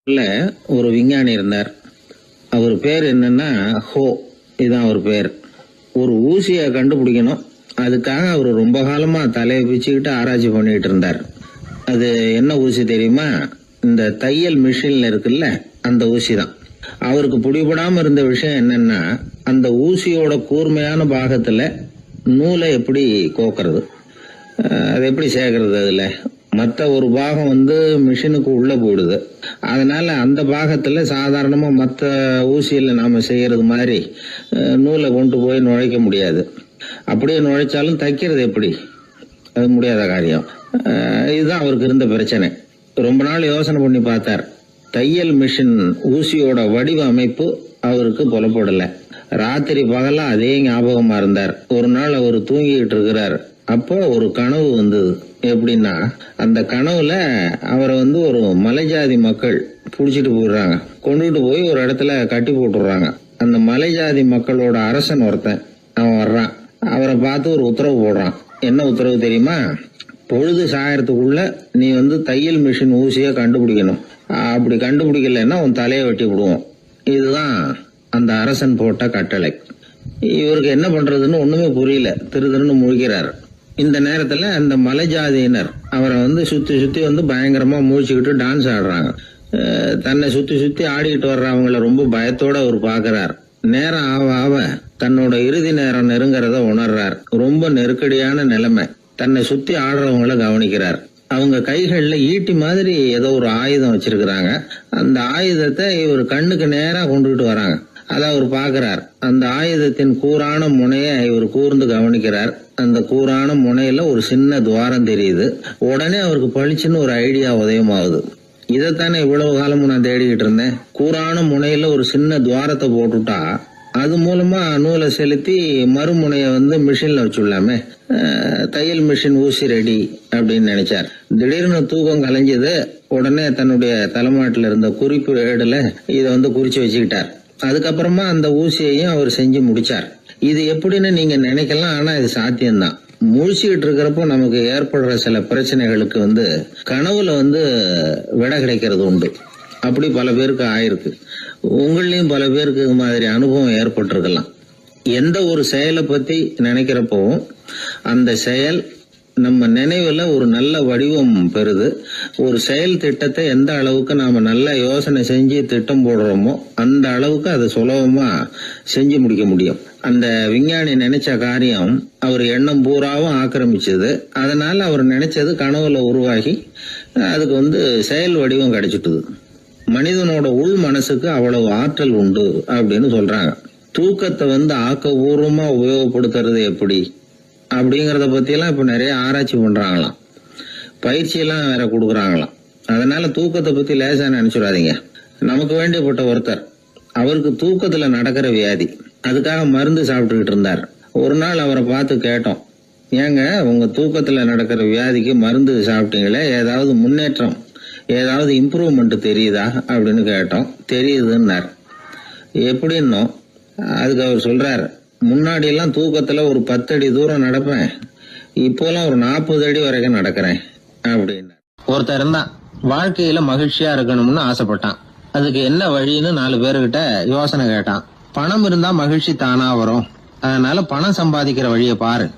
உள்ள ஒரு விஞ்ஞானி இருந்தார். அவர் பேர் என்னன்னா ஹோ, இதுதான் அவர் பேர். ஒரு ஊசியை கண்டுபிடிக்கணும், அதுக்காக அவர் ரொம்ப காலமா தலையை பிச்சுக்கிட்டு ஆராய்ச்சி பண்ணிட்டு இருந்தார். அது என்ன ஊசி தெரியுமா? இந்த தையல் மிஷின்ல இருக்குல்ல, அந்த ஊசி தான். அவருக்கு பிடிபடாம இருந்த விஷயம் என்னன்னா, அந்த ஊசியோட கூர்மையான பாகத்துல நூலை எப்படி கோக்கிறது, அது எப்படி சேர்க்கறது. அதுல மற்ற ஒரு பாகம் மிஷினுக்கு உள்ள போயிடுது. அதனால அந்த பாகத்துல சாதாரணமா மற்ற ஊசியில நாம செய்யறது மாதிரி நூலை கொண்டு போய் நுழைக்க முடியாது. அப்படியே நுழைச்சாலும் தைக்கிறது எப்படி, அது முடியாத காரியம். இதுதான் அவருக்கு இருந்த பிரச்சனை. ரொம்ப நாள் யோசனை பண்ணி பார்த்தார். தையல் மிஷின் ஊசியோட வடிவ அமைப்பு அவருக்கு புலப்படல. ராத்திரி பகலா அதே ஞாபகமா இருந்தார். ஒரு நாள் அவர் தூங்கிட்டு இருக்கிறார். அப்போ ஒரு கனவு வந்தது. எப்படின்னா, அந்த கனவுல அவரை ஒரு மலைஜாதி மக்கள் புடிச்சிட்டு போயிடுறாங்க. கொண்டுட்டு போய் ஒரு இடத்துல கட்டி போட்டுடுறாங்க. அந்த மலைஜாதி மக்களோட அரசன் ஒருத்தன் அவன் வர்றான். அவரை பார்த்து ஒரு உத்தரவு போடுறான். என்ன உத்தரவு தெரியுமா? பொழுது சாயறதுக்குள்ள நீ தையல் மிஷின் ஊசிய கண்டுபிடிக்கணும். அப்படி கண்டுபிடிக்கலன்னா உன் தலையை வெட்டி விடுவோம். இதுதான் அந்த அரசன் போட்ட கட்டளை. இவருக்கு என்ன பண்றதுன்னு ஒண்ணுமே புரியல. திருன்னு முழிக்கிறார். இந்த நேரத்துல அந்த மலைஜாதியினர் அவரை சுத்தி சுத்தி பயங்கரமா முழிச்சுக்கிட்டு டான்ஸ் ஆடுறாங்க. தன்னை சுத்தி சுத்தி ஆடிக்கிட்டு வர்றவங்கள ரொம்ப பயத்தோட அவர் பாக்குறார். நேரம் ஆவ ஆவ தன்னோட இறுதி நேரம் நெருங்கிறத உணர்றார். ரொம்ப நெருக்கடியான நிலைமை. தன்னை சுத்தி ஆடுறவங்கள கவனிக்கிறார். அவங்க கைகள்ல ஈட்டி மாதிரி ஏதோ ஒரு ஆயுதம் வச்சிருக்கிறாங்க. அந்த ஆயுதத்தை இவர் கண்ணுக்கு நேரா கொண்டுகிட்டு வராங்க. அதை அவர் பாக்குறார். அந்த ஆயுதத்தின் கூரான முனைய இவர் கூர்ந்து கவனிக்கிறார். அந்த கூரான முனையில ஒரு சின்ன துவாரம் தெரியுது. உடனே அவருக்கு பளிச்சுன்னு ஒரு ஐடியா உதயமாகுது. இதைத்தானே இவ்வளவு காலமும் நான் தேடிக்கிட்டு இருந்தேன். கூரான முனையில ஒரு சின்ன துவாரத்தை போட்டுட்டா அது மூலமா நூலை செலுத்தி மறுமுனைய மிஷின்ல வச்சுடலாமே. தையல் மிஷின் ஊசி ரெடி அப்படின்னு நினைச்சார். திடீர்னு தூக்கம் கலைஞ்சது. உடனே தன்னுடைய தலைமாட்டில இருந்த குறிப்பு ஏடுல இதை குறிச்சு வச்சுக்கிட்டார். அதுக்கப்புறமா அந்த ஊசியையும் அவர் செஞ்சு முடிச்சார். இது எப்படின்னு நீங்க நினைக்கலாம், ஆனா இது சாத்தியம்தான். முழிச்சுக்கிட்டு இருக்கிறப்போ நமக்கு ஏற்படுற சில பிரச்சனைகளுக்கு கனவுல விடை கிடைக்கிறது உண்டு. அப்படி பல பேருக்கு ஆயிருக்கு. உங்களையும் பல பேருக்கு இது மாதிரி அனுபவம் ஏற்பட்டிருக்கலாம். எந்த ஒரு செயலை பத்தி நினைக்கிறப்பவும் அந்த செயல் நம்ம நினைவுல ஒரு நல்ல வடிவம் பெறுது. ஒரு செயல் திட்டத்தை எந்த அளவுக்கு நாம நல்ல யோசனை செஞ்சு திட்டம் போடுறோமோ அந்த அளவுக்கு அதை சுலபமா செஞ்சு முடிக்க முடியும். அந்த விஞ்ஞானி நினைச்ச காரியம் அவர் எண்ணம் பூராவும் ஆக்கிரமிச்சது. அதனால அவர் நினைச்சது கனவுல உருவாகி அதுக்கு செயல் வடிவம் கிடைச்சிட்டுது. மனிதனோட உள் மனசுக்கு அவ்வளவு ஆற்றல் உண்டு அப்படின்னு சொல்றாங்க. தூக்கத்தை ஆக்கபூர்வமா உபயோகப்படுத்துறது எப்படி அப்படிங்கறத பத்தி எல்லாம் இப்ப நிறைய ஆராய்ச்சி பண்றாங்களாம். பயிற்சி எல்லாம் வேற கொடுக்கறாங்களாம். அதனால தூக்கத்தை பத்தி லேசா நினைச்சுடாதீங்க. நமக்கு வேண்டியப்பட்ட ஒருத்தர், அவருக்கு தூக்கத்துல நடக்கிற வியாதி, அதுக்காக மருந்து சாப்பிட்டுக்கிட்டு இருந்தார். ஒரு நாள் அவரை பார்த்து கேட்டோம், ஏங்க உங்க தூக்கத்துல நடக்கிற வியாதிக்கு மருந்து சாப்பிட்டீங்களே, ஏதாவது முன்னேற்றம், ஏதாவது இம்ப்ரூவ்மெண்ட் தெரியுதா அப்படின்னு கேட்டோம். தெரியுதுன்னார். எப்படின்னோ அதுக்கு அவர் சொல்றாரு, முன்னாடி எல்லாம் தூக்கத்துல ஒரு 10 அடி தூரம் நடப்பேன், இப்போலாம் ஒரு 40 அடி வரைக்கும் நடக்கிறேன் அப்படின்னு. ஒருத்தர் இருந்தான், வாழ்க்கையில மகிழ்ச்சியா இருக்கணும்னு ஆசைப்பட்டான். அதுக்கு என்ன வழின்னு 4 பேருகிட்ட யோசனை கேட்டான். பணம் இருந்தா மகிழ்ச்சி தானா வரும், அதனால பணம் சம்பாதிக்கிற வழியை பாரு,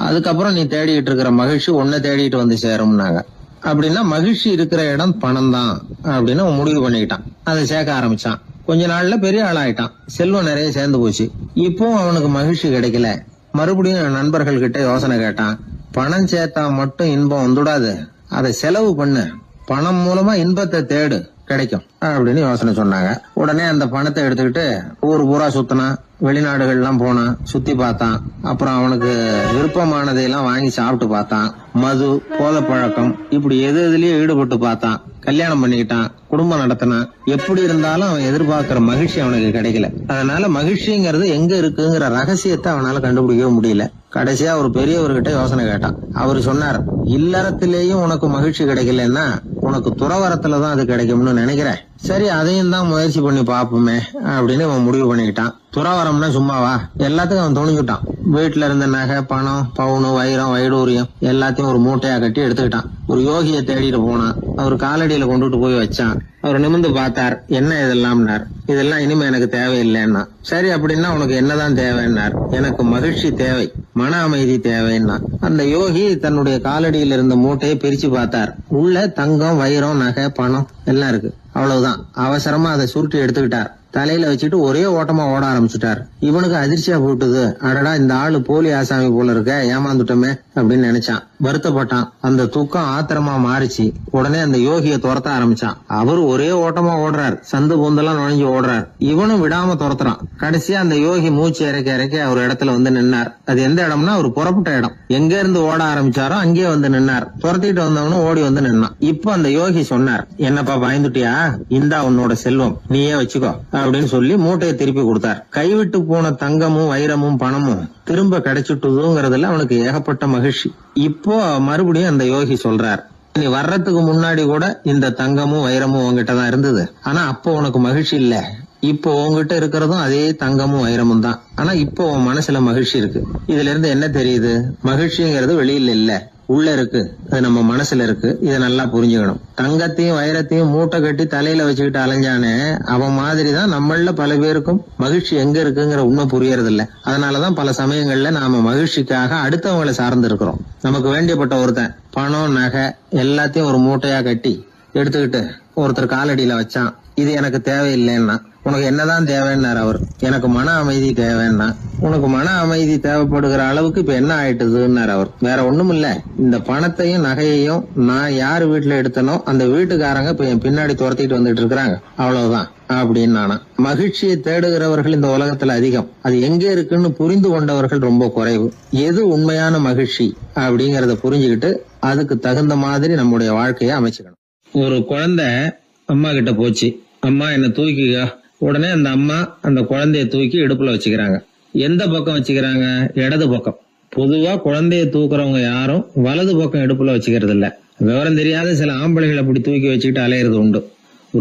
அதுக்கப்புறம் நீ தேடிட்டு இருக்கிற மகிழ்ச்சி உன்னை தேடிட்டு வந்து சேரும்னாங்க. அப்படின்னா மகிழ்ச்சி இருக்கிற இடம் பணம் தான் அப்படின்னு அவன் முடிவு பண்ணிக்கிட்டான். அதை சேர்க்க ஆரம்பிச்சான். கொஞ்ச நாள்ல பெரிய ஆளாயிட்டான். செல்வம் நிறைய சேர்ந்து போச்சு. இப்போ அவனுக்கு மகிழ்ச்சி கிடைக்கல. மறுபடியும் நண்பர்கள் கிட்ட யோசனை கேட்டான். பணம் சேர்த்தா மட்டும் இன்பம் வந்துடாது, அதை செலவு பண்ணு, பணம் மூலமா இன்பத்தை தேடு, கிடைக்கும் அப்படின்னு யோசனை சொன்னாங்க. உடனே அந்த பணத்தை எடுத்துக்கிட்டு ஊர் பூரா சுத்தினான். வெளிநாடுகள்லாம் போனான், சுத்தி பார்த்தான். அப்புறம் அவனுக்கு விருப்பமானதையெல்லாம் வாங்கி சாப்பிட்டு பார்த்தான். மது, போதை பழக்கம், இப்படி எதுலயும் ஈடுபட்டு பார்த்தான். கல்யாணம் பண்ணிக்கிட்டான், குடும்பம் நடத்தினான். எப்படி இருந்தாலும் அவன் எதிர்பார்க்கிற மகிழ்ச்சி அவனுக்கு கிடைக்கல. அதனால மகிழ்ச்சிங்கிறது எங்க இருக்குங்கிற ரகசியத்தை அவனால கண்டுபிடிக்கவே முடியல. கடைசியா ஒரு பெரியவர்கிட்ட யோசனை கேட்டான். அவரு சொன்னார், இல்லறத்திலேயும் உனக்கு மகிழ்ச்சி கிடைக்கலன்னா உனக்கு துறவரத்துலதான் அது கிடைக்கும்னு நினைக்கிறேன். சரி அதையும் தான் முயற்சி பண்ணி பாப்போமே அப்படின்னு அவன் முடிவு பண்ணிக்கிட்டான். துறவரம்னா சும்மாவா, எல்லாத்துக்கும் அவன் துணிஞ்சுட்டான். வீட்டுல இருந்த நகை, பணம், பவுனு, வைரம், வைடூரியம் எல்லாத்தையும் ஒரு மூட்டையா கட்டி எடுத்துக்கிட்டான். ஒரு யோகியை தேடிட்டு போனான். அவர் காலடியில கொண்டுட்டு போய் வச்சான். அவர் நிமிர்ந்து பார்த்தார். என்ன இதெல்லாம்னார். இதெல்லாம் இனிமே எனக்கு தேவையில்லைன்னா. சரி அப்படின்னா உனக்கு என்னதான் தேவைன்னார். எனக்கு மகிழ்ச்சி தேவை, மன அமைதி தேவைன்னா. அந்த யோகி தன்னுடைய காலடியில் இருந்த மூட்டையை பிரிச்சு பார்த்தார். உள்ள தங்கம், வைரம், நகை, பணம் எல்லாம் இருக்கு. அவ்வளவுதான். அவசரமா அதை சுருட்டி எடுத்துக்கிட்டார். தலையில வச்சுட்டு ஒரே ஓட்டமா ஓட ஆரம்பிச்சுட்டார். இவனுக்கு அதிர்ச்சியா போட்டுது. அடடா, இந்த ஆளு போலி ஆசாமி போல இருக்க, ஏமாந்துட்டோமே அப்படின்னு நினைச்சான். வருத்தப்பட்டான். அந்த தூக்கம் ஆத்திரமா மாறிச்சு. உடனே அந்த யோகியை துரத்த ஆரம்பிச்சான். அவரு ஒரே ஓட்டமா ஓடுறார். சந்து பூந்தெல்லாம் நுழைஞ்சு ஓடுறார். இவனும் விடாம துரத்துறான். கடைசியா அந்த யோகி மூச்சு இறக்க இறக்க அவர் இடத்துல வந்து நின்னார். அது எந்த இடம்னா அவர் புறப்பட்ட இடம். எங்க இருந்து ஓட ஆரம்பிச்சாரோ அங்கே வந்து நின்னார். துரத்திட்டு வந்தவனும் ஓடி வந்து நின்னான். இப்ப அந்த யோகி சொன்னார், என்னப்பா பயந்துட்டியா, இந்தா உன்னோட செல்வம், நீயே வச்சுக்கோ அப்படின்னு சொல்லி மூட்டையை திருப்பி கொடுத்தார். கைவிட்டு போன தங்கமும் வைரமும் பணமும் திரும்ப கிடைச்சிட்டுதுங்கிறதுல அவனுக்கு ஏகப்பட்ட மகிழ்ச்சி. இப்போ மறுபடியும் அந்த யோகி சொல்றார், நீ வர்றதுக்கு முன்னாடி கூட இந்த தங்கமும் வைரமும் உங்ககிட்டதான் இருந்தது. ஆனா அப்போ உனக்கு மகிழ்ச்சி இல்ல. இப்போ உங்ககிட்ட இருக்கிறதும் அதே தங்கமும் வைரமும் தான். ஆனா இப்போ உன் மனசுல மகிழ்ச்சி இருக்கு. இதுல இருந்து என்ன தெரியுது, மகிழ்ச்சிங்கிறது வெளியில இல்ல, உள்ள இருக்கு. அது நம்ம மனசுல இருக்கு. இதை நல்லா புரிஞ்சுக்கணும். தங்கத்தையும் வைரத்தையும் மூட்டை கட்டி தலையில வச்சுக்கிட்டு அலைஞ்சானே, அவன் மாதிரிதான் நம்மள பல பேருக்கும் மகிழ்ச்சி எங்க இருக்குங்கிற உண்மை புரியறது இல்ல. அதனாலதான் பல சமயங்கள்ல நாம மகிழ்ச்சிக்காக அடுத்தவங்களை சார்ந்து இருக்கிறோம். நமக்கு வேண்டியப்பட்ட ஒருத்தன் பணம், நகை எல்லாத்தையும் ஒரு மூட்டையா கட்டி எடுத்துக்கிட்டு ஒருத்தர் காலடியில வச்சான். இது எனக்கு தேவையில்லைன்னா. உனக்கு என்னதான் தேவைன்னார் அவர். எனக்கு மன அமைதி தேவைன்னா. உனக்கு மன அமைதி தேவைப்படுகிற அளவுக்கு இப்ப என்ன ஆயிட்டுதுன்னார் அவர். வேற ஒண்ணும் இல்ல, இந்த பணத்தையும் நகையையும் நான் யாரு வீட்டுல எடுத்தனோ அந்த வீட்டுக்காரங்க இப்ப என் பின்னாடி துரத்திட்டு வந்துட்டு இருக்கிறாங்க, அவ்வளவுதான் அப்படின்னு நானா. மகிழ்ச்சியை தேடுகிறவர்கள் இந்த உலகத்துல அதிகம். அது எங்க இருக்குன்னு புரிந்து கொண்டவர்கள் ரொம்ப குறைவு. எது உண்மையான மகிழ்ச்சி அப்படிங்கறத புரிஞ்சுக்கிட்டு அதுக்கு தகுந்த மாதிரி நம்முடைய வாழ்க்கையை அமைச்சுக்கணும். ஒரு குழந்தை அம்மா கிட்ட போச்சு, அம்மா என்ன தூக்கிக்க. உடனே அந்த அம்மா அந்த குழந்தைய தூக்கி இடுப்புல வச்சுக்கிறாங்க. எந்த பக்கம் வச்சுக்கிறாங்க, இடது பக்கம். பொதுவா குழந்தைய தூக்குறவங்க யாரும் வலது பக்கம் இடுப்புல வச்சுக்கிறது இல்ல. விவரம் தெரியாத சில ஆம்பளைகளை அப்படி தூக்கி வச்சுக்கிட்டு அலையிறது உண்டு.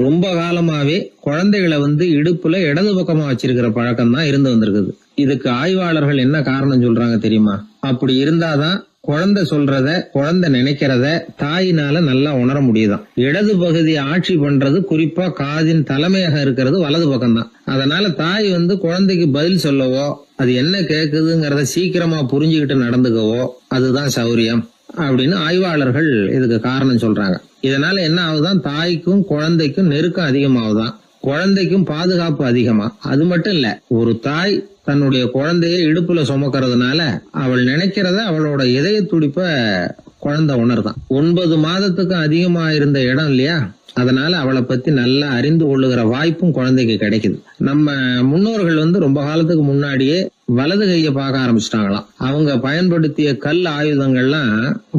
ரொம்ப காலமாவே குழந்தைகளை இடுப்புல இடது பக்கமா வச்சிருக்கிற பழக்கம் தான் இருந்து வந்திருக்குது. இதுக்கு ஆய்வாளர்கள் என்ன காரணம் சொல்றாங்க தெரியுமா? அப்படி இருந்தாதான் குழந்தை சொல்றத, குழந்தை நினைக்கிறத தாயினால நல்லா உணர முடியுதாம். இடது பகுதி ஆட்சி பண்றது, குறிப்பா காதின் தலைமையாக இருக்கிறது வலது பக்கம் தான். அதனால தாய் குழந்தைக்கு பதில் சொல்லவோ, அது என்ன கேக்குதுங்கிறத சீக்கிரமா புரிஞ்சுக்கிட்டு நடந்துக்கவோ அதுதான் சௌரியம் அப்படின்னு ஆய்வாளர்கள் இதுக்கு காரணம் சொல்றாங்க. இதனால என்ன ஆகுதான், தாய்க்கும் குழந்தைக்கும் நெருக்கம் அதிகமாகுதான், குழந்தைக்கும் பாதுகாப்பு அதிகமா. அது மட்டும் இல்ல, ஒரு தாய் தன்னுடைய குழந்தைய இடுப்புல சுமக்கிறதுனால அவள் நினைக்கிறத, அவளோட இதய துடிப்ப குழந்தை உணர்தான். 9 மாதத்துக்கு அதிகமா இருந்த இடம் இல்லையா, அதனால அவளை பத்தி நல்லா அறிந்து கொள்ளுகிற வாய்ப்பும் குழந்தைக்கு கிடைக்குது. நம்ம முன்னோர்கள் ரொம்ப காலத்துக்கு முன்னாடியே வலது கைய பார்க்க ஆரம்பிச்சிட்டாங்களாம். அவங்க பயன்படுத்திய கல் ஆயுதங்கள்லாம்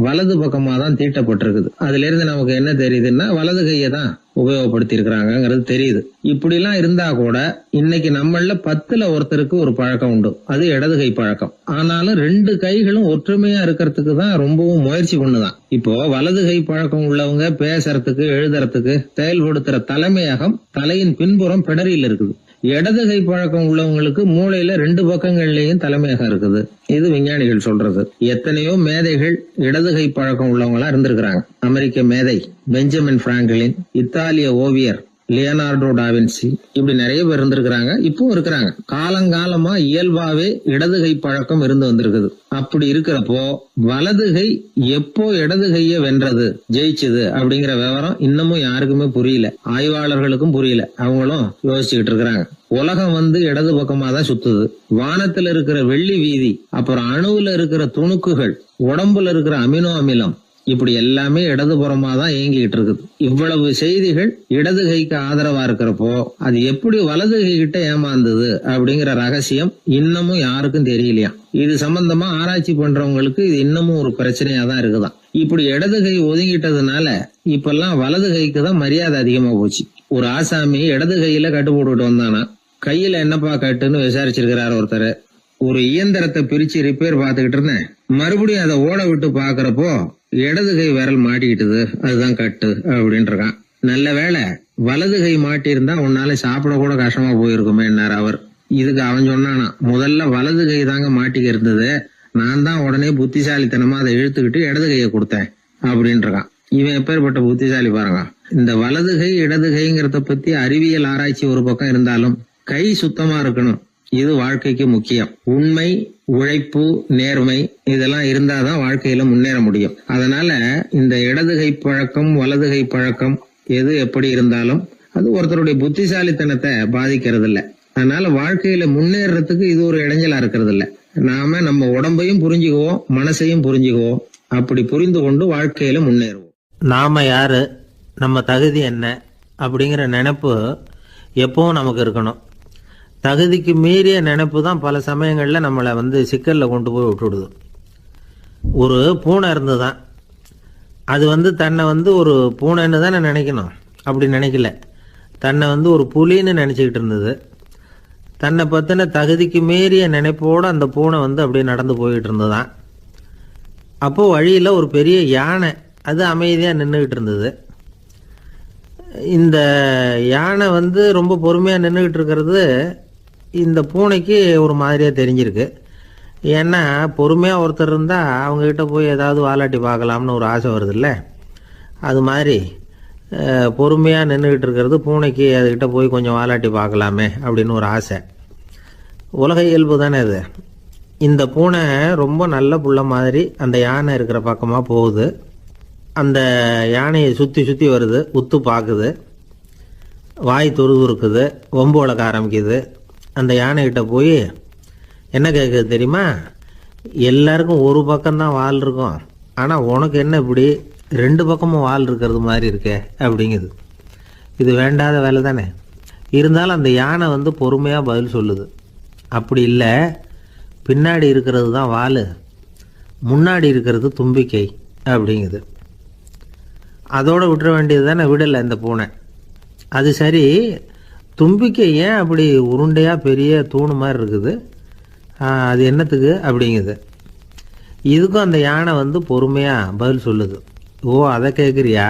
வலது பக்கமா தான் தீட்டப்பட்டிருக்குது. அதுல இருந்து நமக்கு என்ன தெரியுதுன்னா, வலது கையை தான் உபயோகப்படுத்தி இருக்கிறாங்கிறது தெரியுது. இப்படி எல்லாம் இருந்தா கூட இன்னைக்கு நம்மள 10ல் ஒருத்தருக்கு ஒரு பழக்கம் உண்டு, அது இடது கை பழக்கம். ஆனாலும் 2 கைகளும் ஒற்றுமையா இருக்கிறதுக்கு தான் ரொம்பவும் முயற்சி பண்ணுதான். இப்போ வலது கை பழக்கம் உள்ளவங்க பேசுறதுக்கு, எழுதுறதுக்கு, செயல்படுத்துற தலைமையகம் தலையின் பின்புறம் பிடரியில் இருக்குது. இடது கை பழக்கம் உள்ளவங்களுக்கு மூளையில 2 பக்கங்கள்லயும் தலைமையகம் இருக்குது. இது விஞ்ஞானிகள் சொல்றது. எத்தனையோ மேதைகள் இடது கை பழக்கம் உள்ளவங்களா இருந்திருக்கிறாங்க. அமெரிக்க மேதை பெஞ்சமின் பிராங்கிலின், இத்தாலிய ஓவியர் லியோனார்டோ டாவின்சி, இப்படி நிறைய பேர் இருந்திருக்கிறாங்க, இப்பவும் இருக்கிறாங்க. காலங்காலமா இயல்பாவே இடது கை பழக்கம் இருந்து வந்திருக்குது. அப்படி இருக்கிறப்போ வலது கை எப்போ இடது கைய வென்றது, ஜெயிச்சது அப்படிங்கிற விவரம் இன்னமும் யாருக்குமே புரியல. ஆய்வாளர்களுக்கும் புரியல. அவங்களும் யோசிச்சுக்கிட்டு இருக்கிறாங்க. உலகம் இடது பக்கமா தான் சுத்துது. வானத்துல இருக்கிற வெள்ளி வீதி, அப்புறம் அணுவுல இருக்கிற துணுக்குகள், உடம்புல இருக்கிற அமினோ அமிலம், இப்படி எல்லாமே இடதுபுறமா தான் இயங்கிட்டு இருக்குது. இவ்வளவு செய்திகள் இடது கைக்கு ஆதரவா இருக்கிறப்போ அது எப்படி வலது கை கிட்ட ஏமாந்தது அப்படிங்கிற ரகசியம் இன்னமும் யாருக்கும் தெரியலையா. இது சம்பந்தமா ஆராய்ச்சி பண்றவங்களுக்கு இது இன்னமும் ஒரு பிரச்சனையா தான் இருக்குதான். இப்படி இடது கை ஒதுங்கிட்டதுனால இப்பெல்லாம் வலது கைக்கு தான் மரியாதை அதிகமா போச்சு. ஒரு ஆசாமி இடது கையில கட்டு போட்டுட்டு வந்தானா, கையில என்னப்பா கட்டுன்னு விசாரிச்சிருக்கிறார் ஒருத்தர். ஒரு இயந்திரத்தை பிரிச்சு ரிப்பேர் பார்த்துக்கிட்டு இருந்தேன், மறுபடியும் அதை ஓட விட்டு பாக்குறப்போ இடது கை விரல் மாட்டிக்கிட்டது, அதுதான் கட்டு அப்படின்ட்டு இருக்கான். நல்ல வேளை வலது கை மாட்டியிருந்தா உன்னால சாப்பிட கூட கஷ்டமா போயிருக்குமேன்னார் அவர். இதுக்கு அவன் சொன்னானா, முதல்ல வலது கை தாங்க மாட்டிக்க இருந்தது, நான் தான் உடனே புத்திசாலித்தனமா அதை இழுத்துக்கிட்டு இடது கையை கொடுத்தேன் அப்படின்றான். இவன் எப்பேற்பட்ட புத்திசாலி பாருங்க. இந்த வலது கை இடது கைங்கிறத பத்தி அறிவியல் ஆராய்ச்சி ஒரு பக்கம் இருந்தாலும் கை சுத்தமா இருக்கணும், இது வாழ்க்கைக்கு முக்கியம். உண்மை, உழைப்பு, நேர்மை இதெல்லாம் இருந்தாதான் வாழ்க்கையில முன்னேற முடியும். அதனால இந்த இடது கை பழக்கம் வலது கை பழக்கம் எது எப்படி இருந்தாலும் அது ஒருத்தருடைய புத்திசாலித்தனத்தை பாதிக்கிறது இல்ல. அதனால வாழ்க்கையில முன்னேறதுக்கு இது ஒரு இடைஞ்சலா இருக்கிறது இல்ல. நாம நம்ம உடம்பையும் புரிஞ்சுக்குவோம், மனசையும் புரிஞ்சுக்குவோம். அப்படி புரிந்து கொண்டு வாழ்க்கையில முன்னேறுவோம். நாம யாரு, நம்ம தகுதி என்ன அப்படிங்கிற நினைப்பு எப்பவும் நமக்கு இருக்கணும். தகுதிக்கு மீறிய நினைப்பு தான் பல சமயங்களில் நம்மளை சிக்கலில் கொண்டு போய் விட்டுடுது. ஒரு பூனை இருந்துதான், அது தன்னை ஒரு பூனைன்னு தானே நினைக்கணும், அப்படி நினைக்கல. தன்னை ஒரு புலின்னு நினச்சிக்கிட்டு இருந்தது. தன்னை பற்றின தகுதிக்கு மீறிய நினைப்போடு அந்த பூனை அப்படியே நடந்து போயிட்டு இருந்ததான். அப்போது வழியில் ஒரு பெரிய யானை அது அமைதியாக நின்றுக்கிட்டு இருந்தது. இந்த யானை ரொம்ப பொறுமையாக நின்றுக்கிட்டு இருக்கிறது இந்த பூனைக்கு ஒரு மாதிரியாக தெரிஞ்சிருக்கு. ஏன்னா பொறுமையாக ஒருத்தர் இருந்தால் அவங்கக்கிட்ட போய் ஏதாவது வாலாட்டி பார்க்கலாம்னு ஒரு ஆசை வருதுல்ல. அது மாதிரி பொறுமையாக நின்றுக்கிட்டு இருக்கிறது பூனைக்கு அதுக்கிட்ட போய் கொஞ்சம் வாலாட்டி பார்க்கலாமே அப்படின்னு ஒரு ஆசை. உலக இயல்பு தானே அது. இந்த பூனை ரொம்ப நல்ல புள்ள மாதிரி அந்த யானை இருக்கிற பக்கமாக போகுது. அந்த யானையை சுற்றி சுற்றி வருது, உத்து பார்க்குது, வாய் துருதுருக்குது, வம்பு வளர்க்க ஆரம்பிக்குது. அந்த யானைகிட்ட போய் என்ன கேட்குது தெரியுமா, எல்லாருக்கும் ஒரு பக்கம்தான் வால் இருக்கும், ஆனால் உனக்கு என்ன இப்படி ரெண்டு பக்கமும் வால் இருக்கிறது மாதிரி இருக்கே அப்படிங்குது. இது வேண்டாத வேலை தானே. இருந்தாலும் அந்த யானை பொறுமையாக பதில் சொல்லுது, அப்படி இல்லை, பின்னாடி இருக்கிறது தான் வால், முன்னாடி இருக்கிறது தும்பிக்கை அப்படிங்குது. அதோடு விட்டுற வேண்டியது தானே, விடலை இந்த பூனை. அது சரி, தும்பிக்கை ஏன் அப்படி உருண்டையாக பெரிய தூணு மாதிரி இருக்குது, அது என்னத்துக்கு அப்படிங்குது. இதுக்கும் அந்த யானை பொறுமையாக பதில் சொல்லுது, ஓ அதை கேட்குறியா,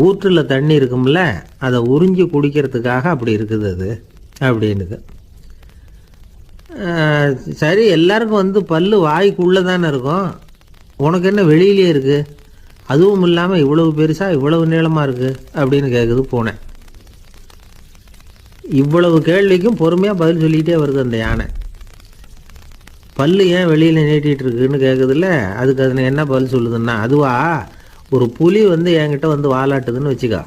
ஊற்றில் தண்ணி இருக்கும்ல, அதை உறிஞ்சி குடிக்கிறதுக்காக அப்படி இருக்குது அது அப்படின்னுது. சரி, எல்லாருக்கும் பல்லு வாய்க்குள்ளே தானே இருக்கும், உனக்கு என்ன வெளியிலே இருக்குது, அதுவும் இல்லாமல் இவ்வளவு பெருசாக இவ்வளவு நீளமாக இருக்குது அப்படின்னு கேட்குது பூனை. இவ்வளவு கேள்விக்கும் பொறுமையாக பதில் சொல்லிக்கிட்டே வருது அந்த யானை. பல்லு ஏன் வெளியில் நீட்டிகிட்டு இருக்குன்னு கேட்குதுல்ல, அதுக்கு அது என்ன பதில் சொல்லுதுன்னா, அதுவா ஒரு புலி என்கிட்ட வாலாட்டுதுன்னு வச்சுக்கா,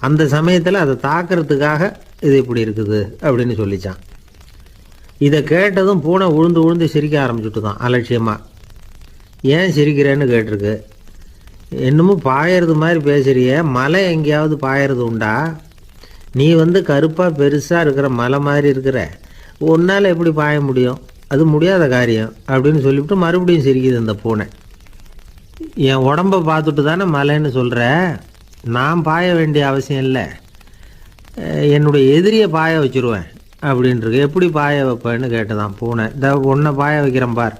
அந்த சமயத்தில் அதை தாக்கிறதுக்காக இது இப்படி இருக்குது அப்படின்னு சொல்லிச்சான். இதை கேட்டதும் பூனை உழுந்து உழுந்து சிரிக்க ஆரம்பிச்சுட்டு தான் அலட்சியமாக. ஏன் சிரிக்கிறேன்னு கேட்டிருக்கு. என்னமோ பாயறது மாதிரி பேசுறிய, மலை எங்கேயாவது பாயறது உண்டா, நீ கருப்பாக பெருசாக இருக்கிற மலை மாதிரி இருக்கிற, உன்னால் எப்படி பாய முடியும், அது முடியாத காரியம் அப்படின்னு சொல்லிவிட்டு மறுபடியும் சிரிக்குது அந்த பூனை. என் உடம்பை பார்த்துட்டு தானே மலைன்னு சொல்கிற, நான் பாய வேண்டிய அவசியம் இல்லை, என்னுடைய எதிரியை பாய வச்சுருவேன் அப்படின்ட்டு. எப்படி பாய வைப்பேன்னு கேட்டதான் பூனை. இந்த உன்னை பாய வைக்கிறேன் பார்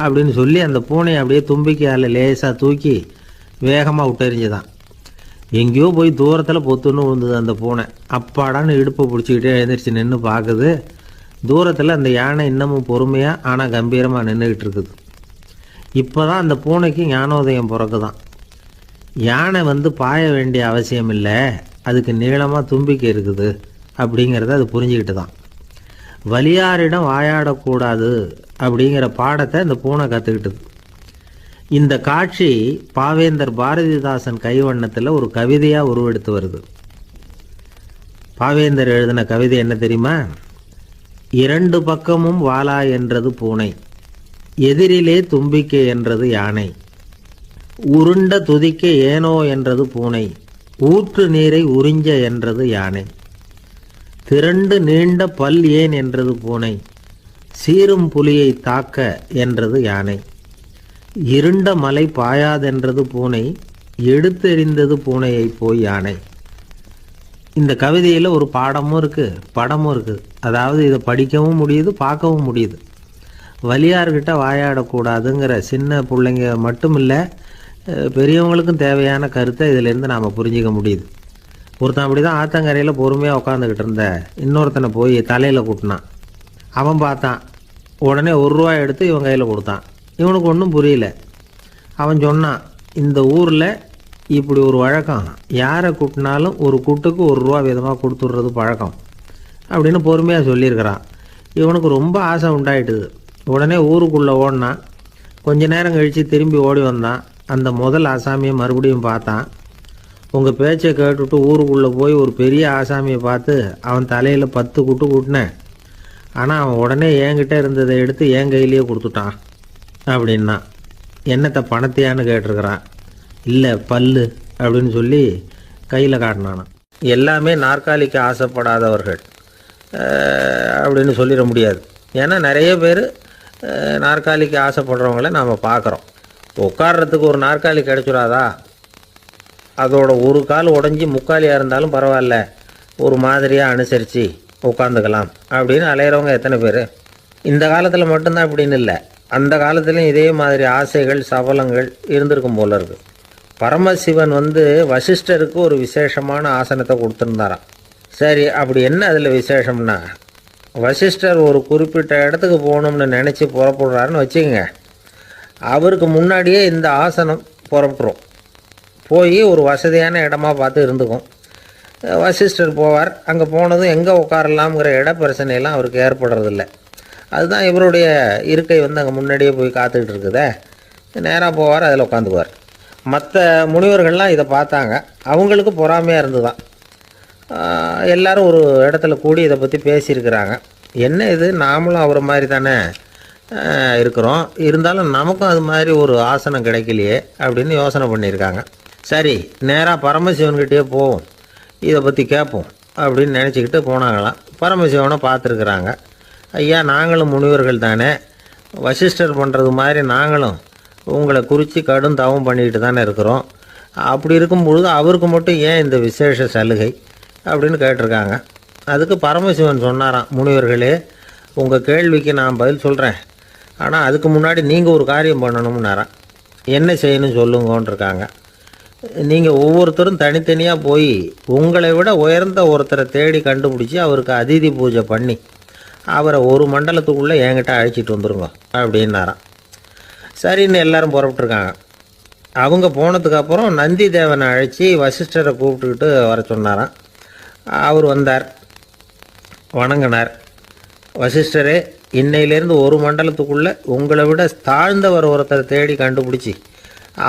அப்படின்னு சொல்லி அந்த பூனையை அப்படியே தும்பிக்கையால் லேசாக தூக்கி வேகமாக விட்டெறிஞ்சுதான். எங்கேயோ போய் தூரத்தில் பொத்துன்னு விழுந்தது அந்த பூனை. அப்பாடான்னு இடுப்பை பிடிச்சிக்கிட்டே எழுந்திரிச்சு நின்று பார்க்குது. தூரத்தில் அந்த யானை இன்னமும் பொறுமையாக ஆனால் கம்பீரமாக நின்றுக்கிட்டு இருக்குது. இப்போ தான் அந்த பூனைக்கு ஞானோதயம் பிறக்குதான். யானை பாய வேண்டிய அவசியம் இல்லை, அதுக்கு நீளமாக தும்பிக்கை இருக்குது அப்படிங்கிறத அது புரிஞ்சுக்கிட்டு தான். வலியாரிடம் வாயாடக்கூடாது அப்படிங்கிற பாடத்தை இந்த பூனை கற்றுக்கிட்டது. இந்த காட்சி பாவேந்தர் பாரதிதாசன் கைவண்ணத்தில் ஒரு கவிதையாக உருவெடுத்து வருது. பாவேந்தர் எழுதின கவிதை என்ன தெரியுமா, இரண்டு பக்கமும் வாலா என்றது பூனை, எதிரிலே தும்பிக்கை என்றது யானை, உருண்ட துதிக்க ஏனோ என்றது பூனை, ஊற்று நீரை உறிஞ்ச என்றது யானை, திரண்டு நீண்ட பல் ஏன் என்றது பூனை, சீரும் புலியை தாக்க என்றது யானை, இருண்ட மலை பாயாதென்றது பூனை, எடுத்தெறிந்தது பூனையை போய் யானை. இந்த கவிதையில் ஒரு பாடமும் இருக்குது, படமும் இருக்குது. அதாவது இதை படிக்கவும் முடியுது, பார்க்கவும் முடியுது. வலியார்கிட்ட வாயாடக்கூடாதுங்கிற சின்ன பிள்ளைங்க மட்டும் இல்லை, பெரியவங்களுக்கும் தேவையான கருத்தை இதிலேருந்து நாம் புரிஞ்சிக்க முடியுது. ஒருத்தன் அப்படிதான் ஆத்தங்கரையில் பொறுமையாக உட்காந்துக்கிட்டு இருந்த இன்னொருத்தனை போய் தலையில் கூட்டினான். அவன் பார்த்தான். உடனே ₹1 எடுத்து இவன் கையில் கொடுத்தான். இவனுக்கு ஒன்றும் புரியல. அவன் சொன்னான், இந்த ஊரில் இப்படி ஒரு வழக்கம், யாரை கூட்டினாலும் ஒரு கூட்டுக்கு ₹1 வீதமாக கொடுத்துட்றது பழக்கம் அப்படின்னு பொறுமையாக சொல்லியிருக்கிறான். இவனுக்கு ரொம்ப ஆசை உண்டாயிட்டுது. உடனே ஊருக்குள்ளே ஓடினான். கொஞ்ச நேரம் கழித்து திரும்பி ஓடி வந்தான். அந்த முதல் ஆசாமியை மறுபடியும் பார்த்தான். உங்கள் பேச்சை கேட்டுவிட்டு ஊருக்குள்ளே போய் ஒரு பெரிய ஆசாமியை பார்த்து அவன் தலையில் 10 குட்டு கூட்டினேன். ஆனால் அவன் உடனே என்கிட்ட இருந்ததை எடுத்து என் கையிலேயே கொடுத்துட்டான் அப்படின்னா. என்னத்தை பணத்தையான்னு கேட்டிருக்கிறான். இல்லை பல்லு அப்படின்னு சொல்லி கையில் காட்டினானான். எல்லாமே நாற்காலிக்கு ஆசைப்படாதவர்கள் அப்படின்னு சொல்லிட முடியாது. ஏன்னா நிறைய பேர் நாற்காலிக்கு ஆசைப்படுறவங்கள நாம் பார்க்குறோம். உட்கார்றதுக்கு ஒரு நாற்காலி கிடைச்சிடாதா, அதோட ஒரு கால் உடஞ்சி முக்காலியாக இருந்தாலும் பரவாயில்ல, ஒரு மாதிரியாக அனுசரித்து உட்காந்துக்கலாம் அப்படின்னு அலையிறவங்க எத்தனை பேர். இந்த காலத்தில் மட்டும்தான் அப்படின்னு இல்லை, அந்த காலத்துலேயும் இதே மாதிரி ஆசைகள் சபலங்கள் இருந்திருக்கும் போல இருக்குது. பரமசிவன் வசிஷ்டருக்கு ஒரு விசேஷமான ஆசனத்தை கொடுத்துருந்தாராம். சரி, அப்படி என்ன அதில் விசேஷம்னா, வசிஷ்டர் ஒரு குறிப்பிட்ட இடத்துக்கு போகணும்னு நினச்சி புறப்படுறாருன்னு வச்சுக்கோங்க. அவருக்கு முன்னாடியே இந்த ஆசனம் புறப்பட்டுரும். போய் ஒரு வசதியான இடமா பார்த்து இருந்துக்கும். வசிஷ்டர் போவார். அங்கே போனதும் எங்கே உட்காரலாம்ங்கிற இட பிரச்சனையெல்லாம் அவருக்கு ஏற்படுறதில்ல. அதுதான் இவருடைய இருக்கை அங்கே முன்னாடியே போய் காத்துக்கிட்டு இருக்குதே. நேராக போவார், அதில் உட்காந்துக்குவார். மற்ற முனிவர்கள்லாம் இதை பார்த்தாங்க. அவங்களுக்கு பொறாமையாக இருந்துதான். எல்லாரும் ஒரு இடத்துல கூடி இதை பற்றி பேசியிருக்கிறாங்க. என்ன இது, நாமளும் அவரை மாதிரி தானே இருக்கிறோம், இருந்தாலும் நமக்கும் அது மாதிரி ஒரு ஆசனம் கிடைக்கலையே அப்படின்னு யோசனை பண்ணியிருக்காங்க. சரி, நேராக பரமசிவன்கிட்டயே போவோம், இதை பற்றி கேட்போம் அப்படின்னு நினச்சிக்கிட்டு போனாங்களாம். பரமசிவனை பார்த்துருக்குறாங்க. ஐயா, நாங்களும் முனிவர்கள் தானே, வசிஷ்டர் பண்ணுறது மாதிரி நாங்களும் உங்களை குறித்து கடும் தவம் பண்ணிக்கிட்டு தானே இருக்கிறோம். அப்படி இருக்கும் பொழுது அவருக்கு மட்டும் ஏன் இந்த விசேஷ சலுகை அப்படின்னு கேட்டிருக்காங்க. அதுக்கு பரமசிவன் சொன்னாராம், முனிவர்களே, உங்கள் கேள்விக்கு நான் பதில் சொல்கிறேன், ஆனால் அதுக்கு முன்னாடி நீங்கள் ஒரு காரியம் பண்ணணும்னாராம். என்ன செய்யணும் சொல்லுங்கன்றிருக்காங்க. நீங்கள் ஒவ்வொருத்தரும் தனித்தனியாக போய் உங்களை விட உயர்ந்த ஒருத்தரை தேடி கண்டுபிடிச்சி அவருக்கு அதிதி பூஜை பண்ணி அவரை ஒரு மண்டலத்துக்குள்ளே என்கிட்ட அழைச்சிட்டு வந்துருங்க அப்படின்னாராம். சரின்னு எல்லாரும் புறப்பட்டுருக்காங்க. அவங்க போனதுக்கப்புறம் நந்தி தேவனை அழைச்சி வசிஷ்டரை கூப்பிட்டுக்கிட்டு வர சொன்னாராம். அவர் வந்தார், வணங்கினார். வசிஷ்டரே, இன்னையிலேருந்து ஒரு மண்டலத்துக்குள்ளே உங்களை விட தாழ்ந்தவர் ஒருத்தரை தேடி கண்டுபிடிச்சி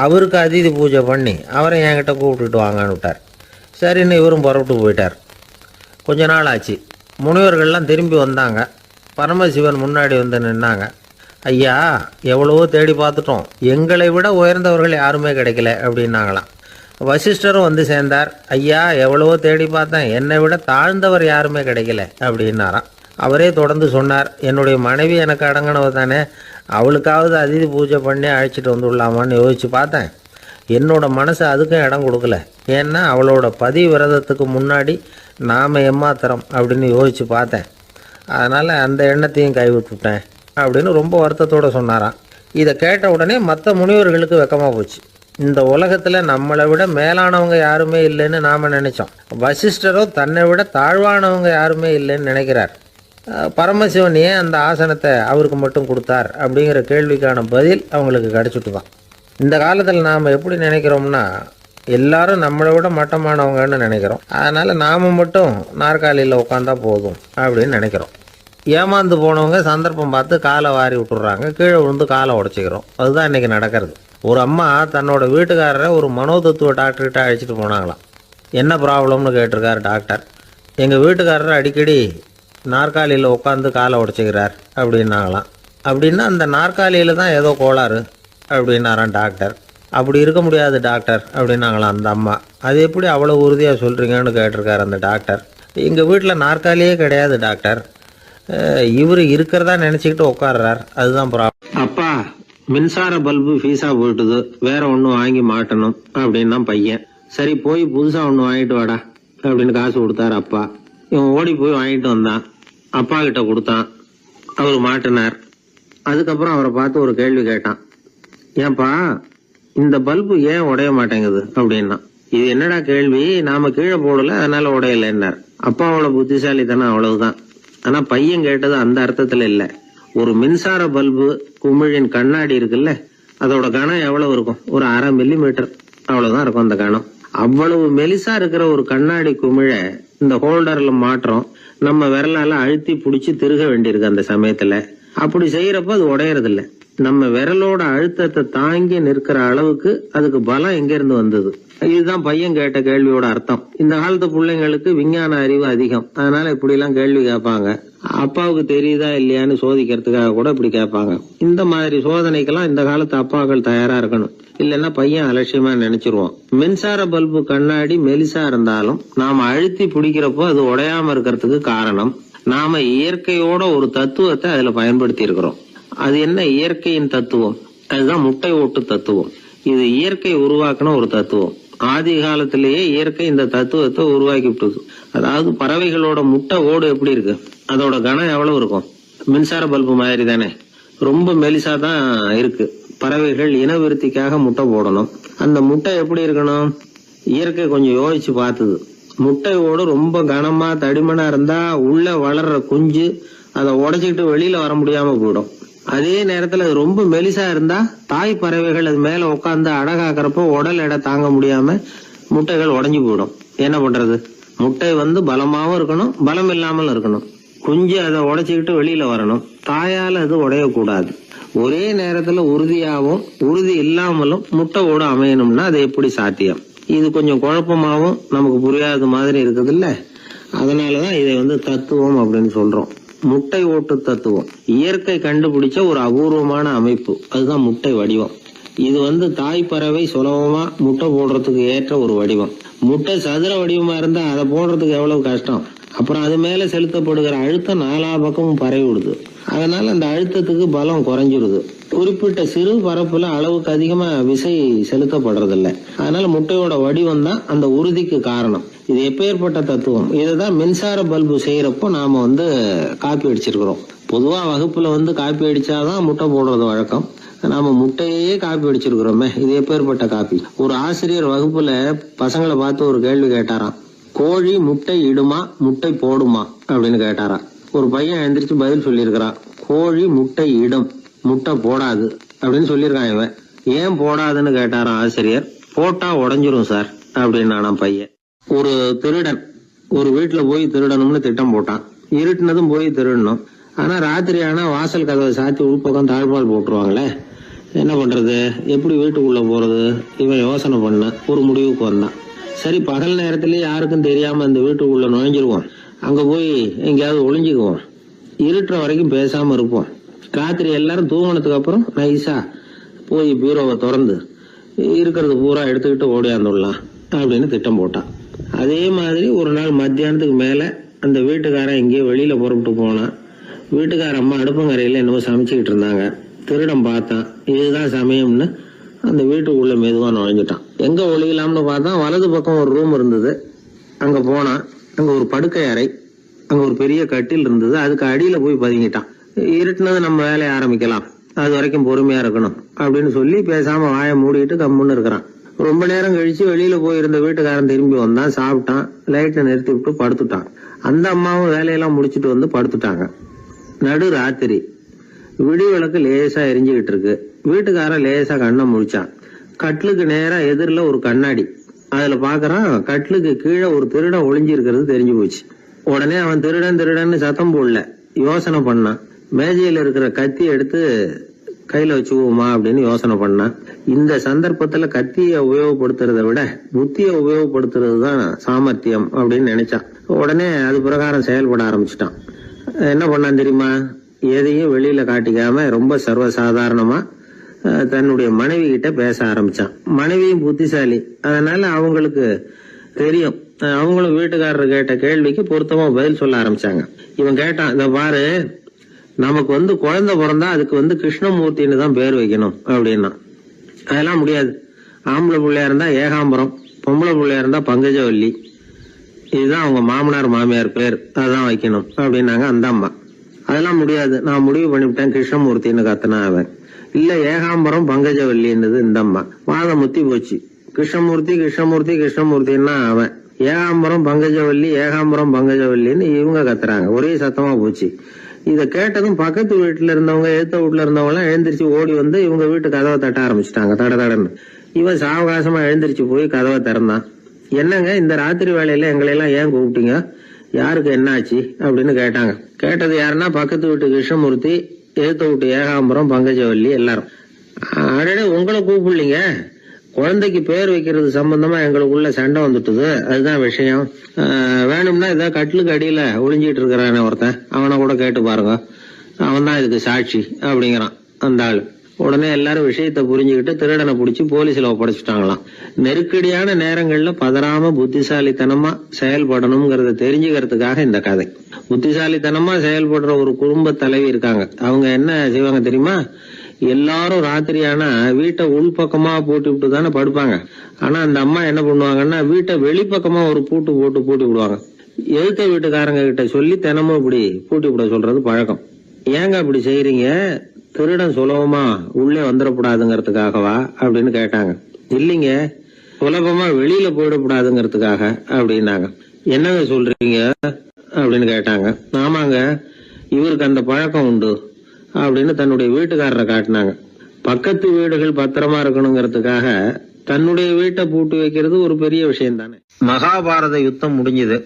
அவருக்கு அதிதி பூஜை பண்ணி அவரை என்கிட்ட கூப்பிட்டுட்டு வாங்கன்னு விட்டார். சரின்னு இவரும் புறப்பட்டு போயிட்டார். கொஞ்ச நாள் ஆச்சு. முனிவர்கள்லாம் திரும்பி வந்தாங்க. பரமசிவன் முன்னாடி நின்னாங்க. ஐயா, எவ்வளவோ தேடி பார்த்துட்டோம், எங்களை விட உயர்ந்தவர்கள் யாருமே கிடைக்கல அப்படின்னாங்களாம். வசிஷ்டரும் சேர்ந்தார். ஐயா, எவ்வளவோ தேடி பார்த்தேன், என்னை விட தாழ்ந்தவர் யாருமே கிடைக்கல அப்படின்னாராம். அவரே தொடர்ந்து சொன்னார், என்னுடைய மனைவி எனக்கு அடங்கினவ தானே, அவளுக்காவது அதிதி பூஜை பண்ணி அழைச்சிட்டு வந்துடலாமான்னு யோசித்து பார்த்தேன். என்னோட மனசு அதுக்கும் இடம் கொடுக்கல. ஏன்னா அவளோட விரதத்துக்கு முன்னாடி நாம் ஏமாத்திரம் அப்படின்னு யோசித்து பார்த்தேன். அதனால் அந்த எண்ணத்தையும் கைவிட்டுட்டேன் அப்படின்னு ரொம்ப வருத்தத்தோடு சொன்னாராம். இதை கேட்ட உடனே மற்ற முனிவர்களுக்கு வெக்கமாக போச்சு. இந்த உலகத்தில் நம்மளை விட மேலானவங்க யாருமே இல்லைன்னு நாம் நினச்சோம். வசிஷ்டரோ தன்னை விட தாழ்வானவங்க யாருமே இல்லைன்னு நினைக்கிறார். பரமசிவன் ஏன் அந்த ஆசனத்தை அவருக்கு மட்டும் கொடுத்தார் அப்படிங்கிற கேள்விக்கான பதில் அவங்களுக்கு கிடச்சிட்டு தான். இந்த காலத்தில் நாம் எப்படி நினைக்கிறோம்னா, எல்லாரும் நம்மளை விட மட்டமானவங்கன்னு நினைக்கிறோம். அதனால் நாம் மட்டும் நாற்காலியில் உட்காந்தா போதும் அப்படின்னு நினைக்கிறோம். ஏமாந்து போனவங்க சந்தர்ப்பம் பார்த்து காலை வாரி விட்டுறாங்க, கீழே விழுந்து காலை உடச்சிக்கிறோம். அதுதான் இன்றைக்கி நடக்கிறது. ஒரு அம்மா தன்னோட வீட்டுக்காரரை ஒரு மனோதத்துவ டாக்டர்கிட்ட அழைச்சிட்டு போனாங்களாம். என்ன ப்ராப்ளம்னு கேட்டிருக்கார் டாக்டர். எங்கள் வீட்டுக்காரர் அடிக்கடி நாற்காலியில் உட்காந்து காலை உடச்சிக்கிறார் அப்படின்னாங்களாம். அப்படின்னா அந்த நாற்காலியில் தான் ஏதோ கோளாறு அப்படின்னாரான் டாக்டர். அப்படி இருக்க முடியாது டாக்டர் அப்படின்னாங்களாம் அந்த அம்மா. அது எப்படி அவ்வளோ உறுதியாக சொல்கிறீங்கன்னு கேட்டிருக்காரு அந்த டாக்டர். எங்கள் வீட்டில் நாற்காலியே கிடையாது டாக்டர், இவர் இருக்கிறதா நினச்சிக்கிட்டு உட்கார்றார், அதுதான் ப்ராப்ளம். அப்பா, மின்சார பல்பு ஃபீஸா போயிட்டுது, வேற ஒன்று வாங்கி மாட்டணும் அப்படின்னா பையன். சரி, போய் புதுசாக ஒன்று வாங்கிட்டு வாடா அப்படின்னு காசு கொடுத்தாரு அப்பா. இவன் ஓடி போய் வாங்கிட்டு வந்தான். அப்பா கிட்ட கொடுத்தான். அவர் மாட்டினார். அதுக்கப்புறம் அவரை பார்த்து ஒரு கேள்வி கேட்டான். ஏன்பா, இந்த பல்பு ஏன் உடைய மாட்டேங்குது அப்படின்னா. இது என்னடா கேள்வி, நாம கீழே போடல அதனால உடையலன்னார். அப்பாவோட புத்திசாலித்தனம் அவ்வளவுதான். ஆனா பையன் கேட்டது அந்த அர்த்தத்துல இல்ல. ஒரு மின்சார பல்பு குமிழின் கண்ணாடி இருக்குல்ல, அதோட கனம் எவ்வளவு இருக்கும்? ஒரு 1/2 மில்லிமீட்டர் அவ்வளவுதான் இருக்கும் அந்த கனம். அவ்வளவு மெலிசா இருக்கிற ஒரு கண்ணாடி குமிழ இந்த ஹோல்டர்ல மாற்றம் நம்ம விரலால அழுத்தி புடிச்சு திருக வேண்டியிருக்கு. அந்த சமயத்துல அப்படி செய்யறப்ப அது உடையறது இல்ல. நம்ம விரலோட அழுத்தத்தை தாங்கி நிற்கிற அளவுக்கு அதுக்கு பலம் எங்க இருந்து வந்தது? இதுதான் பையன் கேட்ட கேள்வியோட அர்த்தம். இந்த காலத்து பிள்ளைங்களுக்கு விஞ்ஞான அறிவு அதிகம், அதனால இப்படி எல்லாம் கேள்வி கேட்பாங்க. அப்பாவுக்கு தெரியுதா இல்லையான்னு சோதிக்கிறதுக்காக கூட இப்படி கேட்பாங்க. இந்த மாதிரி சோதனைக்கெல்லாம் இந்த காலத்து அப்பாக்கள் தயாரா இருக்கணும். இல்லைன்னா பையன் அலட்சியமா நினைச்சிருவான். மின்சார பல்பு கண்ணாடி மெலிசா இருந்தாலும் நாம அழுத்தி பிடிக்கிறப்போ அது உடையாம இருக்கிறதுக்கு காரணம் நாம இயற்கையோட ஒரு தத்துவத்தை அதுல பயன்படுத்தி இருக்கிறோம். அது என்ன இயற்கையின் தத்துவம்? அதுதான் முட்டை ஓட்டு தத்துவம். இது இயற்கை உருவாக்கின ஒரு தத்துவம். ஆதி காலத்திலேயே இயற்கை இந்த தத்துவத்தை உருவாக்கி விட்டது. அதாவது பறவைகளோட முட்டை ஓடு எப்படி இருக்கு, அதோட கனம் எவ்வளவு இருக்கும்? மின்சார பல்பு மாதிரி தானே, ரொம்ப மெலிசா தான் இருக்கு. பறவைகள் இனவிருத்திக்காக முட்டை போடணும். அந்த முட்டை எப்படி இருக்கணும்? இயற்கை கொஞ்சம் யோசிச்சு பார்த்தது. முட்டை ஓடு ரொம்ப கனமா தடிமனா இருந்தா உள்ள வளர்ற குஞ்சு அதை உடைச்சிக்கிட்டு வெளியில வர முடியாம போயிடும். அதே நேரத்துல அது ரொம்ப மெலிசா இருந்தா தாய் பறவைகள் அது மேல உட்காந்து அடகாக்குறப்போ உடல் எடை தாங்க முடியாம முட்டைகள் உடைஞ்சு போயிடும். என்ன பண்றது? முட்டை பலமாவும் இருக்கணும், பலம் இல்லாமல் இருக்கணும். குஞ்சு அதை உடைச்சுக்கிட்டு வெளியில வரணும். தாயால அது உடையக்கூடாது. ஒரே நேரத்துல உறுதியாவும் உறுதி இல்லாமலும் முட்டை ஓடு அமையணும்னா அது எப்படி சாத்தியம்? இது கொஞ்சம் குழப்பமாவும் நமக்கு புரியாத மாதிரி இருக்குது இல்ல. அதனாலதான் இதை தத்துவம் அப்படின்னு சொல்றோம். முட்டை ஓட்டு தத்துவம் இயற்கை கண்டுபிடிச்ச ஒரு அபூர்வமான அமைப்பு. அதுதான் முட்டை வடிவம். இது தாய் பறவை சுலபமா முட்டை போடுறதுக்கு ஏற்ற ஒரு வடிவம். முட்டை சதுர வடிவமா இருந்தா அதை போடுறதுக்கு எவ்வளவு கஷ்டம். அப்புறம் அது மேல செலுத்தப்படுகிற அழுத்தம் 4 பக்கமும் பரவி விடுது. அதனால அந்த அழுத்தத்துக்கு பலம் குறைஞ்சிருது. குறிப்பிட்ட சிறு பரப்புல அளவுக்கு அதிகமா விசை செலுத்தப்படுறதில்ல. அதனால முட்டையோட வடிவம் தான் அந்த உறுதிக்கு காரணம். இது எப்பேற்பட்ட தத்துவம்? இதுதான் மின்சார பல்பு செய்யறப்போ நாம காப்பி அடிச்சிருக்கிறோம். பொதுவா வகுப்புல காப்பி அடிச்சாதான் முட்டை போடுறது வழக்கம். நாம முட்டையே காப்பி அடிச்சிருக்கிறோமே, இது எப்பேற்பட்ட காப்பி? ஒரு ஆசிரியர் வகுப்புல பசங்களை பார்த்து ஒரு கேள்வி கேட்டாராம். கோழி முட்டை இடுமா, முட்டை போடுமா அப்படின்னு கேட்டாராம். ஒரு பையன் எழுந்திரிச்சு பதில் சொல்லியிருக்கிறான். கோழி முட்டை இடும், முட்டை போடாது அப்படின்னு சொல்லியிருக்கான். இவன் ஏன் போடாதுன்னு கேட்டாராம் ஆசிரியர். போட்டா உடஞ்சிரும் சார் அப்படின்னு பையன். ஒரு திருடன் ஒரு வீட்டுல போய் திருடணும்னு திட்டம் போட்டான். இருட்டுனதும் போய் திருடணும். ஆனா ராத்திரி ஆனா வாசல் கதவை சாத்தி உள்பக்கம் தாழ்பால் போட்டுருவாங்களே, என்ன பண்றது, எப்படி வீட்டுக்குள்ள போறது? இவன் யோசனை பண்ண ஒரு முடிவுக்கு வந்தான். சரி, பகல் நேரத்திலேயே யாருக்கும் தெரியாம அந்த வீட்டுக்குள்ள நுழைஞ்சிருவோம். அங்க போய் எங்கேயாவது ஒளிஞ்சுக்குவோம். இருட்டுற வரைக்கும் பேசாம இருப்போம். ராத்திரி எல்லாரும் தூங்கினதுக்கு அப்புறம் நைஸா போய் பீரோவை திறந்து இருக்கிறது பூரா எடுத்துக்கிட்டு ஓடியாந்துடலாம் அப்படின்னு திட்டம் போட்டான். அதே மாதிரி ஒரு நாள் மத்தியானத்துக்கு மேல அந்த வீட்டுக்காரன் எங்கேயோ வெளியில புறப்பட்டு போனான். வீட்டுக்கார அம்மா அடுப்பங்கரையில என்னவோ சமைச்சுக்கிட்டு இருந்தாங்க. திருடன் பார்த்தான். இதுதான் சமயம்னு அந்த வீட்டுக்குள்ள மெதுவா நுழைஞ்சிட்டான். எங்க ஒளியலாம்னு பார்த்தா வலது பக்கம் ஒரு ரூம் இருந்தது. அங்க போனான். அங்க ஒரு படுக்கை அறை, அங்க ஒரு பெரிய கட்டில் இருந்தது. அதுக்கு அடியில போய் பதுங்கிட்டான். இருட்டுனது நம்ம வேலையை ஆரம்பிக்கலாம், அது வரைக்கும் பொறுமையா இருக்கணும் அப்படின்னு சொல்லி பேசாம வாயை மூடிட்டு கம்முன்னு இருக்கிறான். ரொம்ப நேரம் கழிச்சு வெளியில போயிருந்த வீட்டுக்காரன் திரும்பி வந்தான். சாப்பிட்டான். லைட்டை நிறுத்தி விட்டு படுத்துட்டான். அந்த அம்மாவும் வேலையெல்லாம் முடிச்சுட்டு படுத்துட்டாங்க. நடு ராத்திரி. விடி விளக்கு லேசா எரிஞ்சுக்கிட்டு இருக்கு. வீட்டுக்காரன் லேசா கண்ணை முழிச்சான். கட்லுக்கு நேரா எதிரில ஒரு கண்ணாடி. அதுல பாக்குறான், கட்லுக்கு கீழே ஒரு திருடன் ஒளிஞ்சிருக்கிறது தெரிஞ்சு போச்சு. உடனே அவன் திருடன் திருடன்னு சத்தம் போடல, யோசனை பண்ணான். மேஜையில இருக்கிற கத்தி எடுத்து கையில வச்சுக்குவோமா அப்படின்னு யோசனை பண்ணான். இந்த சந்தர்ப்பத்துல கத்திய உபயோகப்படுத்துறத விட புத்திய உபயோகப்படுத்துறது தான் சாமர்த்தியம் அப்படின்னு நினைச்சான். உடனே அது பிரகாரம் செயல்பட ஆரம்பிச்சுட்டான். என்ன பண்ணான் தெரியுமா? எதையும் வெளியில காட்டிக்காம ரொம்ப சர்வசாதாரணமா தன்னுடைய மனைவி கிட்ட பேச ஆரம்பிச்சான். மனைவியும் புத்திசாலி, அதனால அவங்களுக்கு தெரியும். அவங்களும் வீட்டுக்காரர் கேட்ட கேள்விக்கு பொருத்தமா பதில் சொல்ல ஆரம்பிச்சாங்க. இவன் கேட்டான், இத பாரு, நமக்கு குழந்தை பிறந்தா அதுக்கு கிருஷ்ணமூர்த்தின்னு தான் பேர் வைக்கணும் அப்படின்னா. அதெல்லாம் முடியாது. ஆம்பளை பிள்ளையா இருந்தா ஏகாம்பரம், பொம்பளை பிள்ளையா இருந்தா பங்கஜவல்லி, இதுதான் அவங்க மாமனார் மாமியார் பேர், அதான் வைக்கணும் அப்படின்னாங்க அந்த அம்மா. அதெல்லாம் முடியாது, நான் முடிவு பண்ணிவிட்டேன் கிருஷ்ணமூர்த்தின்னு கத்துனா அவன். இல்ல ஏகாம்பரம் பங்கஜவல்லின்றது இந்த அம்மா. வாதம் முத்தி போச்சு. கிருஷ்ணமூர்த்தின்னா அவன். ஏகாம்பரம் பங்கஜவல்லின்னு இவங்க கத்துறாங்க. ஒரே சத்தமா போச்சு. இத கேட்டதும் பக்கத்து வீட்டுல இருந்தவங்க, எழுத்த வீட்டுல இருந்தவங்க எல்லாம் எழுந்திரிச்சு ஓடி வந்து இவங்க வீட்டு கதவை தட்ட ஆரம்பிச்சுட்டாங்க. தடன்னு. இவன் சாவகாசமா எழுந்திரிச்சு போய் கதவை திறந்தான். என்னங்க இந்த ராத்திரி வேலையில எங்களை எல்லாம் ஏன் கூப்பிட்டீங்க, யாருக்கு என்னாச்சு அப்படின்னு கேட்டாங்க. கேட்டது யாருன்னா பக்கத்து வீட்டு கிருஷ்ணமூர்த்தி, எழுத்த வீட்டு ஏகாம்பரம், பங்கஜவல்லி எல்லாரும். அடடே, உங்களை கூப்பிடலீங்க, குழந்தைக்கு பேர் வைக்கிறது சம்பந்தமா எங்களுக்குள்ள சண்டை வந்துட்டுது, அதுதான் விஷயம். வேணும்னா இதை கட்டிலுக்கு அடியில ஒளிஞ்சிட்டு இருக்கிறானே ஒருத்தன், அவனை கூட கேட்டு பாருங்க, அவன் தான் இதுக்கு சாட்சி அப்படிங்கிறான் அந்த ஆளு. உடனே எல்லாரும் விஷயத்த புரிஞ்சுக்கிட்டு திருடனை பிடிச்சி போலீஸ்ல ஒப்படைச்சிட்டாங்களாம். நெருக்கடியான நேரங்கள்ல பதறாம புத்திசாலித்தனமா செயல்படணுங்கிறத தெரிஞ்சுக்கிறதுக்காக இந்த கதை. புத்திசாலித்தனமா செயல்படுற ஒரு குடும்ப தலைவி இருக்காங்க. அவங்க என்ன செய்வாங்க தெரியுமா? எல்லாரும் ராத்திரியானா வீட்டை உள்பக்கமா போட்டு விட்டு தானே படுப்பாங்க. ஆனா அந்த அம்மா என்ன பண்ணுவாங்கன்னா வீட்டை வெளிப்பக்கமா ஒரு பூட்டு போட்டு பூட்டி விடுவாங்க. எழுத்த வீட்டுக்காரங்க கிட்ட சொல்லி தினமும் இப்படி பூட்டி விட சொல்றது பழக்கம். ஏங்க அப்படி செய்யறீங்க, திருடன் சுலபமா உள்ளே வந்துடக்கூடாதுங்கிறதுக்காகவா அப்படின்னு கேட்டாங்க. இல்லைங்க, சுலபமா வெளியில போயிடக்கூடாதுங்கிறதுக்காக அப்படின்னாங்க. என்னங்க சொல்றீங்க அப்படின்னு கேட்டாங்க. ஆமாங்க, இவருக்கு அந்த பழக்கம் உண்டு அப்படின்னு தன்னுடைய வீட்டுக்காரரை காட்டினாங்க. பக்கத்து வீடுகள் பத்திரமா இருக்கணுங்கிறதுக்காக தன்னுடைய வீட்டை பூட்டி வைக்கிறது ஒரு பெரிய விஷயம் தானே. மகாபாரத யுத்தம் முடிஞ்சது.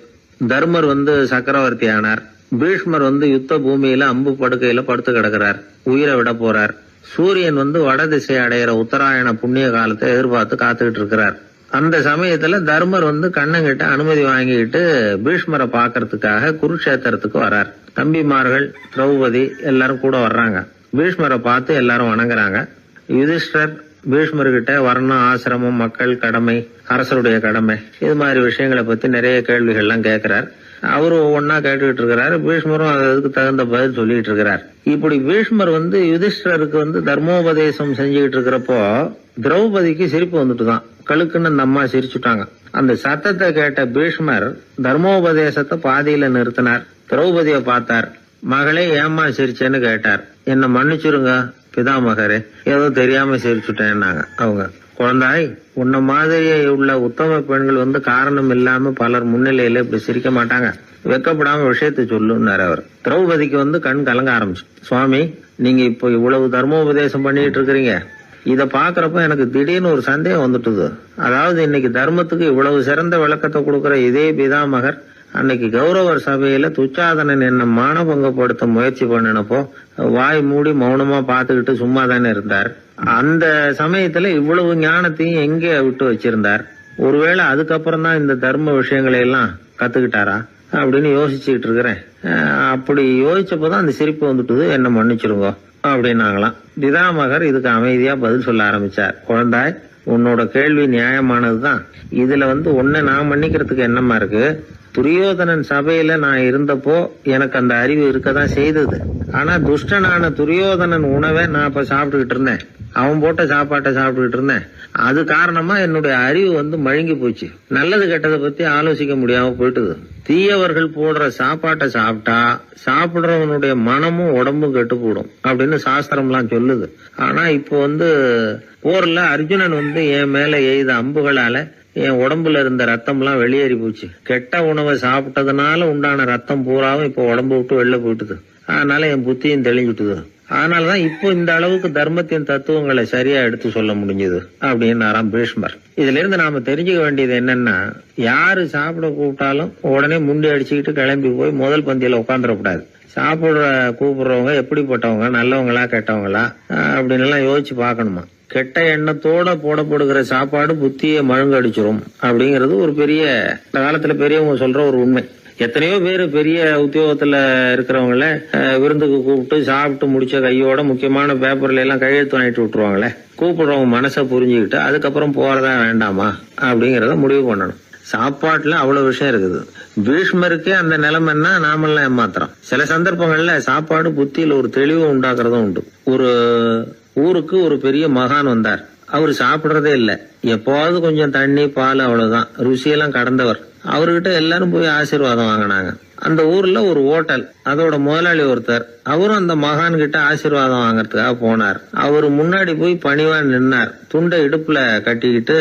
தர்மர் சக்கரவர்த்தி ஆனார். பீஷ்மர் யுத்த பூமியில அம்பு படுக்கையில படுத்து கிடக்கிறார், உயிரை விட போறார். சூரியன் வட திசை அடையிற உத்தராயண புண்ணிய காலத்தை எதிர்பார்த்து காத்துக்கிட்டு இருக்கிறார். அந்த சமயத்துல தர்மர் கண்ணங்கிட்ட அனுமதி வாங்கிட்டு பீஷ்மரை பாக்கிறதுக்காக குருக்ஷேத்திரத்துக்கு வரார். தம்பிமார்கள், திரௌபதி எல்லாரும் கூட வர்றாங்க. பீஷ்மரை பார்த்து எல்லாரும் வணங்குறாங்க. யுதிஷ்டர் பீஷ்மர்கிட்ட வர்ணம், ஆசிரமம், மக்கள் கடமை, அரசருடைய கடமை, இது மாதிரி விஷயங்களை பத்தி நிறைய கேள்விகள்லாம் கேட்கிறார். அவரும் ஒவ்வொன்னா கேட்டுக்கிட்டு இருக்கிறாரு. பீஷ்மரும் அதுக்கு தகுந்த பதில் சொல்லிட்டு இருக்கிறார். இப்படி பீஷ்மர் யுதிஷ்டருக்கு தர்மோபதேசம் செஞ்சுக்கிட்டு இருக்கிறப்போ திரௌபதிக்கு சிரிப்பு வந்துட்டுதான். கழுக்குன்னு அந்த அம்மா சிரிச்சுட்டாங்க. அந்த சத்தத்தை கேட்ட பீஷ்மர் தர்மோபதேசத்தை பாதியில நிறுத்தினார். திரௌபதியை பார்த்தார். மகளே, ஏம்மா சிரிச்சேன்னு கேட்டார். என்ன மன்னிச்சிருங்க பிதாமகரே, ஏதோ தெரியாம சிரிச்சுட்டேன்னாங்க அவங்க. குழந்தாய், உன்ன மாதிரியே உள்ள உத்தம பெண்கள் காரணம் இல்லாம பலர் முன்னிலையில இப்படி சிரிக்க மாட்டாங்க, வெக்கப்படாம விஷயத்தை சொல்லுன்னாரு அவர். திரௌபதிக்கு கண் கலங்க ஆரம்பிச்சு. சுவாமி, நீங்க இப்போ இவ்வளவு தர்மோபதேசம் பண்ணிட்டு இருக்கிறீங்க, இத பாக்குறப்ப எனக்கு திடீர்னு ஒரு சந்தேகம் வந்துட்டுது. அதாவது இன்னைக்கு தர்மத்துக்கு இவ்வளவு சிறந்த விளக்கத்தை கொடுக்கிற இதே பிதாமகர் அன்னைக்கு கௌரவர் சபையில துச்சாதனன் என்ன மானபங்கப்படுத்த முயற்சி பண்ணினப்போ வாய் மூடி மௌனமா பாத்துக்கிட்டு சும்மா தானே இருந்தார். அந்த சமயத்துல இவ்வளவு ஞானத்தையும் எங்கே விட்டு வச்சிருந்தார்? ஒருவேளை அதுக்கப்புறம் தான் இந்த தர்ம விஷயங்களை எல்லாம் கத்துக்கிட்டாரா அப்படின்னு யோசிச்சுக்கிட்டு இருக்கிறேன். அப்படி யோசிச்சப்போதான் அந்த சிரிப்பு வந்துட்டுது, என்ன மன்னிச்சிருங்க அப்படின்னாங்களாம். பிதாமகர் இதுக்கு அமைதியா பதில் சொல்ல ஆரம்பிச்சார். குழந்தாய், உன்னோட கேள்வி நியாயமானதுதான். இதுல உன்னை நான் மன்னிக்கிறதுக்கு என்னமா இருக்கு? துரியோதனன் சபையில நான் இருந்தப்போ எனக்கு அந்த அறிவு இருக்கதான் செய்தது. ஆனா துஷ்டனான துரியோதனன் உணவை நான் அப்ப சாப்பிட்டுக்கிட்டு இருந்தேன், அவன் போட்ட சாப்பாட்டை சாப்பிட்டுக்கிட்டு இருந்தேன். அது காரணமா என்னுடைய அறிவு மழுங்கி போச்சு. நல்லது கெட்டதை பத்தி ஆலோசிக்க முடியாம போயிட்டுது. தீயவர்கள் போடுற சாப்பாட்டை சாப்பிட்டா சாப்பிடுறவனுடைய மனமும் உடம்பும் கெட்டு போடும் அப்படின்னு சாஸ்திரம்லாம் சொல்லுது. ஆனா இப்போ போர்ல அர்ஜுனன் என் மேல எய்த அம்புகளால என் உடம்புல இருந்த ரத்தம் எல்லாம் வெளியேறி போச்சு. கெட்ட உணவை சாப்பிட்டதுனால உண்டான ரத்தம் பூராவும் இப்ப உடம்பு விட்டு வெளில போயிட்டுது. அதனால என் புத்தியும் தெளிஞ்சுட்டுது. அதனாலதான் இப்போ இந்த அளவுக்கு தர்மத்தின் தத்துவங்களை சரியா எடுத்து சொல்ல முடிஞ்சது அப்படின்னு பீஷ்மர். இதுல இருந்து நாம தெரிஞ்சுக்க வேண்டியது என்னன்னா, யாரு சாப்பிட கூப்பிட்டாலும் உடனே முண்டி அடிச்சுக்கிட்டு கிளம்பி போய் முதல் பந்தியில உட்காந்துடக்கூடாது. சாப்பிடுற கூப்பிடுறவங்க எப்படிப்பட்டவங்க, நல்லவங்களா கெட்டவங்களா அப்படின்னு எல்லாம் யோசிச்சு பாக்கணுமா. கெட்ட எண்ணத்தோட போடப்படுகிற சாப்பாடு புத்தியை மழுங்கடிச்சிரும் அப்படிங்கறது ஒரு பெரிய இந்த காலத்துல பெரியவங்க சொல்ற ஒரு உண்மை. எத்தனையோ பேர் பெரிய உத்தியோகத்துல இருக்கிறவங்கள விருந்துக்கு கூப்பிட்டு சாப்பிட்டு முடிச்ச கையோட முக்கியமான பேப்பர்ல எல்லாம் கையெழுத்து வாங்கிட்டு விட்டுருவாங்களே. கூப்பிடுறவங்க மனசை புரிஞ்சுக்கிட்டு அதுக்கப்புறம் போறதா வேண்டாமா அப்படிங்கறத முடிவு பண்ணணும். சாப்பாட்டுல அவ்வளவு விஷயம் இருக்குது. பீஷ்மருக்கே அந்த நிலைமைன்னா நாமெல்லாம் ஏமாத்திரம். சில சந்தர்ப்பங்கள்ல சாப்பாடு புத்தியில ஒரு தெளிவு உண்டாக்குறதும் உண்டு. ஒரு ஊருக்கு ஒரு பெரிய மகான் வந்தார். அவரு சாப்பிடுறதே இல்ல, எப்போவாவது கொஞ்சம் தண்ணி பால் அவ்வளவுதான். ருசியெல்லாம் கடந்தவர். அவர்கிட்ட எல்லாரும் போய் ஆசீர்வாதம் வாங்கினாங்க. அந்த ஊர்ல ஒரு ஹோட்டல், அதோட முதலாளி ஒருத்தர், அவரும் அந்த மகான் கிட்ட ஆசீர்வாதம் வாங்கறதுக்காக போனார். அவரு முன்னாடி போய் பணிவா நின்னார். துண்டை இடுப்புல கட்டிக்கிட்டு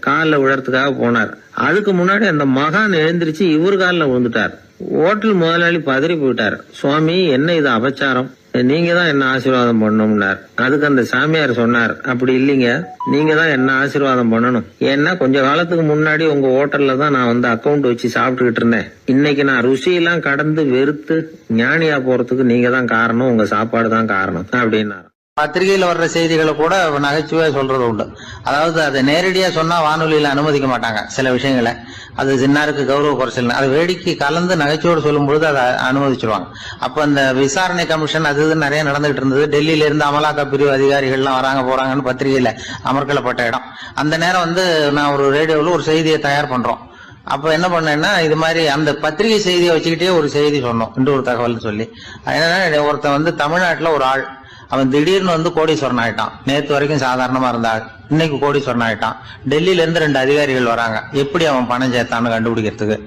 காலில் விழறதுக்காக போனார். அதுக்கு முன்னாடி அந்த மகான் எழுந்திருச்சு இவர் காலில் விழுந்துட்டார். ஹோட்டல் முதலாளி பதறி போயிட்டார். சுவாமி, என்ன இது அபச்சாரம், நீங்க தான் என்ன ஆசீர்வாதம் பண்ணணும்னார். அதுக்கு அந்த சாமியார் சொன்னார், அப்படி இல்லைங்க, நீங்க தான் என்ன ஆசீர்வாதம் பண்ணணும். ஏன்னா கொஞ்ச காலத்துக்கு முன்னாடி உங்க ஹோட்டல்ல தான் நான் வந்து அக்கௌண்ட் வச்சு சாப்பிட்டுக்கிட்டு இருந்தேன். இன்னைக்கு நான் ருசியெல்லாம் கடந்து வெறுத்து ஞானியா போறதுக்கு நீங்க தான் காரணம், உங்க சாப்பாடு தான் காரணம் அப்படின்னாரு. பத்திரிகையில வர்ற செய்திகளை கூட நகைச்சுவையா சொல்றது உண்டு. அதாவது அதை நேரடியா சொன்னா வானொலியில அனுமதிக்க மாட்டாங்க சில விஷயங்களை. அது சின்னாருக்கு கௌரவ குறைச்சல், அதை வேடிக்கை கலந்து நகைச்சுவோடு சொல்லும் பொழுது அதை அனுமதிச்சிருவாங்க. அப்ப அந்த விசாரணை கமிஷன் அது இது நிறைய நடந்துகிட்டு இருந்தது. டெல்லியில இருந்து அமலாக்க பிரிவு அதிகாரிகள்லாம் வராங்க போறாங்கன்னு பத்திரிகையில அமர்க்கலப்பட்ட இடம். அந்த நேரம் வந்து நான் ஒரு ரேடியோவில் ஒரு செய்தியை தயார் பண்றோம். அப்ப என்ன பண்ணேன்னா, இது மாதிரி அந்த பத்திரிகை செய்தியை வச்சுக்கிட்டே ஒரு செய்தி சொன்னோம், இன்னொரு தகவல் சொல்லி. என்னன்னா, ஒருத்தன் வந்து தமிழ்நாட்டுல ஒரு ஆள், அவன் திடீர்னு வந்து கோடீஸ்வரன் ஆயிட்டான். நேத்து வரைக்கும் சாதாரணமா இருந்தாள், இன்னைக்கு கோடீஸ்வரன் ஆயிட்டான். டெல்லியில இருந்து 2 அதிகாரிகள் வராங்க, எப்படி அவன் பணம் சேர்த்தான்னு கண்டுபிடிக்கிறதுக்கு.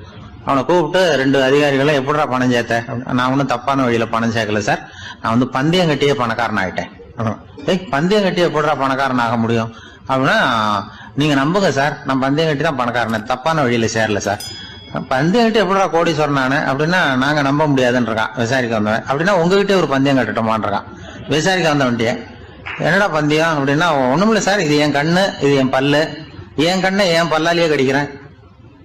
அவனை கூப்பிட்டு 2 அதிகாரிகளும் எப்படிடா பணம் சேர்த்த? நான் ஒன்னும் தப்பான வழியில பணம் சேர்க்கல சார், நான் வந்து பந்தயம் கட்டியே பணக்காரன் ஆயிட்டேன். பந்தயம் கட்டி எப்படிடா பணக்காரன் ஆக முடியும் அப்படின்னா, நீங்க நம்புங்க சார், நான் பந்தயம் கட்டி தான் பணக்காரன், தப்பான வழியில சேரல சார். பந்தயம் கட்டி எப்படிடா கோடீஸ்வரன் ஆனு அப்படின்னா, நாங்க நம்ப முடியாதுன்னு இருக்கான் விசாரிக்க வந்தவன். அப்படின்னா உங்ககிட்ட ஒரு பந்தயம் கட்டட்டுமான் இருக்கான் விசாரிக்க வந்த வண்டிய. என்னடா பந்தயம் அப்படின்னா, ஒண்ணுமில்ல சார், இது என் கண்ணு, இது என் பல்லு, என் கண்ணை என் பல்லாலேயே கடிக்கிறேன்,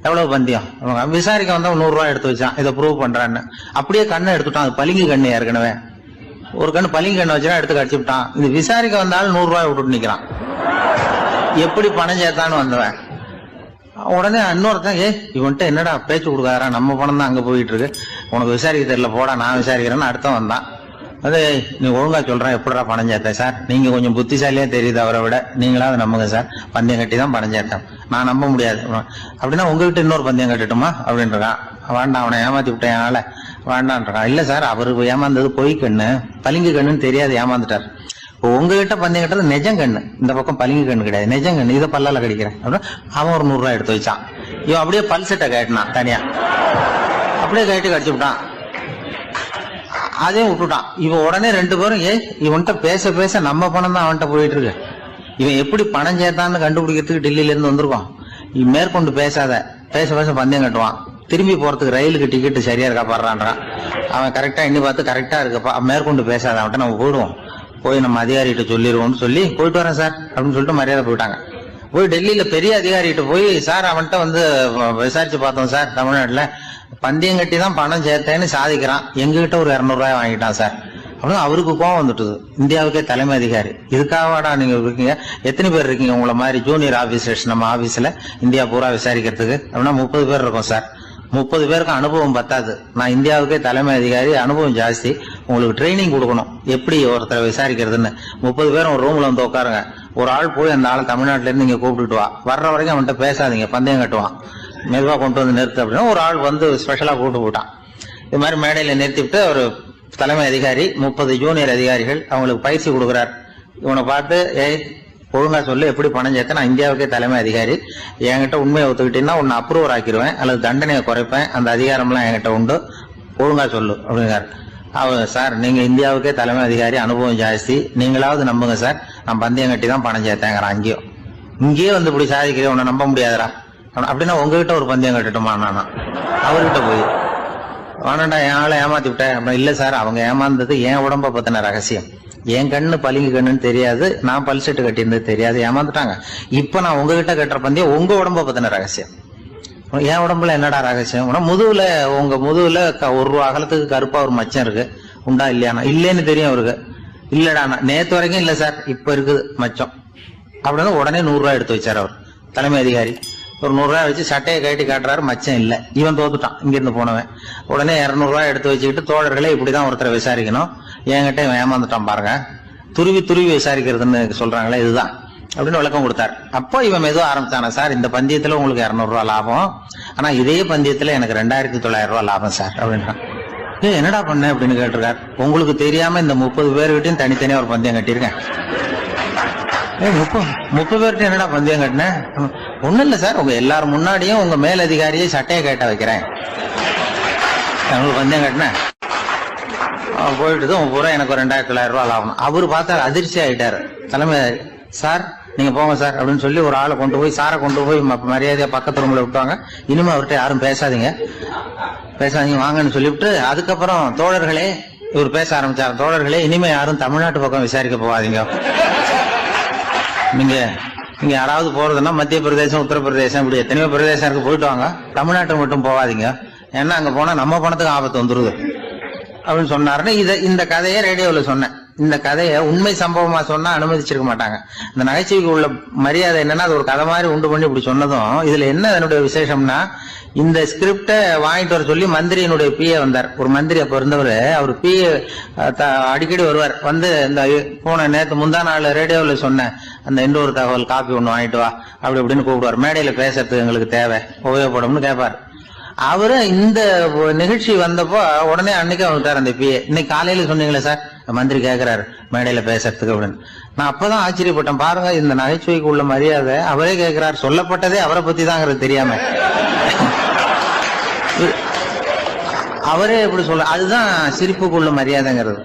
எவ்வளவு பந்தயம். விசாரிக்க வந்தா 100 ரூபாய் எடுத்து வச்சான், இதை ப்ரூவ் பண்றான்னு. அப்படியே கண்ணை எடுத்துட்டான். அது பளிங்கு கண்ணு, ஏற்கனவே ஒரு கண்ணு பளிங்கு கண்ணு வச்சுனா எடுத்து கடிச்சு விட்டான். இது விசாரிக்க வந்தாலும் 100 ரூபாய் விட்டுட்டு நிக்கிறான். எப்படி பணம் சேர்த்தான்னு வந்தவன். உடனே இன்னொருத்தன், இவன்ட்ட என்னடா பேச்சு கொடுக்காரா, நம்ம பணம் தான் அங்க போயிட்டு இருக்கு, உனக்கு விசாரிக்க தெரியல, போடா நான் விசாரிக்கிறேன்னு அடுத்த வந்தான். அது நீ ஒழுங்கா சொல்றேன், எப்படிடா பணம் சேர்த்தேன் சார், நீங்க கொஞ்சம் புத்திசாலியா தெரியுது அவரை விட, நீங்களாவது நம்புங்க சார், பந்தயம் கட்டி தான் பணம் சேர்த்தேன், நான் நம்ப முடியாது. அப்படின்னா உங்ககிட்ட இன்னொரு பந்தயம் கட்டட்டுமா அப்படின்றான். வேண்டாம், அவனை ஏமாத்தி விட்டேன் ஆள வேண்டான்றான். இல்ல சார், அவரு ஏமாந்தது பொய் கண்ணு, பளிங்கு கண்ணுன்னு தெரியாது, ஏமாந்துட்டார். இப்போ உங்ககிட்ட பந்தயம் கட்டது நெஜம் கண்ணு, இந்த பக்கம் பளிங்கு கண்ணு கிடையாது, நெஜம் கண்ணு, இதை பல்லால கடிக்கிறேன் அப்படின்னு அவன் ஒரு 100 ரூபாய் எடுத்து வச்சான். இவன் அப்படியே பல்செட்டை கட்டினான் தனியா, அப்படியே கட்டி கடிச்சு விட்டான். அதையும் விட்டுட்டான். இவன் உடனே 2 பேரும், இவன்கிட்ட பேச பேச நம்ம பணம் தான் அவன்கிட்ட போயிட்டு இருக்கு, இவன் எப்படி பணம் சேர்த்தான்னு கண்டுபிடிக்கிறதுக்கு டெல்லியில இருந்து வந்திருக்கோம், மேற்கொண்டு பேசாத, பேச பேச பந்தயம் கட்டுவான். திரும்பி போறதுக்கு ரயிலுக்கு டிக்கெட்டு சரியா இருக்கா பாடுறான்றான். அவன் கரெக்டா எண்ணி பார்த்து கரெக்டா இருக்கப்பா, மேற்கொண்டு பேசாத, அவன்கிட்ட நம்ம போயிடுவோம், போய் நம்ம அதிகாரிகிட்ட சொல்லிடுவோம்னு சொல்லி போயிட்டு வரேன் சார் அப்படின்னு சொல்லிட்டு மரியாதை போயிட்டாங்க. போய் டெல்லியில பெரிய அதிகாரிகிட்ட போய், சார் அவன்கிட்ட வந்து விசாரிச்சு பார்த்தோம் சார், தமிழ்நாட்டுல பந்தயம் கட்டி தான் பணம் சேர்த்தேன்னு சாதிக்கிறான், எங்ககிட்ட ஒரு 200 ரூபாய் வாங்கிட்டான் சார் அப்படின்னு. அவருக்கு கோவம் வந்துட்டுது. இந்தியாவுக்கே தலைமை அதிகாரி, இதுக்காகவாடா நீங்க இருக்கீங்க, எத்தனை பேர் இருக்கீங்க உங்களை மாதிரி ஜூனியர் ஆபீசர்ஸ் நம்ம ஆபீஸ்ல இந்தியா பூரா விசாரிக்கிறதுக்கு அப்படின்னா? 30 பேர் இருக்கோம் சார். 30 பேருக்கு அனுபவம் பத்தாது, நான் இந்தியாவுக்கே தலைமை அதிகாரி, அனுபவம் ஜாஸ்தி, உங்களுக்கு ட்ரைனிங் கொடுக்கணும் எப்படி ஒருத்தரை விசாரிக்கிறதுன்னு. 30 பேரும் ஒரு ரூம்ல வந்து உட்காருங்க, ஒரு ஆள் போய் அந்த ஆள் தமிழ்நாட்டுல இருந்து இங்க கூப்பிட்டுட்டு வா, வர்ற வரைக்கும் அவன்கிட்ட பேசாதீங்க, பந்தயம் கட்டுவான், மெதுவா கொண்டு வந்து நிறுத்து அப்படின்னா ஒரு ஆள் வந்து ஸ்பெஷலா கூப்பிட்டு போட்டான். இது மாதிரி மேடையில நிறுத்திவிட்டு ஒரு தலைமை அதிகாரி 30 ஜூனியர் அதிகாரிகள் அவங்களுக்கு பயிற்சி கொடுக்குறார். இவனை பார்த்து, ஒழுங்கா சொல்லு, எப்படி பணம் சேர்த்த, நான் இந்தியாவுக்கே தலைமை அதிகாரி, என்கிட்ட உண்மையை ஒத்துக்கிட்டீங்கன்னா உன்னை அப்ரூவர் ஆக்கிடுவேன் அல்லது தண்டனையை குறைப்பேன், அந்த அதிகாரம்லாம் என்கிட்ட உண்டு, ஒழுங்கா சொல்லு அப்படிங்கிறார். அவர், சார் நீங்க இந்தியாவுக்கே தலைமை அதிகாரி, அனுபவம் ஜாஸ்தி, நீங்களாவது நம்புங்க சார், நான் பந்தயம் கட்டி தான் பணம் சேர்த்தேங்கிறான். இங்கேயே வந்து இப்படி சாதிக்கிறேன், உன்னை நம்ப முடியாதரா அப்படின்னா உங்ககிட்ட ஒரு பந்தயம் கட்டட்டுமா நானா அவர்கிட்ட போய், வேணாண்டா என் ஆளை ஏமாத்தி விட்டேன் அப்படின்னா. இல்ல சார், அவங்க ஏமாந்தது என் உடம்ப பத்தின ரகசியம், என் கண்ணு பளிங்கு கண்ணுன்னு தெரியாது, நான் பல்செட்டு கட்டியிருந்தது தெரியாது, ஏமாந்துட்டாங்க. இப்ப நான் உங்ககிட்ட கட்டுற பந்தயம் உங்க உடம்ப பத்தின ரகசியம். என் உடம்புல என்னடா ரகசியம்? முதுகுல, உங்க முதுகுல 1 ரூபா அகலத்துக்கு கருப்பா ஒரு மச்சம் இருக்கு, உண்டா இல்லையானா? இல்லைன்னு தெரியும் அவருக்கு. இல்லடா, நேத்து வரைக்கும் இல்ல சார், இப்ப இருக்குது மச்சம் அப்படின்னு. உடனே 100 ரூபாய் எடுத்து வச்சார் அவர் தலைமை அதிகாரி. ஒரு 100 ரூபாய் வச்சு சட்டையை கட்டி காட்டுறாரு, மச்சம் இல்ல. இவன் தோத்துட்டான், இங்கிருந்து போனவன். உடனே 200 ரூபாய் எடுத்து வச்சுக்கிட்டு, தோழர்களே இப்படிதான் ஒருத்தரை விசாரிக்கணும், என்கிட்ட இவன் ஏமாந்துட்டான் பாருங்க, துருவி துருவி விசாரிக்கிறதுன்னு சொல்றாங்களே இதுதான் அப்படின்னு விளக்கம் கொடுத்தார். அப்போ இவன் மெதுவா ஆரம்பிச்சான, சார் இந்த பந்தயத்துல உங்களுக்கு 200 ரூபாய் லாபம், ஆனா இதே பந்தயத்துல எனக்கு 2900 ரூபாய் லாபம் சார் அப்படின்றான். என்னடா பண்ண அப்படின்னு கேட்டிருக்காரு. உங்களுக்கு தெரியாம இந்த 30 பேர்கிட்டையும் தனித்தனியா ஒரு பந்தயம் கட்டியிருக்கேன், முப்பது பேர்கிட்ட என்னடா பந்தயம் கட்டினேன்? ஒண்ணும் இல்ல சார், உங்க எல்லாரும் முன்னாடியும் உங்க மேலதிகாரியை சட்டையை கேட்ட வைக்கிறேன், உங்களுக்கு பந்தயம் கட்டினேன். போயிட்டு பூரா எனக்கு ஒரு 2,900 ரூபாய் ஆகணும். அவரு பார்த்தா அதிர்ச்சி ஆயிட்டாரு. தலைமை சார் நீங்க போங்க சார் அப்படின்னு சொல்லி ஒரு ஆளை கொண்டு போய் சாரை கொண்டு போய் மரியாதையா பக்கத்து ரூம்ல விட்டாங்க. இனிமே அவர்கிட்ட யாரும் பேசாதீங்க வாங்கன்னு சொல்லிவிட்டு, அதுக்கப்புறம் தோழர்களே இவர் பேச ஆரம்பிச்சாரு. தோழர்களே, இனிமே யாரும் தமிழ்நாட்டு பக்கம் விசாரிக்க போகாதீங்க. நீங்க யாராவது போறதுன்னா மத்திய பிரதேசம், உத்தரப்பிரதேசம், இப்படி எத்தனையோ பிரதேசம் இருக்கு, போயிட்டு வாங்க. தமிழ்நாட்டுக்கு மட்டும் போகாதீங்க, ஏன்னா அங்க போனா நம்ம பணத்துக்கு ஆபத்து வந்துருது அப்படின்னு சொன்னாருன்னு இந்த கதையை ரேடியோல சொன்னேன். இந்த கதையை உண்மை சம்பவமா சொன்னா அனுமதிச்சிருக்க மாட்டாங்க. இந்த நகைச்சுவைக்கு உள்ள மரியாதை என்னன்னா, அது ஒரு கதை மாதிரி உண்டு பண்ணி இப்படி சொன்னதும், இதுல என்ன என்னுடைய விசேஷம்னா, இந்த ஸ்கிரிப்ட வாங்கிட்டு வர சொல்லி மந்திரியினுடைய பிஏ வந்தார். ஒரு மந்திரி அப்ப இருந்தவர், அவர் பிஏ அடிக்கடி வருவார். வந்து இந்த போன நேற்று முந்தா நாள் ரேடியோவில் சொன்ன அந்த இன்னொரு தகவல் காப்பி ஒண்ணு வாங்கிட்டு வா அப்படி இப்படின்னு கூப்பிடுவார். மேடையில பேசுறதுக்கு எங்களுக்கு தேவை, உபயோகப்படும்னு கேட்பார். அவரு இந்த நிகழ்ச்சி வந்தப்போ உடனே அன்னைக்கு வந்துட்டார் அந்த பிஏ. இன்னைக்கு காலையில சொன்னீங்களே சார், மந்திரி கேட்கிறாரு மேடையில பேசுறதுக்கு அப்படின்னு. நான் அப்பதான் ஆச்சரியப்பட்டேன். பாருங்க, இந்த நகைச்சுவைக்கு உள்ள மரியாதை அவரே கேட்கிறார். சொல்லப்பட்டதே அவரை பத்தி தாங்கிறது தெரியாம அவரே எப்படி சொல்ல, அதுதான் சிரிப்புக்கு உள்ள மரியாதைங்கிறது.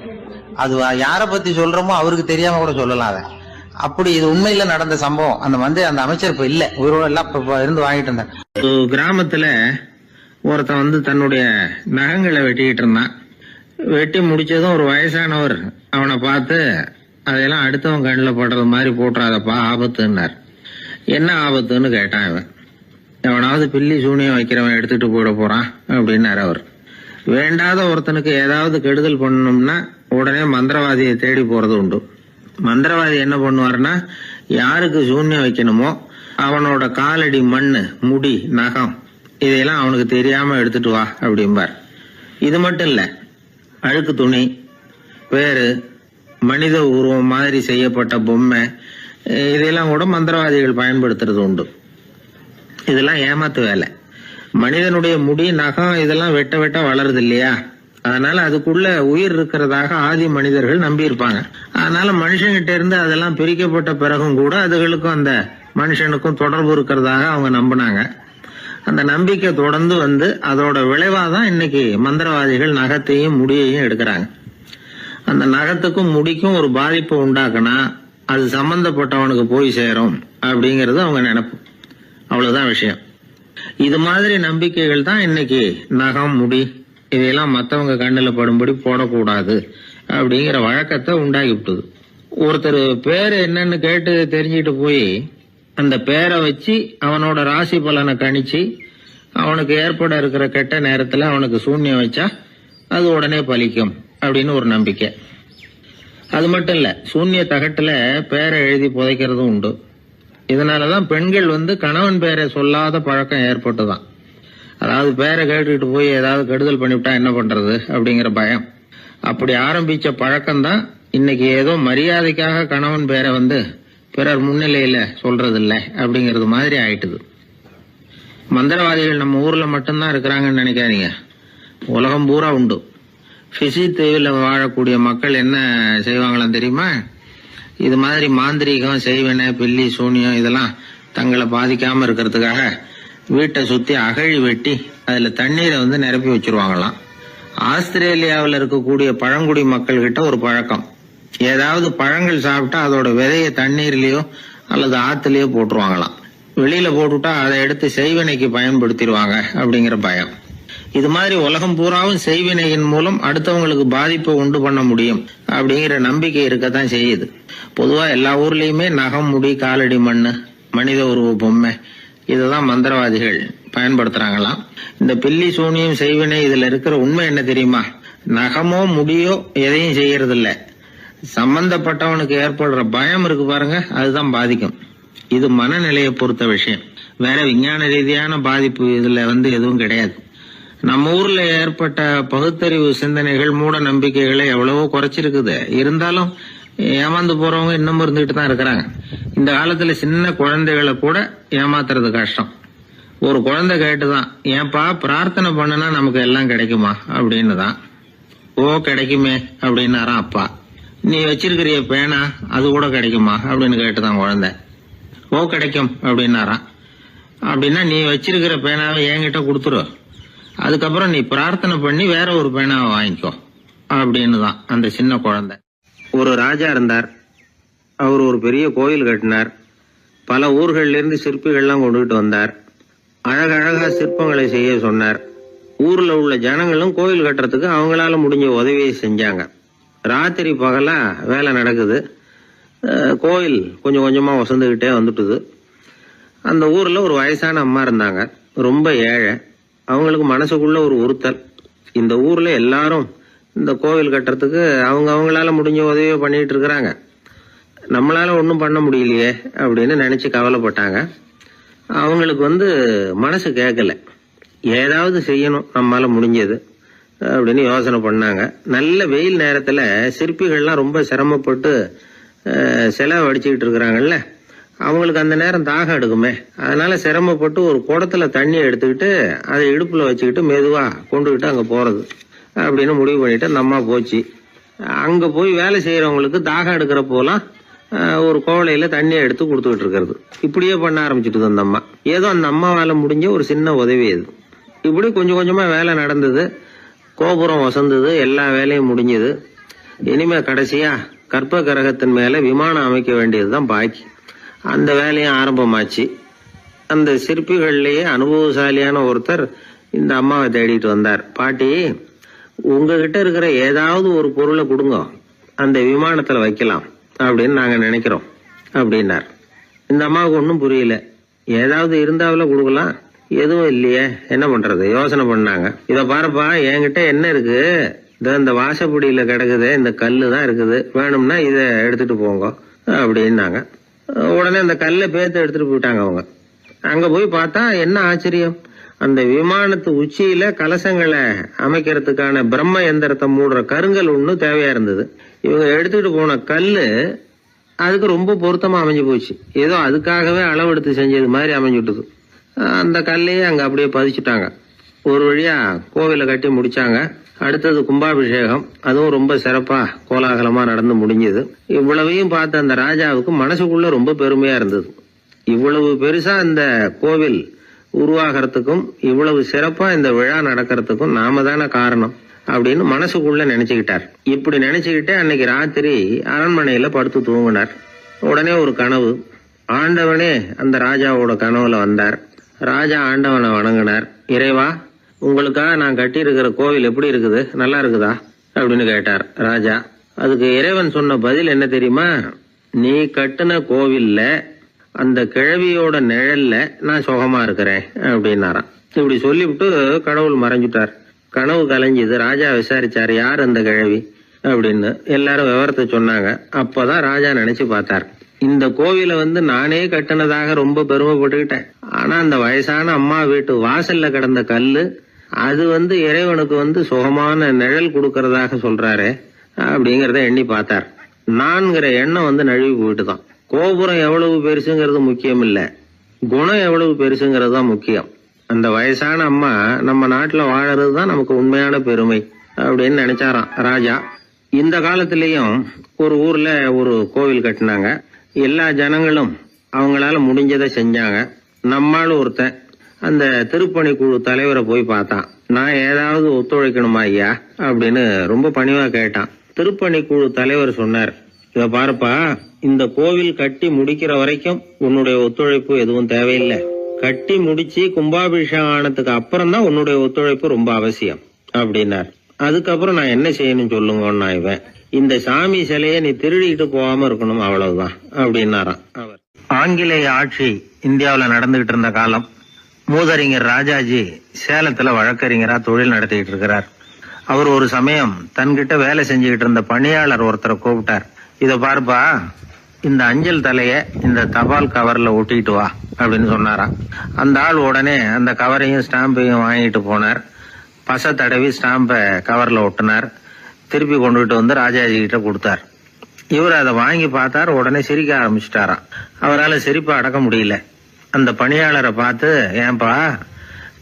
அது யாரை பத்தி சொல்றோமோ அவருக்கு தெரியாம கூட சொல்லலாம் அதை. அப்படி இது உண்மையில நடந்த சம்பவம். அந்த அமைச்சர் இப்ப இல்ல, உயிரோட எல்லாம் இருந்து வாங்கிட்டு இருந்தார். கிராமத்துல ஒருத்தன் வந்து தன்னுடைய நகங்களை வெட்டிக்கிட்டு இருந்தான். வெட்டி முடிச்சதும் ஒரு வயசானவர் அவனை பார்த்து, அதையெல்லாம் அடுத்தவன் கண்ணில் படுறது மாதிரி போட்டுறாதப்பா, ஆபத்துன்னார். என்ன ஆபத்துன்னு கேட்டான் இவன். எவனாவது பில்லி சூனியம் வைக்கிறவன் எடுத்துட்டு போயிட போறான் அப்படின்னாரு அவர். வேண்டாத ஒருத்தனுக்கு ஏதாவது கெடுதல் பண்ணணும்னா உடனே மந்திரவாதியை தேடி போறது உண்டு. மந்திரவாதி என்ன பண்ணுவாருன்னா, யாருக்கு சூன்யம் வைக்கணுமோ அவனோட காலடி மண்ணு, முடி, நகம் இதையெல்லாம் அவனுக்கு தெரியாம எடுத்துட்டு வா அப்படிம்பார். இது மட்டும் இல்ல, அழுக்கு துணி, வேறு மனித உருவம் மாதிரி செய்யப்பட்ட பொம்மை, இதெல்லாம் கூட மந்திரவாதிகள் பயன்படுத்துறது உண்டு. இதெல்லாம் ஏமாத்து வேலை. மனிதனுடைய முடி, நகம் இதெல்லாம் வெட்ட வெட்ட வளருது இல்லையா, அதனால அதுக்குள்ள உயிர் இருக்கிறதாக ஆதி மனிதர்கள் நம்பி இருப்பாங்க. அதனால மனுஷங்கிட்ட இருந்து அதெல்லாம் பிரிக்கப்பட்ட பிறகும் கூட அதுகளுக்கும் அந்த மனுஷனுக்கும் தொடர்பு இருக்கிறதாக அவங்க நம்பினாங்க. அந்த நம்பிக்கை தொடர்ந்து வந்து அதோட விளைவாதான் இன்னைக்கு மந்திரவாதிகள் நகத்தையும் முடியையும் எடுக்கிறாங்க. அந்த நகத்துக்கும் முடிக்கும் ஒரு பாதிப்பை உண்டாக்குனா அது சம்பந்தப்பட்டவனுக்கு போய் சேரும் அப்படிங்கறது அவங்க நினைப்பு. அவ்வளவுதான் விஷயம். இது மாதிரி நம்பிக்கைகள் தான் இன்னைக்கு நகம், முடி இதையெல்லாம் மத்தவங்க கண்ணுல படும்படி போடக்கூடாது அப்படிங்கிற வழக்கத்தை உண்டாக்கி விட்டுது. ஒருத்தர் பேரு என்னன்னு கேட்டு தெரிஞ்சுட்டு போய் அந்த பேரை வச்சு அவனோட ராசி பலனை கணிச்சு அவனுக்கு ஏற்பட இருக்கிற கெட்ட நேரத்துல அவனுக்கு சூன்யம் வச்சா அது உடனே பலிக்கும் அப்படின்னு ஒரு நம்பிக்கை. அது மட்டும் இல்ல, சூன்ய தகட்டுல பேரை எழுதி புதைக்கிறதும் உண்டு. இதனாலதான் பெண்கள் வந்து கணவன் பேரை சொல்லாத பழக்கம் ஏற்பட்டுதான். அதாவது பேரை கேட்டுக்கிட்டு போய் ஏதாவது கெடுதல் பண்ணிவிட்டா என்ன பண்றது அப்படிங்கிற பயம். அப்படி ஆரம்பிச்ச பழக்கம்தான் இன்னைக்கு ஏதோ மரியாதைக்காக கணவன் பேரை வந்து பிறர் முன்னிலையில சொல்றது இல்ல அப்படிங்கறது மாதிரி ஆயிட்டுது. மந்திரவாதிகள் நம்ம ஊர்ல மட்டும்தான் இருக்கிறாங்கன்னு நினைக்காதீங்க, உலகம் பூரா உண்டு. பிசி தீவில் வாழக்கூடிய மக்கள் என்ன செய்வாங்களாம் தெரியுமா? இது மாதிரி மாந்திரீகம், செய்வன, பில்லி, சூனியம் இதெல்லாம் தங்களை பாதிக்காம இருக்கிறதுக்காக வீட்டை சுத்தி அகழி வெட்டி அதுல தண்ணீரை வந்து நிரப்பி வச்சிருவாங்களாம். ஆஸ்திரேலியாவில் இருக்கக்கூடிய பழங்குடி மக்கள் கிட்ட ஒரு பழக்கம், ஏதாவது பழங்கள் சாப்பிட்டா அதோட விதைய தண்ணீர்லயோ அல்லது ஆத்துலயோ போட்டுருவாங்களாம். வெளியில போட்டுட்டா அதை எடுத்து செய்வினைக்கு பயன்படுத்திடுவாங்க அப்படிங்கிற பயம். இது மாதிரி உலகம் பூராவும் செய்வினையின் மூலம் அடுத்தவங்களுக்கு பாதிப்பை உண்டு பண்ண முடியும் அப்படிங்கிற நம்பிக்கை இருக்கத்தான் செய்யுது. பொதுவா எல்லா ஊர்லயுமே நகம், முடி, காலடி மண்ணு, மனித உருவ பொம்மை இததான் மந்திரவாதிகள் பயன்படுத்துறாங்களாம். இந்த பில்லி, சூனியம், செய்வினை இதுல இருக்கிற உண்மை என்ன தெரியுமா? நகமோ முடியோ எதையும் செய்யறது இல்ல, சம்பந்தப்பட்டவனுக்கு ஏற்படுற பயம் இருக்கு பாருங்க, அதுதான் பாதிக்கும். இது மனநிலையை பொறுத்த விஷயம், வேற விஞ்ஞான ரீதியான பாதிப்பு இதுல வந்து எதுவும் கிடையாது. நம்ம ஊர்ல ஏற்பட்ட பகுத்தறிவு சிந்தனைகள், மூட நம்பிக்கைகளை எவ்வளவோ குறைச்சிருக்குது. இருந்தாலும் ஏமாந்து போறவங்க இன்னும் இருந்துகிட்டு தான் இருக்கிறாங்க. இந்த காலத்துல சின்ன குழந்தைகளை கூட ஏமாத்துறது கஷ்டம். ஒரு குழந்தை கேட்டுதான், ஏன்பா பிரார்த்தனை பண்ணுனா நமக்கு எல்லாம் கிடைக்குமா அப்படின்னு தான். ஓ கிடைக்குமே அப்படின்னாராம் அப்பா. நீ வச்சிருக்கிறிய பேனா அது கூட கிடைக்குமா அப்படின்னு கேட்டுதான் குழந்தை. ஓ கிடைக்கும் அப்படின்னாராம். அப்படின்னா நீ வச்சிருக்கிற பேனாவை என்கிட்ட கொடுத்துரு, அதுக்கப்புறம் நீ பிரார்த்தனை பண்ணி வேற ஒரு பேனாவை வாங்கிக்கோ அப்படின்னு தான் அந்த சின்ன குழந்தை. ஒரு ராஜா இருந்தார். அவர் ஒரு பெரிய கோயில் கட்டினார். பல ஊர்கள்ல இருந்து சிற்பிகள்லாம் கொண்டுகிட்டு வந்தார். அழகழகா சிற்பங்களை செய்ய சொன்னார். ஊர்ல உள்ள ஜனங்களும் கோயில் கட்டுறதுக்கு அவங்களால முடிஞ்ச உதவியை செஞ்சாங்க. ராத்திரி பகலா வேலை நடக்குது. கோயில் கொஞ்சம் கொஞ்சமா வசந்துகிட்டே வந்துட்டுது. அந்த ஊர்ல ஒரு வயசான அம்மா இருந்தாங்க, ரொம்ப ஏழை. அவங்களுக்கு மனசுக்குள்ள ஒரு உறுத்தல், இந்த ஊர்ல எல்லாரும் இந்த கோவில் கட்டுறதுக்கு அவங்களால முடிஞ்ச உதவியை பண்ணிட்டு இருக்கிறாங்க, நம்மளால ஒன்றும் பண்ண முடியலையே அப்படின்னு நினைச்சு கவலைப்பட்டாங்க. அவங்களுக்கு மனசு கேட்கல, ஏதாவது செய்யணும் நம்மளால முடிஞ்சது அப்படின்னு யோசனை பண்ணாங்க. நல்ல வெயில் நேரத்துல சிற்பிகள்லாம் ரொம்ப சிரமப்பட்டு சிலை வடிச்சுக்கிட்டு இருக்கிறாங்கல்ல, அவங்களுக்கு அந்த நேரம் தாகம் எடுக்குமே, அதனால சிரமப்பட்டு ஒரு குடத்துல தண்ணி எடுத்துக்கிட்டு அதை இடுப்புல வச்சுக்கிட்டு மெதுவா கொண்டுகிட்டு அங்க போறது அப்படின்னு முடிவு பண்ணிட்டு அந்த அம்மா போச்சு. அங்க போய் வேலை செய்யறவங்களுக்கு தாகம் எடுக்கிற போலாம் ஒரு கோவலையில தண்ணியை எடுத்து கொடுத்துக்கிட்டு இருக்கிறது. இப்படியே பண்ண ஆரம்பிச்சுட்டு அந்த அம்மா. ஏதோ அந்த அம்மாவால முடிஞ்ச ஒரு சின்ன உதவி அது. இப்படி கொஞ்சம் கொஞ்சமா வேலை நடந்தது. கோபுரம் வசந்தது, எல்லா வேலையும் முடிஞ்சது. இனிமே கடைசியா கற்ப கிரகத்தின் மேல விமானம் அமைக்க வேண்டியதுதான் பாக்கி. அந்த வேலையும் ஆரம்பமாச்சு. அந்த சிற்பிகள்லயே அனுபவசாலியான ஒருத்தர் இந்த அம்மாவை தேடிட்டு வந்தார். பாட்டி, உங்ககிட்ட இருக்கிற ஏதாவது ஒரு பொருளை கொடுங்க, அந்த விமானத்துல வைக்கலாம் அப்படின்னு நாங்க நினைக்கிறோம் அப்படின்னார். இந்த அம்மாவுக்கு ஒன்றும் புரியல. ஏதாவது இருந்தாவில கொடுக்கலாம், எதுவும் இல்லையே, என்ன பண்றது யோசனை பண்ணாங்க. இத பாருப்பா, என்கிட்ட என்ன இருக்கு, இந்த வாசப்படியில கிடக்குது, இந்த கல்லு தான் இருக்குது, வேணும்னா இத எடுத்துட்டு போங்க அப்படின்னாங்க. உடனே அந்த கல்லை பேத்து எடுத்துட்டு போயிட்டாங்க அவங்க. அங்க போய் பார்த்தா என்ன ஆச்சரியம், அந்த விமானத்து உச்சியில கலசங்களை அமைக்கிறதுக்கான பிரம்ம எந்திரத்தை மூடுற கருங்கல் ஒண்ணு தேவையா இருந்தது. இவங்க எடுத்துட்டு போன கல்லு அதுக்கு ரொம்ப பொருத்தமா அமைஞ்சு போச்சு. ஏதோ அதுக்காகவே அளவெடுத்து செஞ்சது மாதிரி அமைஞ்சுட்டுது. அந்த கல்லையே அங்க அப்படியே பதிச்சுட்டாங்க. ஒரு வழியா கோவிலை கட்டி முடிச்சாங்க. அடுத்தது கும்பாபிஷேகம், அதுவும் ரொம்ப சிறப்பா கோலாகலமா நடந்து முடிஞ்சது. இவ்வளவையும் பார்த்த அந்த ராஜாவுக்கு மனசுக்குள்ள ரொம்ப பெருமையா இருந்தது. இவ்வளவு பெருசா இந்த கோவில் உருவாகிறதுக்கும் இவ்வளவு சிறப்பா இந்த விழா நடக்கிறதுக்கும் நாம தானே காரணம் அப்படின்னு மனசுக்குள்ள நினைச்சுக்கிட்டார். இப்படி நினைச்சுக்கிட்டே அன்னைக்கு ராத்திரி அரண்மனையில படுத்து தூங்கினார். உடனே ஒரு கனவு. ஆண்டவனே அந்த ராஜாவோட கனவுல வந்தார். ராஜா ஆண்டவனை வணங்கினார். இறைவா, உங்களுக்காக நான் கட்டி இருக்கிற கோவில் எப்படி இருக்குது, நல்லா இருக்குதா அப்படின்னு கேட்டார் ராஜா. அதுக்கு இறைவன் சொன்ன பதில் என்ன தெரியுமா, நீ கட்டின கோவில்ல அந்த கிழவியோட நிழல்ல நான் சுகமா இருக்கிறேன் அப்படின்னாராம். இப்படி சொல்லிவிட்டு கடவுள் மறைஞ்சுட்டார். கனவு கலைஞ்சது. ராஜா விசாரிச்சார், யார் அந்த கிழவி அப்படின்னு. எல்லாரும் விவரத்தை சொன்னாங்க. அப்பதான் ராஜா நினைச்சு பார்த்தார், இந்த கோவிலை நானே கட்டினதாக ரொம்ப பெருமைப்பட்டுக்கிட்டேன். ஆனா அந்த வயசான அம்மா வீட்டு வாசல்ல கிடந்த கல்லு அது இறைவனுக்கு சுகமான நிழல் கொடுக்கறதாக சொல்றாரு அப்படிங்கறத எண்ணி பார்த்தார். நான்கிற எண்ணம் நழுவி போயிட்டுதான். கோபுரம் எவ்வளவு பெருசுங்கிறது முக்கியம் இல்ல, குணம் எவ்வளவு பெருசுங்கிறது தான் முக்கியம். அந்த வயசான அம்மா நம்ம நாட்டுல வாழறது தான் நமக்கு உண்மையான பெருமை அப்படின்னு நினைச்சாராம் ராஜா. இந்த காலத்திலயும் ஒரு ஊர்ல ஒரு கோவில் கட்டினாங்க. எல்லா ஜனங்களும் அவங்களால முடிஞ்சதை செஞ்சாங்க. நம்மால ஒருத்தன் அந்த திருப்பணி குழு தலைவரை போய் பார்த்தான். நான் ஏதாவது ஒத்துழைக்கணுமா ஐயா அப்படின்னு ரொம்ப பணிவா கேட்டான். திருப்பணி குழு தலைவர் சொன்னார், இத பாருப்பா, இந்த கோவில் கட்டி முடிக்கிற வரைக்கும் உன்னுடைய ஒத்துழைப்பு எதுவும் தேவையில்லை. கட்டி முடிச்சு கும்பாபிஷேகம் ஆனதுக்கு அப்புறம் தான் உன்னுடைய ஒத்துழைப்பு ரொம்ப அவசியம் அப்படின்னார். அதுக்கப்புறம் நான் என்ன செய்யணும் சொல்லுங்கன்னா, இவன் இந்த சாமி சிலையை நீ திருடிட்டு போகாம இருக்கணும், அவ்வளவுதான் அப்படின்னாராம் அவர். ஆங்கிலேய ஆட்சி இந்தியாவில நடந்துகிட்டு இருந்த காலம். மூதறிஞர் ராஜாஜி சேலத்துல வழக்கறிஞரா தொழில் நடத்திட்டு இருக்கிறார். அவர் ஒரு சமயம் தன்கிட்ட வேலை செஞ்சுக்கிட்டு இருந்த பணியாளர் ஒருத்தரை கூப்பிட்டார். இத பாருப்பா, இந்த அஞ்சல் தலைய இந்த தபால் கவர்ல ஒட்டிட்டு வா அப்படின்னு சொன்னாராம். அந்த ஆள் உடனே அந்த கவரையும் ஸ்டாம்பையும் வாங்கிட்டு போனார். பசை தடவி ஸ்டாம்பை கவர்ல ஒட்டினார். திருப்பி கொண்டுகிட்டு ராஜாஜி கிட்ட கொடுத்தார். இவர் அதை வாங்கி பார்த்தார். உடனே சிரிக்க ஆரம்பிச்சுட்டாராம். அவரால் சிரிப்பை அடக்க முடியல. அந்த பணியாளரை பார்த்து, ஏன்பா,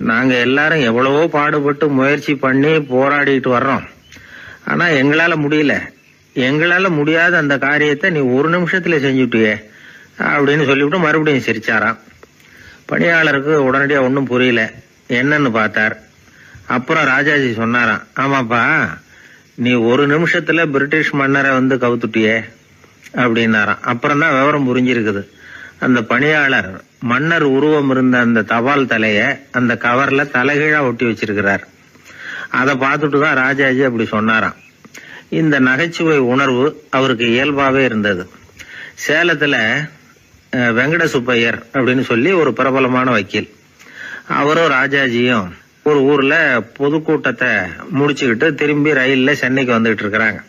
நாங்க எல்லாரும் எவ்வளவோ பாடுபட்டு முயற்சி பண்ணி போராடிட்டு வர்றோம், ஆனா எங்களால முடியல, எங்களால முடியாத அந்த காரியத்தை நீ ஒரு நிமிஷத்துல செஞ்சுட்டியே அப்படின்னு சொல்லிவிட்டு மறுபடியும் சிரிச்சாராம். பணியாளருக்கு உடனடியா ஒன்றும் புரியல, என்னன்னு பார்த்தார். அப்புறம் ராஜாஜி சொன்னாராம், ஆமாப்பா நீ ஒரு நிமிஷத்துல பிரிட்டிஷ் மன்னரை வந்து கவுத்துட்டியே அப்படின்னாராம். அப்புறம் தான் விவரம் புரிஞ்சிருக்குது. அந்த பணியாளர் மன்னர் உருவம் இருந்த அந்த தபால் தலைய அந்த கவர்ல தலைகீழா ஒட்டி வச்சிருக்கிறார். அதை பார்த்துட்டு தான் ராஜாஜி அப்படி சொன்னாராம். இந்த நகைச்சுவை உணர்வு அவருக்கு இயல்பாவே இருந்தது. சேலத்துல வெங்கட சுப்பையர் அப்படின்னு சொல்லி ஒரு பிரபலமான வக்கீல், அவரும் ராஜாஜியும் ஒரு ஊர்ல பொதுக்கூட்டத்தை முடிச்சுக்கிட்டு திரும்பி ரயில்ல சென்னைக்கு வந்துகிட்டு இருக்கிறாங்க.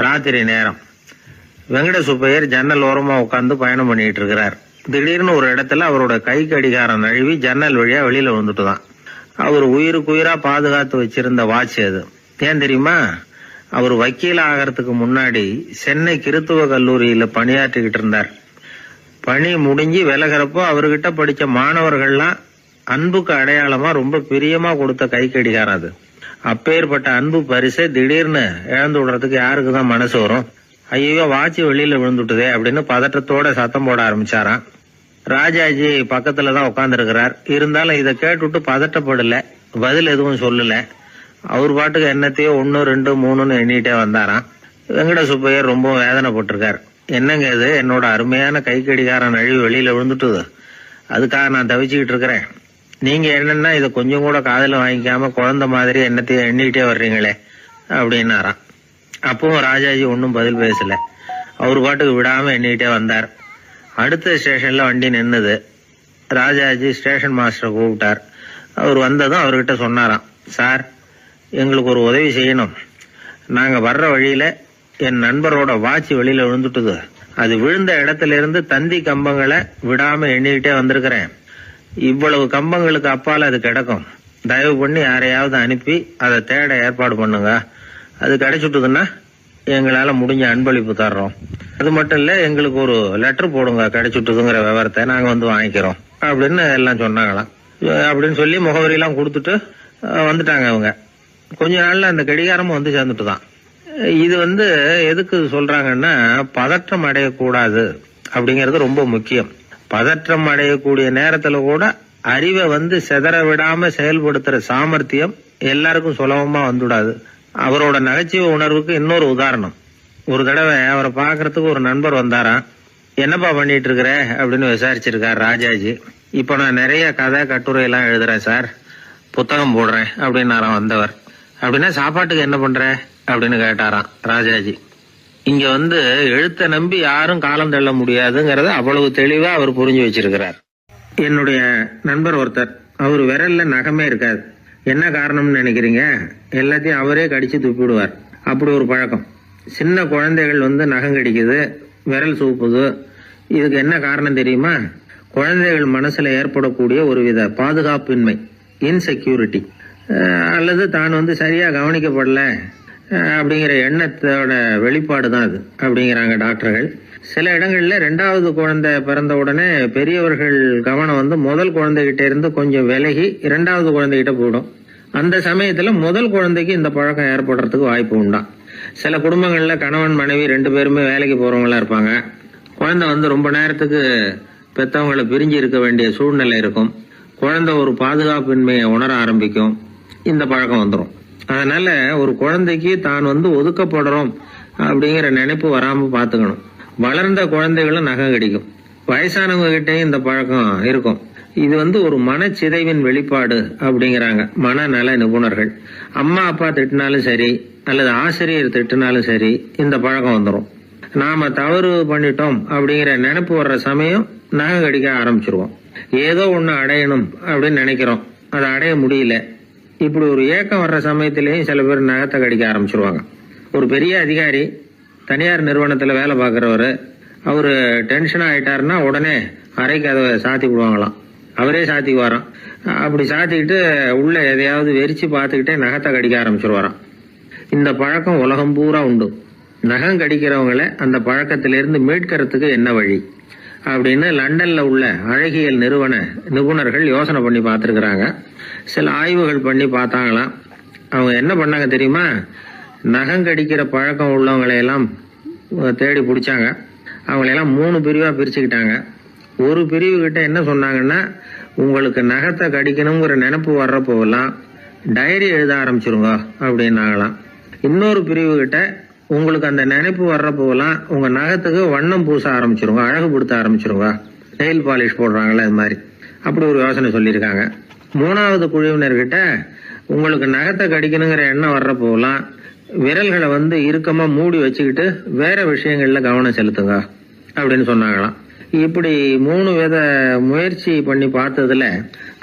ராத்திரி நேரம். வெங்கட சுப்பையர் ஜன்னல் ஓரமா உட்காந்து பயணம் பண்ணிட்டு இருக்கிறார். திடீர்னு ஒரு இடத்துல அவரோட கை கடிகாரம் நழுவி ஜன்னல் வழியா வெளியில வந்துட்டுதான். அவர் உயிருக்குயிரா பாதுகாத்து வச்சிருந்த வாட்ச் அது. ஏன் தெரியுமா? அவர் வக்கீல் ஆகிறதுக்கு முன்னாடி சென்னை கிறித்துவ கல்லூரியில பணியாற்றிக்கிட்டு இருந்தார். பணி முடிஞ்சு விலகிறப்போ அவர்கிட்ட படிச்ச மாணவர்கள்லாம் அன்புக்கு அடையாளமா ரொம்ப பிரியமா கொடுத்த கை கடிகாரம் அது. அப்பேற்பட்ட அன்பு பரிசை திடீர்னு இழந்து விடுறதுக்கு யாருக்குதான் மனசு வரும்? ஐயோ வாட்சி வெளியில விழுந்துட்டுதே அப்படின்னு பதட்டத்தோட சத்தம் போட ஆரம்பிச்சாராம். ராஜாஜி பக்கத்துலதான் உட்கார்ந்து இருக்கிறார். இருந்தாலும் இதை கேட்டுட்டு பதட்டப்படல, பதில் எதுவும் சொல்லல. அவர் பாட்டுக்கு என்னத்தையோ 1, 2, 3ன்னு எண்ணிட்டே வந்தாராம். வெங்கட சுப்பையர் ரொம்ப வேதனைப்பட்டிருக்கார். என்னங்க இது, என்னோட அருமையான கை கடிகாரம் நழுவி வெளியில விழுந்துட்டுது, அதுக்காக நான் தவிச்சுக்கிட்டு இருக்கிறேன். நீங்க என்னன்னா இதை கொஞ்சம் கூட காதுல வாங்கிக்காம குழந்தை மாதிரி என்னத்தையும் எண்ணிட்டே வர்றீங்களே அப்படின்னாராம். அப்பவும் ராஜாஜி ஒன்னும் பதில் பேசல. அவர் பாட்டுக்கு விடாம எண்ணிட்டே வந்தார். அடுத்த ஸ்டேஷன்ல வண்டி நின்னுது. ராஜாஜி ஸ்டேஷன் மாஸ்டரை கூப்பிட்டார். அவர் வந்ததும் அவர்கிட்ட சொன்னாராம், சார் எங்களுக்கு ஒரு உதவி செய்யணும். நாங்க வர்ற வழியில என் நண்பரோட வாட்சி வெளியில விழுந்துட்டுது. அது விழுந்த இடத்துல இருந்து தந்தி கம்பங்களை விடாம எண்ணிக்கிட்டே வந்திருக்கிறேன். இவ்வளவு கம்பங்களுக்கு அப்பால அது கிடக்கும். தயவு பண்ணி யாரையாவது அனுப்பி அதை தேட ஏற்பாடு பண்ணுங்க. அது கிடைச்சுட்டுதுன்னா எங்களால முடிஞ்ச அன்பளிப்பு தர்றோம். அது மட்டும் இல்ல, எங்களுக்கு ஒரு லெட்டர் போடுங்க கிடைச்சுட்டுதுங்கிற விவரத்தை, நாங்க வந்து வாங்கிக்கிறோம் அப்படின்னு எல்லாம் சொன்னாங்களாம். அப்படின்னு சொல்லி முகவரியெல்லாம் கொடுத்துட்டு வந்துட்டாங்க அவங்க. கொஞ்ச நாள்ல அந்த கடிகாரமும் வந்து சேர்ந்துட்டுதான். இது எதுக்கு சொல்றாங்கன்னா, பதற்றம் அடையக்கூடாது அப்படிங்கறது ரொம்ப முக்கியம். பதற்றம் அடையக்கூடிய நேரத்துல கூட அறிவை சிதற விடாம செயல்படுத்துற சாமர்த்தியம் எல்லாருக்கும் சுலபமா வந்துடாது. அவரோட நகைச்சுவை உணர்வுக்கு இன்னொரு உதாரணம். ஒரு தடவை அவரை பாக்குறதுக்கு ஒரு நண்பர் வந்தாராம். என்னப்பா பண்ணிட்டு இருக்கிற அப்படின்னு விசாரிச்சிருக்கார் ராஜாஜி. இப்ப நான் நிறைய கதை கட்டுரை எல்லாம் எழுதுறேன் சார், புத்தகம் போடுறேன் அப்படின்னாராம் வந்தவர். அப்படின்னா சாப்பாட்டுக்கு என்ன பண்ற அப்படின்னு கேட்டாராம் ராஜாஜி. இங்க எழுத்த நம்பி யாரும் காலம் தள்ள முடியாதுங்கிறத அவ்வளவு தெளிவா அவர் புரிஞ்சு வச்சிருக்கிறார். என்னுடைய நண்பர் ஒருத்தர், அவர் விரல்ல நகமே இருக்காது. என்ன காரணம்னு நினைக்கிறீங்க? எல்லாத்தையும் அவரே கடிச்சு துப்பிடுவார். அப்படி ஒரு பழக்கம். சின்ன குழந்தைகள் நகம் கடிக்குது, விரல் சூப்புது. இதுக்கு என்ன காரணம் தெரியுமா? குழந்தைகள் மனசுல ஏற்படக்கூடிய ஒருவித பாதுகாப்பின்மை, இன்செக்யூரிட்டி, அல்லது தான் சரியா கவனிக்கப்படல அப்படிங்கிற எண்ணத்தோட வெளிப்பாடு தான் அது அப்படிங்கிறாங்க டாக்டர்கள். சில இடங்கள்ல 2வது குழந்தை பிறந்த உடனே பெரியவர்கள் கவனம் முதல் குழந்தைகிட்ட இருந்து கொஞ்சம் விலகி 2வது குழந்தைகிட்ட போயிடும். அந்த சமயத்துல முதல் குழந்தைக்கு இந்த பழக்கம் ஏற்படுறதுக்கு வாய்ப்பு உண்டாம். சில குடும்பங்கள்ல கணவன் மனைவி 2 பேருமே வேலைக்கு போறவங்களா இருப்பாங்க. குழந்தை ரொம்ப நேரத்துக்கு பெத்தவங்களை பிரிஞ்சு இருக்க வேண்டிய சூழ்நிலை இருக்கும். குழந்தை ஒரு பாதுகாப்பின்மையை உணர ஆரம்பிக்கும். இந்த பழக்கம் வந்துடும். அதனால ஒரு குழந்தைக்கு தான் ஒதுக்கப்படுறோம் அப்படிங்கிற நினைப்பு வராம பாத்துக்கணும். வளர்ந்த குழந்தைகளும் நகம் கடிக்கும். வயசானவங்க கிட்டையும் இந்த பழக்கம் இருக்கும். இது ஒரு மனச்சிதைவின் வெளிப்பாடு அப்படிங்கிறாங்க மனநல நிபுணர்கள். அம்மா அப்பா திட்டினாலும் சரி, அல்லது ஆசிரியர் திட்டினாலும் சரி, இந்த பழக்கம் வந்துடும். நாம தவறு பண்ணிட்டோம் அப்படிங்கிற நினைப்பு வர்ற சமயம் நகம் கடிக்க ஆரம்பிச்சிருவோம். ஏதோ ஒண்ணு அடையணும் அப்படின்னு நினைக்கிறோம், அதை அடைய முடியல. இப்படி ஒரு ஏக்கம் வர்ற சமயத்திலேயும் சில பேர் நகத்தை கடிக்க ஆரம்பிச்சிருவாங்க. ஒரு பெரிய அதிகாரி, தனியார் நிறுவனத்துல வேலை பார்க்கறவரு, அவரு டென்ஷனா ஆயிட்டாருன்னா உடனே அறைக்கு அதை சாத்தி விடுவாங்களாம். அவரே சாத்திக்குவாராம். அப்படி சாத்திக்கிட்டு உள்ள எதையாவது வெறிச்சு பார்த்துக்கிட்டே நகத்தை கடிக்க ஆரம்பிச்சிருவாராம். இந்த பழக்கம் உலகம் பூரா உண்டு. நகம் கடிக்கிறவங்களை அந்த பழக்கத்திலிருந்து மீட்கிறதுக்கு என்ன வழி அப்படின்னு லண்டன்ல உள்ள அழகியல் நிறுவன நிபுணர்கள் யோசனை பண்ணி பார்த்திருக்கிறாங்க. சில ஆய்வுகள் பண்ணி பார்த்தாங்களாம். அவங்க என்ன பண்ணாங்க தெரியுமா? நகம் கடிக்கிற பழக்கம் உள்ளவங்களை எல்லாம் தேடி பிடிச்சாங்க. அவங்களையெல்லாம் 3 பிரிவா பிரிச்சுக்கிட்டாங்க. ஒரு பிரிவு கிட்ட என்ன சொன்னாங்கன்னா, உங்களுக்கு நகத்தை கடிக்கணுங்கிற நினைப்பு வர்றப்போவெல்லாம் டைரி எழுத ஆரம்பிச்சிருங்க அப்படின்னாங்களாம். இன்னொரு பிரிவு கிட்ட உங்களுக்கு அந்த நினைப்பு வர்றப்போவெல்லாம் உங்க நகத்துக்கு வண்ணம் பூச ஆரம்பிச்சிருங்க, அழகுபடுத்த ஆரம்பிச்சிருங்க, நெயில் பாலிஷ் போடுறாங்களே அது மாதிரி, அப்படி ஒரு யோசனை சொல்லியிருக்காங்க. 3வது குழுவினர்கிட்ட உங்களுக்கு நகத்தை கடிக்கணுங்கிற எண்ணம் வர்றப்போவெல்லாம் விரல்களை இறுக்கமா மூடி வச்சுக்கிட்டு வேற விஷயங்கள்ல கவனம் செலுத்துங்க அப்படின்னு சொன்னாங்களாம். இப்படி 3 வித முயற்சி பண்ணி பார்த்ததுல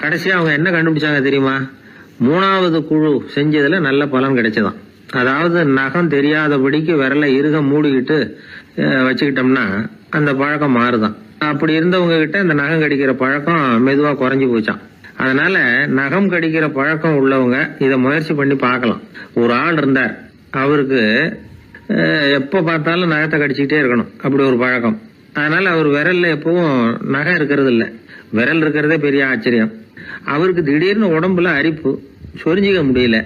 கடைசியா அவங்க என்ன கண்டுபிடிச்சாங்க தெரியுமா? 3வது குழு செஞ்சதுல நல்ல பலன் கிடைச்சதாம். அதாவது நகம் தெரியாதபடிக்கு விரலை இறுக மூடிக்கிட்டு வச்சுக்கிட்டோம்னா அந்த பழக்கம் மாறுதான். அப்படி இருந்தவங்க கிட்ட இந்த நகம் கடிக்கிற பழக்கம் மெதுவா குறைஞ்சு போச்சான். அதனால நகம் கடிக்கிற பழக்கம் உள்ளவங்க இதை முயற்சி பண்ணி பார்க்கலாம். ஒரு ஆள் இருந்தார், அவருக்கு எப்ப பார்த்தாலும் நகத்தை கடிச்சுக்கிட்டே இருக்கணும், அப்படி ஒரு பழக்கம். அதனால அவர் விரல்ல எப்பவும் நகம் இருக்கிறது இல்ல, விரல் இருக்கிறதே பெரிய ஆச்சரியம். அவருக்கு திடீர்னு உடம்புல அரிப்பு, சொரிஞ்சிக்க முடியல,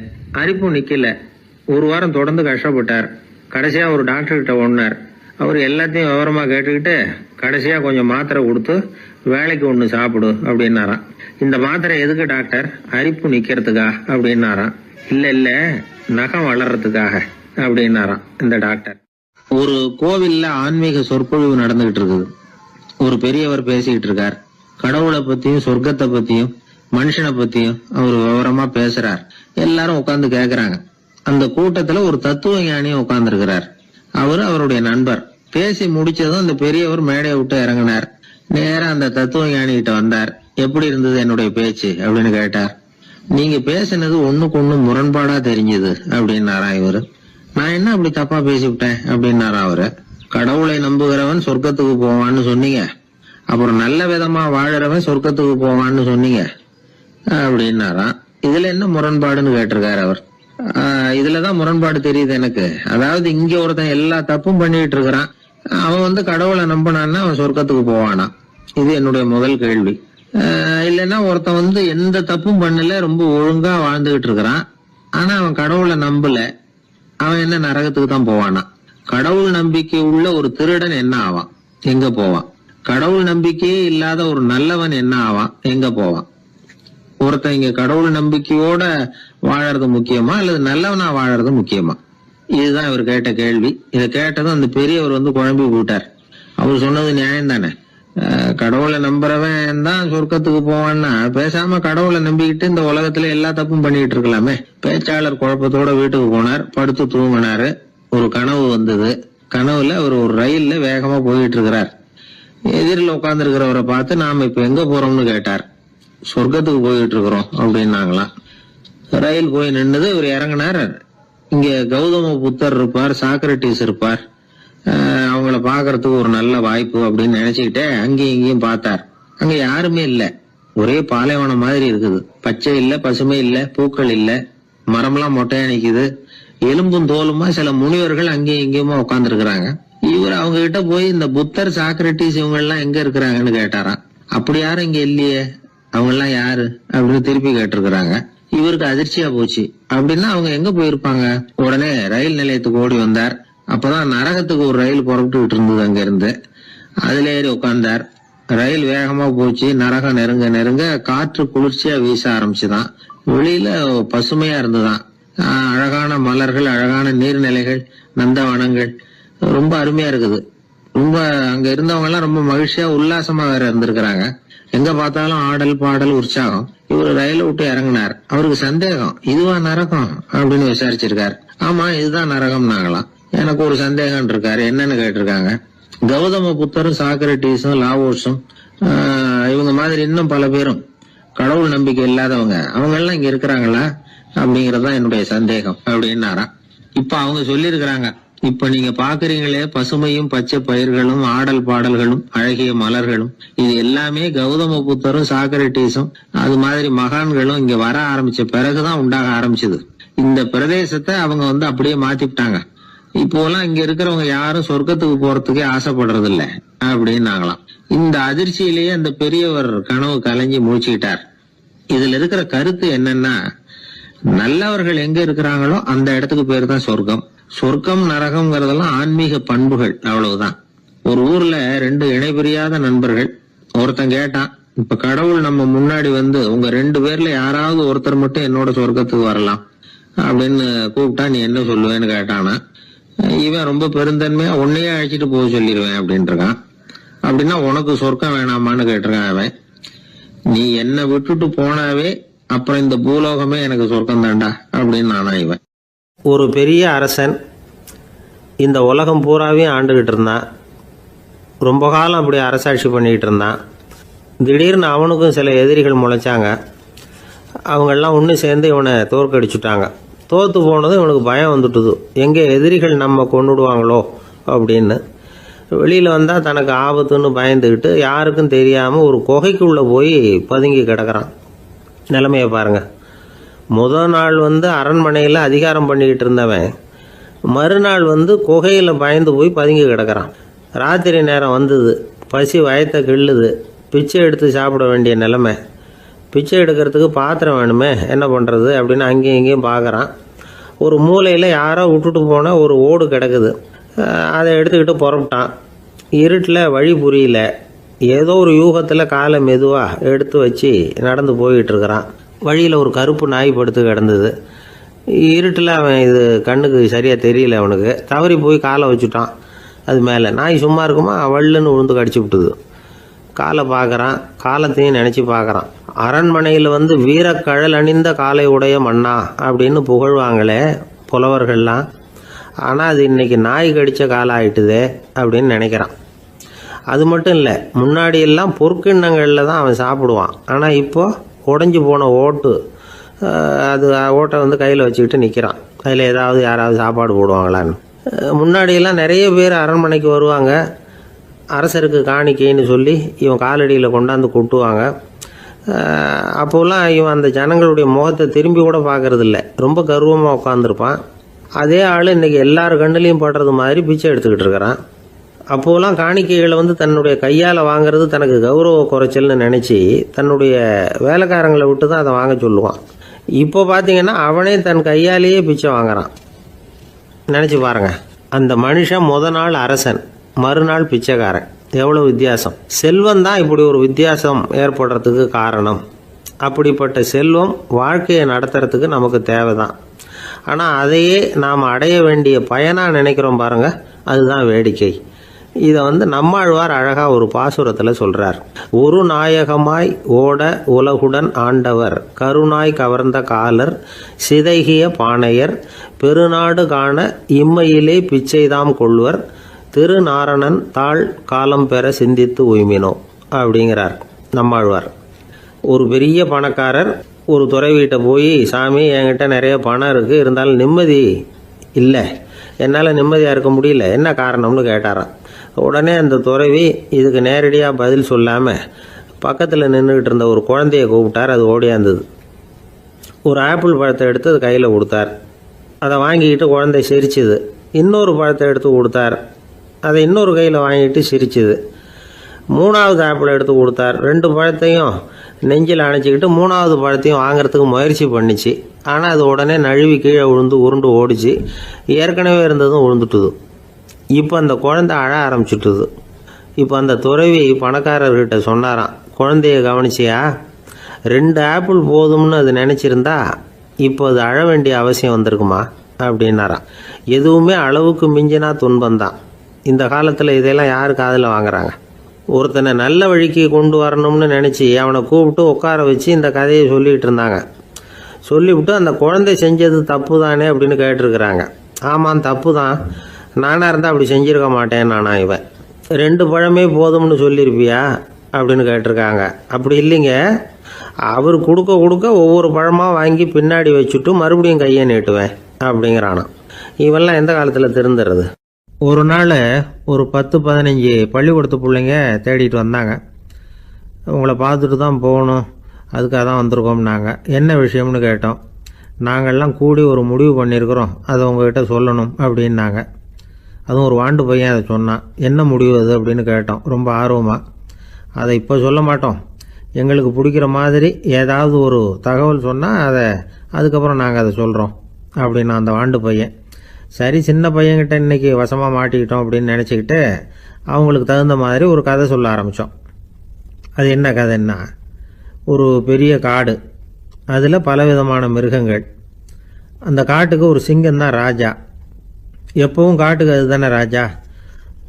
அரிப்பும் நிக்கல. ஒரு வாரம் தொடர்ந்து கஷ்டப்பட்டார். கடைசியா ஒரு டாக்டர் கிட்ட ஓடினார். அவர் எல்லாத்தையும் விவரமா கேட்டுக்கிட்டு கடைசியா கொஞ்சம் மாத்திரை கொடுத்து வேலைக்கு ஒண்ணு சாப்பிடு அப்படின்னாராம். இந்த மாத்திரை எதுக்கு டாக்டர்? அரிப்பு நிக்கிறதுக்கா அப்படின்னாராம். இல்ல நகம் வளர்றதுக்காக அப்படின்னாராம் இந்த டாக்டர். ஒரு கோவில்ல ஆன்மீக சொற்பொழிவு நடந்துகிட்டு இருக்குது. ஒரு பெரியவர் பேசிக்கிட்டு இருக்கார். கடவுளை பத்தியும் சொர்க்கத்தை பத்தியும் மனுஷனை பத்தியும் அவர் விவரமா பேசுறார். எல்லாரும் உட்கார்ந்து கேக்குறாங்க. அந்த கூட்டத்துல ஒரு தத்துவ ஞானியும் உட்கார்ந்து இருக்கிறார். அவரு அவருடைய நண்பர். பேசி முடிச்சதும் அந்த பெரியவர் மேடையை விட்டு இறங்கினார். நேரா அந்த தத்துவ ஞானி கிட்ட வந்தார். எப்படி இருந்தது என்னுடைய பேச்சு அப்படின்னு கேட்டார். நீங்க பேசினது ஒண்ணுக்கு ஒண்ணு முரண்பாடா தெரிஞ்சது அப்படின்னாரா இவரு. நான் என்ன அப்படி தப்பா பேசிவிட்டேன் அப்படின்னாரா அவரு. கடவுளை நம்புகிறவன் சொர்க்கத்துக்கு போவான்னு சொன்னீங்க, அப்புறம் நல்ல விதமா வாழறவன் சொர்க்கத்துக்கு போவான்னு சொன்னீங்க அப்படின்னாராம். இதுல என்ன முரண்பாடுன்னு கேட்டிருக்காரு அவர். இதுலதான் முரண்பாடு தெரியுது எனக்கு. அதாவது இங்க ஒருத்தன் எல்லா தப்பும் பண்ணிட்டு இருக்கிறான், அவன் கடவுளை நம்பினான்னா அவன் சொர்க்கத்துக்கு போவானா? இது என்னுடைய முதல் கேள்வி. இல்லைன்னா ஒருத்தன் எந்த தப்பும் பண்ணல, ரொம்ப ஒழுங்கா வாழ்ந்துகிட்டு இருக்கிறான், ஆனா அவன் கடவுளை நம்பல, அவன் என்ன நரகத்துக்கு தான் போவானா? கடவுள் நம்பிக்கை உள்ள ஒரு திருடன் என்ன ஆவான், எங்க போவான்? கடவுள் நம்பிக்கையே இல்லாத ஒரு நல்லவன் என்ன ஆவான், எங்க போவான்? ஒருத்தன் இங்க கடவுள் நம்பிக்கையோட வாழறது முக்கியமா அல்லது நல்லவனா வாழறது முக்கியமா? இதுதான் இவர் கேட்ட கேள்வி. இதை கேட்டதும் அந்த பெரியவர் குழம்பி போட்டார். அவர் சொன்னது நியாயம் தானே. கடவுளை நம்புறவன் தான் சொர்க்கத்துக்கு போவான்னா பேசாம கடவுளை நம்பிக்கிட்டு இந்த உலகத்துல எல்லா தப்பும் பண்ணிட்டு இருக்கலாமே. பேச்சாளர் குழப்பத்தோட வீட்டுக்கு போனார். படுத்து தூங்கினாரு. ஒரு கனவு வந்தது. கனவுல அவர் ஒரு ரயில்ல வேகமா போயிட்டு இருக்கிறார். எதிரில் உட்கார்ந்து இருக்கிறவரை பார்த்து நாம இப்ப எங்க போறோம்னு கேட்டார். சொர்க்கத்துக்கு போயிட்டு இருக்கிறோம் அப்படின்னாங்களாம். ரயில் போய் நின்னுது. இவர் இறங்கினார். இங்க கௌதம புத்தர் இருப்பார், சாக்ரட்டிஸ் இருப்பார், அவங்கள பாக்குறதுக்கு ஒரு நல்ல வாய்ப்பு அப்படின்னு நினைச்சுக்கிட்டே அங்கேயும் இங்கேயும் பார்த்தார். அங்க யாருமே இல்ல. ஒரே பாலைவனம் மாதிரி இருக்குது. பச்சை இல்ல, பசுமை இல்ல, பூக்கள் இல்ல, மரம்லாம் மொட்டையா நிக்குது. எலும்பும் தோலுமா சில முனிவர்கள் அங்கேயும் இங்கேயுமா உட்கார்ந்து இருக்கிறாங்க. இவர் அவங்க கிட்ட போய் இந்த புத்தர், சாக்ரட்டிஸ் இவங்க எல்லாம் எங்க இருக்கிறாங்கன்னு கேட்டாராம். அப்படி யாரும் இங்க இல்லையே, அவங்க எல்லாம் யாரு அப்படின்னு திருப்பி கேட்டிருக்கிறாங்க. இவருக்கு அதிர்ச்சியா போச்சு. அப்படின்னா அவங்க எங்க போயிருப்பாங்க? உடனே ரயில் நிலையத்துக்கு ஓடி வந்தார். அப்பதான் நரகத்துக்கு ஒரு ரயில் புறப்பட்டுக்கிட்டு இருந்தது. அங்க இருந்து அதுல ஏறி உட்கார்ந்தார். ரயில் வேகமா போச்சு. நரகம் நெருங்க நெருங்க காற்று குளிர்ச்சியா வீச ஆரம்பிச்சுதான். வெளியில பசுமையா இருந்துதான். அழகான மலர்கள், அழகான நீர்நிலைகள், நந்தவனங்கள், ரொம்ப அருமையா இருக்குது. ரொம்ப அங்க இருந்தவங்க எல்லாம் ரொம்ப மகிழ்ச்சியா உல்லாசமா வேற இருந்திருக்கிறாங்க. எங்க பார்த்தாலும் ஆடல் பாடல் உற்சாகம். இவரு ரயில விட்டு இறங்கினார். அவருக்கு சந்தேகம், இதுவா நரகம் அப்படின்னு விசாரிச்சிருக்காரு. ஆமா இதுதான் நரகம் நாங்களாம். எனக்கு ஒரு சந்தேகம் இருக்காரு. என்னன்னு கேட்டிருக்காங்க. கௌதம புத்தரும் சாக்ரட்டிஸும் லாவோஸும் இவங்க மாதிரி இன்னும் பல பேரும் கடவுள் நம்பிக்கை இல்லாதவங்க, அவங்க எல்லாம் இங்க இருக்கிறாங்களா அப்படிங்கறதுதான் என்னுடைய சந்தேகம் அப்படின்னாராம். இப்ப அவங்க சொல்லிருக்கிறாங்க, இப்ப நீங்க பாக்குறீங்களே பசுமையும் பச்சை பயிர்களும் ஆடல் பாடல்களும் அழகிய மலர்களும், இது எல்லாமே கௌதம புத்தரும் சாக்ரட்டிஸும் அது மாதிரி மகான்களும் இங்க வர ஆரம்பிச்ச பிறகுதான் உண்டாக ஆரம்பிச்சது. இந்த பிரதேசத்தை அவங்க அப்படியே மாத்திவிட்டாங்க. இப்போலாம் இங்க இருக்கிறவங்க யாரும் சொர்க்கத்துக்கு போறதுக்கே ஆசைப்படுறது இல்ல அப்படின்னாங்களாம். இந்த அதிர்ச்சியிலேயே அந்த பெரியவர் கனவு கலைஞ்சி முடிச்சுக்கிட்டார். இதுல இருக்கிற கருத்து என்னன்னா, நல்லவர்கள் எங்க இருக்கிறாங்களோ அந்த இடத்துக்கு பேர் தான் சொர்க்கம், சொர்க்கம் நரகம்ங்கிறதெல்லாம் ஆன்மீக பண்புகள், அவ்வளவுதான். ஒரு ஊர்ல 2 இணைபிரியாத நண்பர்கள். ஒருத்தன் கேட்டான், இப்ப கடவுள் நம்ம முன்னாடி வந்து உங்க 2 பேர்ல யாராவது ஒருத்தர் மட்டும் என்னோட சொர்க்கத்துக்கு வரலாம் அப்படின்னு கூப்பிட்டா நீ என்ன சொல்லுவேன்னு கேட்டானா. இவன் ரொம்ப பெருந்தன்மையா உன்னையே அழைச்சிட்டு போக சொல்லிடுவேன் அப்படின்னு இருக்கான். அப்படின்னா உனக்கு சொர்க்கம் வேணாமான்னு கேட்டிருக்கான் அவன். நீ என்னை விட்டுட்டு போனாவே அப்புறம் இந்த பூலோகமே எனக்கு சொர்க்கம் தாண்டா அப்படின்னு நானா இவன். ஒரு பெரிய அரசன் இந்த உலகம் பூராவையும் ஆண்டுகிட்டு இருந்தான். ரொம்ப காலம் அப்படி அரசாட்சி பண்ணிக்கிட்டு இருந்தான். திடீர்னு அவனுக்கும் சில எதிரிகள் முளைச்சாங்க. அவங்கெல்லாம் ஒன்று சேர்ந்து இவனை தோற்கடிச்சுட்டாங்க. தோற்று போனதும் இவனுக்கு பயம் வந்துட்டுது, எங்கே எதிரிகள் நம்ம கொண்டுடுவாங்களோ அப்படின்னு. வெளியில் வந்தால் தனக்கு ஆபத்துன்னு பயந்துக்கிட்டு யாருக்கும் தெரியாமல் ஒரு குகைக்குள்ளே போய் பதுங்கி கிடக்கிறான். நிலைமையை பாருங்கள். முதல் நாள் வந்து அரண்மனையில் அதிகாரம் பண்ணிக்கிட்டு இருந்தவன் மறுநாள் வந்து குகையில் பயந்து போய் பதுங்கி கிடக்கிறான். ராத்திரி நேரம் வந்தது, பசி வயத்தை கிள்ளுது, பிச்சை எடுத்து சாப்பிட வேண்டிய நிலைமை. பிச்சை எடுக்கிறதுக்கு பாத்திரம் வேணுமே, என்ன பண்ணுறது அப்படின்னு அங்கேயும் இங்கேயும் பார்க்குறான். ஒரு மூலையில் யாரோ விட்டுட்டு போன ஒரு ஓடு கிடக்குது. அதை எடுத்துக்கிட்டு புறப்பட்டான். இருட்டில் வழி புரியல. ஏதோ ஒரு யூகத்தில் காலை மெதுவாக எடுத்து வச்சு நடந்து போய்கிட்டு இருக்கிறான். வழியில் ஒரு கருப்பு நாய் படுத்து கிடந்தது. இருட்டில் அவன் இது கண்ணுக்கு சரியாக தெரியல. அவனுக்கு தவறி போய் காலை வச்சுட்டான் அது மேலே. நாய் சும்மா இருக்குமா, வள்ளுன்னு உழுந்து கடிச்சு விட்டுது. காலை பார்க்குறான், காலத்தையும் நினச்சி பார்க்குறான். அரண்மனையில் வந்து வீரக்கழல் அணிந்த காலை உடைய மன்னா அப்படின்னு புகழ்வாங்களே புலவர்கள்லாம். ஆனால் அது இன்றைக்கி நாய் கடித்த காலம் ஆயிட்டுதே அப்படின்னு நினைக்கிறான். அது மட்டும் இல்லை, முன்னாடியெல்லாம் பொற்கிண்ணங்களில் தான் அவன் சாப்பிடுவான். ஆனால் இப்போது உடஞ்சி போன ஓட்டு, அது ஓட்டை வந்து கையில் வச்சுக்கிட்டு நிற்கிறான். அதில் ஏதாவது யாராவது சாப்பாடு போடுவாங்களான்னு. முன்னாடியெல்லாம் நிறைய பேர் அரண்மனைக்கு வருவாங்க. அரசருக்கு காணிக்கைன்னு சொல்லி இவன் காலடியில் கொண்டாந்து கொட்டுவாங்க. அப்போல்லாம் இவன் அந்த ஜனங்களுடைய முகத்தை திரும்பி கூட பார்க்கறதில்ல. ரொம்ப கர்வமாக உட்காந்துருப்பான். அதே ஆள் இன்றைக்கி எல்லார் கண்ணுலேயும் படுறது மாதிரி பிச்சை எடுத்துக்கிட்டு இருக்கிறான். அப்போலாம் காணிக்கைகளை வந்து தன்னுடைய கையால் வாங்கிறது தனக்கு கௌரவ குறைச்சல்னு நினச்சி தன்னுடைய வேலைக்காரங்களை விட்டு தான் அதை வாங்க சொல்லுவான். இப்போ பார்த்தீங்கன்னா அவனே தன் கையாலேயே பிச்சை வாங்குறான். நினச்சி பாருங்கள், அந்த மனுஷன் முத நாள் அரசன், மறுநாள் பிச்சைக்காரன். எவ்வளோ வித்தியாசம். செல்வம் தான் இப்படி ஒரு வித்தியாசம் ஏற்படுறதுக்கு காரணம். அப்படிப்பட்ட செல்வம் வாழ்க்கையை நடத்துறதுக்கு நமக்கு தேவைதான். ஆனால் அதையே நாம் அடைய வேண்டிய பயனாக நினைக்கிறோம் பாருங்கள், அதுதான் வேடிக்கை. இதை வந்து நம்மாழ்வார் அழகாக ஒரு பாசுரத்தில் சொல்கிறார். ஒரு நாயகமாய் ஓட உலகுடன் ஆண்டவர், கருணாய் கவர்ந்த காலர், சிதைகிய பானையர், பெருநாடு காண இம்மையிலே பிச்சைதாம் கொள்வர், திருநாரணன் தாழ் காலம் பெற சிந்தித்து உய்மினோ அப்படிங்கிறார் நம்மாழ்வார். ஒரு பெரிய பணக்காரர் ஒரு துறவிகிட்ட போய், சாமி என்கிட்ட நிறைய பணம் இருக்குது, இருந்தாலும் நிம்மதி இல்லை, என்னால் நிம்மதியாக இருக்க முடியல, என்ன காரணம்னு கேட்டாராம். உடனே அந்த துறவி இதுக்கு நேரடியாக பதில் சொல்லாமல் பக்கத்தில் நின்றுக்கிட்டு இருந்த ஒரு குழந்தைய கூப்பிட்டார். அது ஓடியாந்தது. ஒரு ஆப்பிள் பழத்தை எடுத்து அது கையில் கொடுத்தார். அதை வாங்கிக்கிட்டு குழந்தை சிரிச்சுது. இன்னொரு பழத்தை எடுத்து கொடுத்தார். அதை இன்னொரு கையில் வாங்கிட்டு சிரிச்சுது. 3வது ஆப்பிள் எடுத்து கொடுத்தார். 2 பழத்தையும் நெஞ்சில் அணைச்சிக்கிட்டு 3வது பழத்தையும் வாங்கிறதுக்கு முயற்சி பண்ணிச்சு. ஆனால் அது உடனே நழுவி கீழே விழுந்து உருண்டு ஓடிச்சு. ஏற்கனவே இருந்ததும் விழுந்துட்டுது. இப்போ அந்த குழந்தை அழ ஆரம்பிச்சுட்டுது. இப்போ அந்த துறவி பணக்காரர்கிட்ட சொன்னாராம், குழந்தைய கவனிச்சியா, 2 ஆப்பிள் போதும்னு அது நினச்சிருந்தா இப்போ அது அழ வேண்டிய அவசியம் வந்திருக்குமா அப்படின்னாராம். எதுவுமே அளவுக்கு மிஞ்சினா துன்பந்தான். இந்த காலத்தில் இதெல்லாம் யார் காதில் வாங்குறாங்க? ஒருத்தனை நல்ல வழிக்கு கொண்டு வரணும்னு நினச்சி அவனை கூப்பிட்டு உட்கார வச்சு இந்த கதையை சொல்லிகிட்டு இருந்தாங்க. சொல்லிவிட்டு அந்த குழந்தை செஞ்சது தப்பு தானே அப்படின்னு கேட்டிருக்கிறாங்க. ஆமாம், தப்பு தான், நானாக இருந்தால் அப்படி செஞ்சுருக்க மாட்டேன் நானா இவன். 2 பழமே போதும்னு சொல்லியிருப்பியா அப்படின்னு கேட்டிருக்காங்க. அப்படி இல்லைங்க, அவர் கொடுக்க கொடுக்க ஒவ்வொரு பழமாக வாங்கி பின்னாடி வச்சுட்டு மறுபடியும் கையை நீட்டுவேன் அப்படிங்கிறானா. இவெல்லாம் எந்த காலத்தில் திருந்துறது? ஒரு நாள் ஒரு 10-15 பள்ளிக்கூடத்து பிள்ளைங்க தேடிட்டு வந்தாங்க. உங்களை பார்த்துட்டு தான் போகணும், அதுக்காக தான் வந்திருக்கோம்னாங்க. என்ன விஷயம்னு கேட்டோம். நாங்கள்லாம் கூடி ஒரு முடிவு பண்ணியிருக்கிறோம், அதை உங்ககிட்ட சொல்லணும் அப்படின்னாங்க. அதுவும் ஒரு வாண்டு பையன் அதை சொன்னான். என்ன முடிவு அது அப்படின்னு கேட்டோம் ரொம்ப ஆர்வமாக. அதை இப்போ சொல்ல மாட்டோம், எங்களுக்கு பிடிக்கிற மாதிரி ஏதாவது ஒரு தகவல் சொன்னால் அதுக்கப்புறம் நாங்கள் அதை சொல்கிறோம் அப்படின்னா அந்த வாண்டு பையன். சரி சின்ன பையன்கிட்ட இன்னைக்கு வசமாக மாட்டிக்கிட்டோம் அப்படின்னு நினச்சிக்கிட்டு அவங்களுக்கு தகுந்த மாதிரி ஒரு கதை சொல்ல ஆரம்பித்தோம். அது என்ன கதைன்னா, ஒரு பெரிய காடு, அதில் பலவிதமான மிருகங்கள். அந்த காட்டுக்கு ஒரு சிங்கம் தான் ராஜா. எப்பவும் காட்டுக்கு அது தானே ராஜா.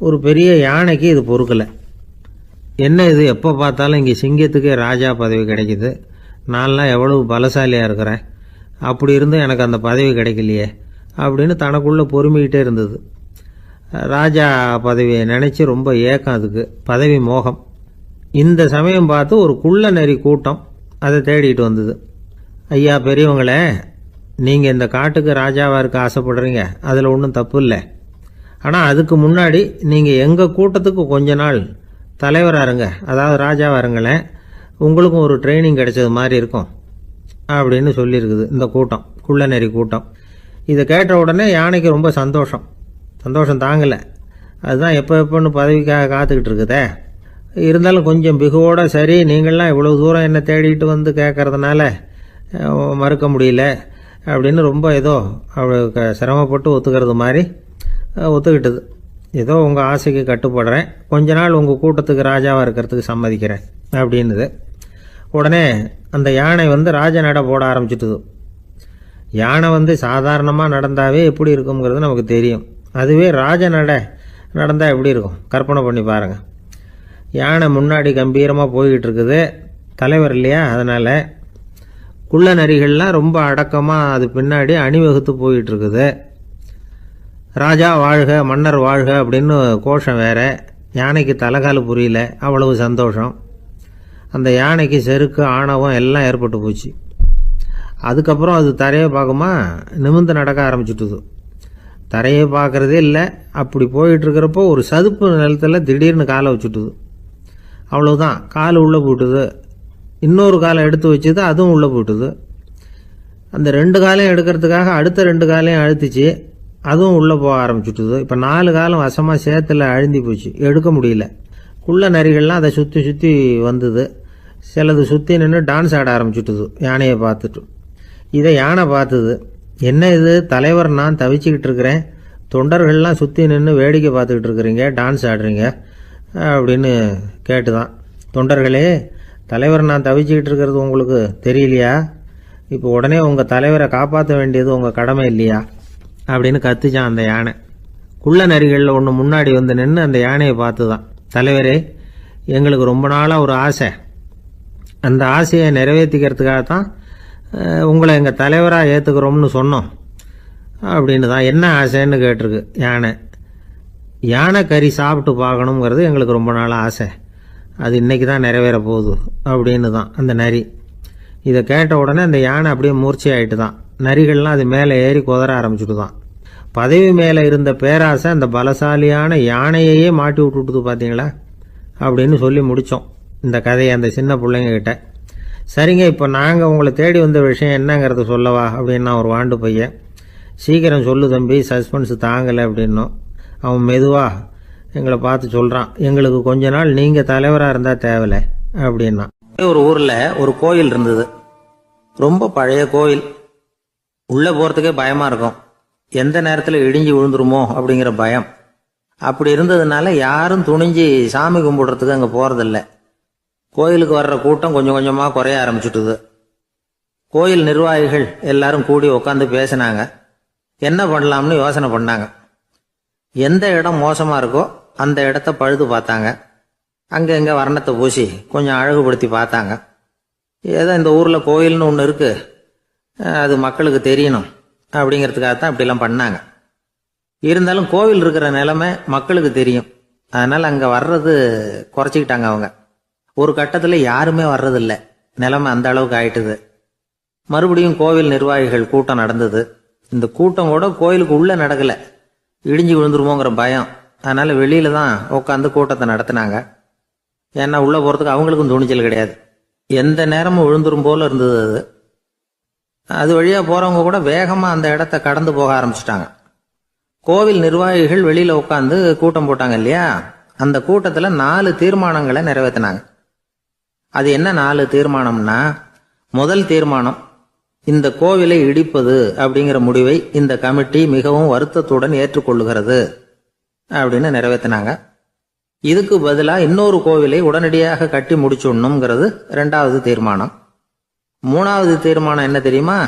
ஒரு பெரிய யானைக்கு இது பொறுக்கலை. என்ன இது, எப்போ பார்த்தாலும் இங்கே சிங்கத்துக்கே ராஜா பதவி கிடைக்குது, நான்லாம் எவ்வளவு பலசாலியாக இருக்கிறேன், அப்படி இருந்தும் எனக்கு அந்த பதவி கிடைக்கலையே அப்படின்னு தனக்குள்ளே பொறுமிக்கிட்டே இருந்தது. ராஜா பதவியை நினச்சி ரொம்ப ஏக்கம், அதுக்கு பதவி மோகம். இந்த சமயம் பார்த்து ஒரு குள்ள நரி கூட்டம் அதை தேடிட்டு வந்தது. ஐயா பெரியவங்களே, நீங்கள் இந்த காட்டுக்கு ராஜாவாக இருக்க ஆசைப்படுறீங்க, அதில் ஒன்றும் தப்பு இல்லை. ஆனால் அதுக்கு முன்னாடி நீங்கள் எங்கள் கூட்டத்துக்கு கொஞ்ச நாள் தலைவராக இருங்க, அதாவது ராஜாவாக இருங்களேன், உங்களுக்கும் ஒரு ட்ரைனிங் கிடைச்சது மாதிரி இருக்கும் அப்படின்னு சொல்லியிருக்குது இந்த கூட்டம், குள்ள நரி கூட்டம். இதை கேட்ட உடனே யானைக்கு ரொம்ப சந்தோஷம் தாங்கலை. அதுதான் எப்போன்னு பதவிக்காக காத்துக்கிட்டு இருக்குதே. இருந்தாலும் கொஞ்சம் பிகுவோட, சரி நீங்கள்லாம் இவ்வளோ தூரம் என்னை தேடிட்டு வந்து கேட்கறதுனால மறுக்க முடியல அப்படின்னு ரொம்ப ஏதோ அவளுக்கு சிரமப்பட்டு ஒத்துக்கிறது மாதிரி ஒத்துக்கிட்டது. ஏதோ உங்கள் ஆசைக்கு கட்டுப்படுறேன், கொஞ்ச நாள் உங்கள் கூட்டத்துக்கு ராஜாவாக இருக்கிறதுக்கு சம்மதிக்கிறேன் அப்படின்னுது. உடனே அந்த யானை ராஜ நட போட ஆரம்பிச்சிட்டுது. யானை சாதாரணமாக நடந்தாவே எப்படி இருக்குங்கிறது நமக்கு தெரியும். அதுவே ராஜ நட நடந்தால் எப்படி இருக்கும் கற்பனை பண்ணி பாருங்கள். யானை முன்னாடி கம்பீரமாக போய்கிட்டு இருக்குது, தலைவர் இல்லையா, அதனால் குள்ள நரிகள்லாம் ரொம்ப அடக்கமாக அது பின்னாடி அணிவகுத்து போயிட்டு இருக்குது. ராஜா வாழ்க, மன்னர் வாழ்க அப்படின்னு கோஷம் வேற. யானைக்கு தலைகால் புரியல, அவ்வளவு சந்தோஷம். அந்த யானைக்கு செருக்கு, ஆணவம் எல்லாம் ஏற்பட்டு போச்சு. அதுக்கப்புறம் அது தரையை பார்க்குமா, நிமிர்ந்து நடக்க ஆரம்பிச்சுட்டுது. தரையை பார்க்குறதே இல்லை. அப்படி போயிட்டுருக்கிறப்போ ஒரு சதுப்பு நிலத்தில் திடீர்னு காலை வச்சுட்டுது. அவ்வளோதான், கால் உள்ளே போட்டுது. இன்னொரு காலை எடுத்து வச்சுது, அதுவும் உள்ளே போட்டுது. அந்த 2 காலையும் எடுக்கிறதுக்காக அடுத்த 2 காலையும் அழுத்திச்சு, அதுவும் உள்ளே போக ஆரம்பிச்சுட்டுது. இப்போ 4 காலம் வசமாக சேத்துல அழுந்தி போச்சு, எடுக்க முடியல. குள்ள நரிகள்லாம் அதை சுற்றி சுற்றி வந்தது. சிலது சுற்றி நின்று டான்ஸ் ஆட ஆரம்பிச்சுட்டுது யானையை பார்த்துட்டு. இதை யானை பார்த்தது. என்ன இது, தலைவர் நான் தவிச்சுக்கிட்டு இருக்கிறேன், தொண்டர்கள்லாம் சுற்றி நின்று வேடிக்கை பார்த்துக்கிட்டு இருக்கிறீங்க, டான்ஸ் ஆடுறீங்க அப்படின்னு கேட்டுதான். தொண்டர்களே, தலைவர் நான் தவிச்சுக்கிட்டு இருக்கிறது உங்களுக்கு தெரியலையா? இப்போ உடனே உங்கள் தலைவரை காப்பாற்ற வேண்டியது உங்கள் கடமை இல்லையா அப்படின்னு கத்துச்சான் அந்த யானை. குள்ள நரிகளில் ஒன்று முன்னாடி நின்று அந்த யானையை பார்த்து தான், தலைவரே எங்களுக்கு ரொம்ப நாளாக ஒரு ஆசை, அந்த ஆசையை நிறைவேற்றிக்கிறதுக்காக தான் உங்களை எங்கள் தலைவராக ஏற்றுக்கிறோம்னு சொன்னோம் அப்படின்னு தான். என்ன ஆசைன்னு கேட்டிருக்கு யானை. யானை கறி சாப்பிட்டு பார்க்கணுங்கிறது எங்களுக்கு ரொம்ப நாளாக ஆசை, அது இன்றைக்கி தான் நிறைவேற போகுது அப்படின்னு தான் அந்த நரி. இதை கேட்ட உடனே அந்த யானை அப்படியே மூர்ச்சி ஆகிட்டு தான். நரிகள்லாம் அது மேலே ஏறி குதற ஆரம்பிச்சுட்டு தான். பதவி மேலே இருந்த பேராசை அந்த பலசாலியான யானையையே மாட்டி விட்டுட்டுது பார்த்தீங்களா அப்படின்னு சொல்லி முடித்தோம் இந்த கதையை அந்த சின்ன பிள்ளைங்க கிட்ட. சரிங்க, இப்போ நாங்கள் உங்களை தேடி வந்த விஷயம் என்னங்கிறத சொல்லவா அப்படின்னா ஒரு வாண்டு பையன். சீக்கிரம் சொல்லு தம்பி, சஸ்பென்ஸ் தாங்கலை அப்படின்னோம். அவன் மெதுவாக எங்களை பார்த்து சொல்கிறான், எங்களுக்கு கொஞ்ச நாள் நீங்கள் தலைவராக இருந்தால் தேவலை அப்படின்னா. ஒரு ஊரில் ஒரு கோயில் இருந்தது, ரொம்ப பழைய கோயில். உள்ளே போகிறதுக்கே பயமாக இருக்கும், எந்த நேரத்தில் இடிஞ்சு விழுந்துருமோ அப்படிங்கிற பயம். அப்படி இருந்ததுனால யாரும் துணிஞ்சு சாமி கும்பிடுறதுக்கு அங்கே போகிறதில்ல. கோயிலுக்கு வர்ற கூட்டம் கொஞ்சம் கொஞ்சமாக குறைய ஆரம்பிச்சுட்டுது. கோயில் நிர்வாகிகள் எல்லாரும் கூடி உட்காந்து பேசினாங்க, என்ன பண்ணலாம்னு யோசனை பண்ணாங்க. எந்த இடம் மோசமாக இருக்கோ அந்த இடத்த பழுது பார்த்தாங்க. அங்கே இங்கே வர்ணத்தை பூசி கொஞ்சம் அழகுபடுத்தி பார்த்தாங்க. ஏதோ இந்த ஊரில் கோயில்னு ஒன்று இருக்குது, அது மக்களுக்கு தெரியணும் அப்படிங்கிறதுக்காகத்தான் இப்படிலாம் பண்ணாங்க. இருந்தாலும் கோவில் இருக்கிற நிலைமை மக்களுக்கு தெரியும், அதனால் அங்கே வர்றது குறைச்சிக்கிட்டாங்க அவங்க. ஒரு கட்டத்தில் யாருமே வர்றதில்லை, நிலைமை அந்த அளவுக்கு ஆயிட்டுது. மறுபடியும் கோவில் நிர்வாகிகள் கூட்டம் நடந்தது. இந்த கூட்டம் கூட கோயிலுக்கு உள்ளே நடக்கலை, இடிஞ்சு விழுந்துருமோங்கிற பயம். அதனால் வெளியில தான் உட்காந்து கூட்டத்தை நடத்தினாங்க. ஏன்னா உள்ளே போகிறதுக்கு அவங்களுக்கும் துணிச்சல் கிடையாது, எந்த நேரமும் விழுந்துரும் போல இருந்தது அது. அது வழியாக போகிறவங்க கூட வேகமாக அந்த இடத்த கடந்து போக ஆரம்பிச்சிட்டாங்க. கோவில் நிர்வாகிகள் வெளியில் உட்காந்து கூட்டம் போட்டாங்க இல்லையா, அந்த கூட்டத்தில் 4 தீர்மானங்களை நிறைவேற்றினாங்க. அது என்ன 4 தீர்மானம்னா, முதல் தீர்மானம், இந்த கோவிலை இடிப்பது அப்படிங்கிற முடிவை இந்த கமிட்டி மிகவும் வருத்தத்துடன் ஏற்றுக்கொள்ளுகிறது அப்படின்னு நிறைவேற்றினாங்க. இதுக்கு பதிலாக இன்னொரு கோவிலை உடனடியாக கட்டி முடிச்சுடணுங்கிறது 2வது தீர்மானம். 3வது தீர்மானம் என்ன தெரியுமா?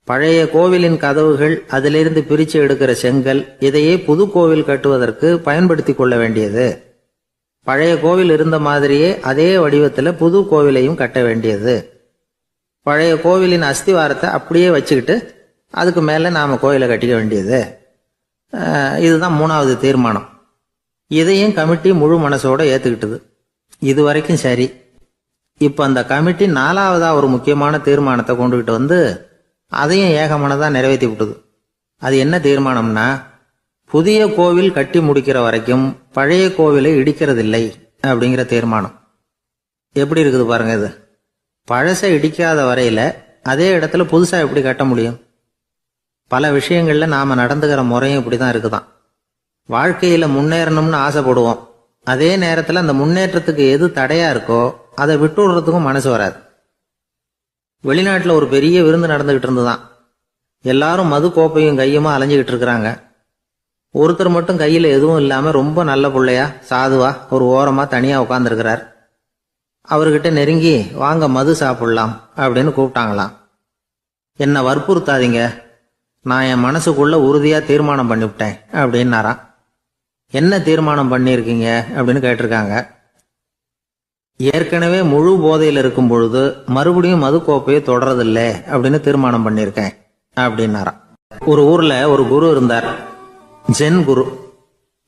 பழைய கோவிலின் கதவுகள், அதிலிருந்து பிரித்து எடுக்கிற செங்கல், இதையே புது கோவில் கட்டுவதற்கு பயன்படுத்தி கொள்ள வேண்டியது. பழைய கோவில் இருந்த மாதிரியே அதே வடிவத்தில் புது கோவிலையும் கட்ட வேண்டியது. பழைய கோவிலின் அஸ்திவாரத்தை அப்படியே வச்சுக்கிட்டு அதுக்கு மேலே நாம் கோவிலை கட்டிக்க வேண்டியது. இதுதான் 3வது தீர்மானம். இதையும் கமிட்டி முழு மனசோட ஏற்றுக்கிட்டது. இது வரைக்கும் சரி. இப்போ அந்த கமிட்டி 4வதா ஒரு முக்கியமான தீர்மானத்தை கொண்டுகிட்டு வந்து அதையும் ஏகமனதாக நிறைவேற்றி விட்டது. அது என்ன தீர்மானம்னா, புதிய கோவில் கட்டி முடிக்கிற வரைக்கும் பழைய கோவிலை இடிக்கிறதில்லை அப்படிங்கிற தீர்மானம். எப்படி இருக்குது பாருங்க இது. பழசை இடிக்காத வரையில அதே இடத்துல புதுசாக எப்படி கட்ட முடியும்? பல விஷயங்களில் நாம் நடந்துக்கிற முறையும் இப்படி தான் இருக்குதான். வாழ்க்கையில் முன்னேறணும்னு ஆசைப்படுவோம். அதே நேரத்தில் அந்த முன்னேற்றத்துக்கு எது தடையாக இருக்கோ அதை விட்டு விடுறதுக்கும் மனசு வராது. வெளிநாட்டில் ஒரு பெரிய விருந்து நடந்துகிட்டு இருந்துதான். எல்லாரும் மது கோப்பையும் கையுமா அலைஞ்சிக்கிட்டு இருக்கிறாங்க. ஒருத்தர் மட்டும் கையில் எதுவும் இல்லாமல் ரொம்ப நல்ல பிள்ளையா சாதுவா ஒரு ஓரமாக தனியாக உட்காந்துருக்கிறார். அவர்கிட்ட நெருங்கி வாங்க மது சாப்பிடலாம் அப்படின்னு கூப்பிட்டாங்களாம். என்னை வற்புறுத்தாதீங்க, நான் என் மனசுக்குள்ள உறுதியாக தீர்மானம் பண்ணிவிட்டேன் அப்படின்னாராம். என்ன தீர்மானம் பண்ணியிருக்கீங்க அப்படின்னு கேட்டிருக்காங்க. ஏற்கனவே முழு போதையில் இருக்கும் பொழுது மறுபடியும் மது கோப்பையை தொடரதில்லை அப்படின்னு தீர்மானம் பண்ணியிருக்கேன் அப்படின்னாராம். ஒரு ஊரில் ஒரு குரு இருந்தார், ஜென் குரு.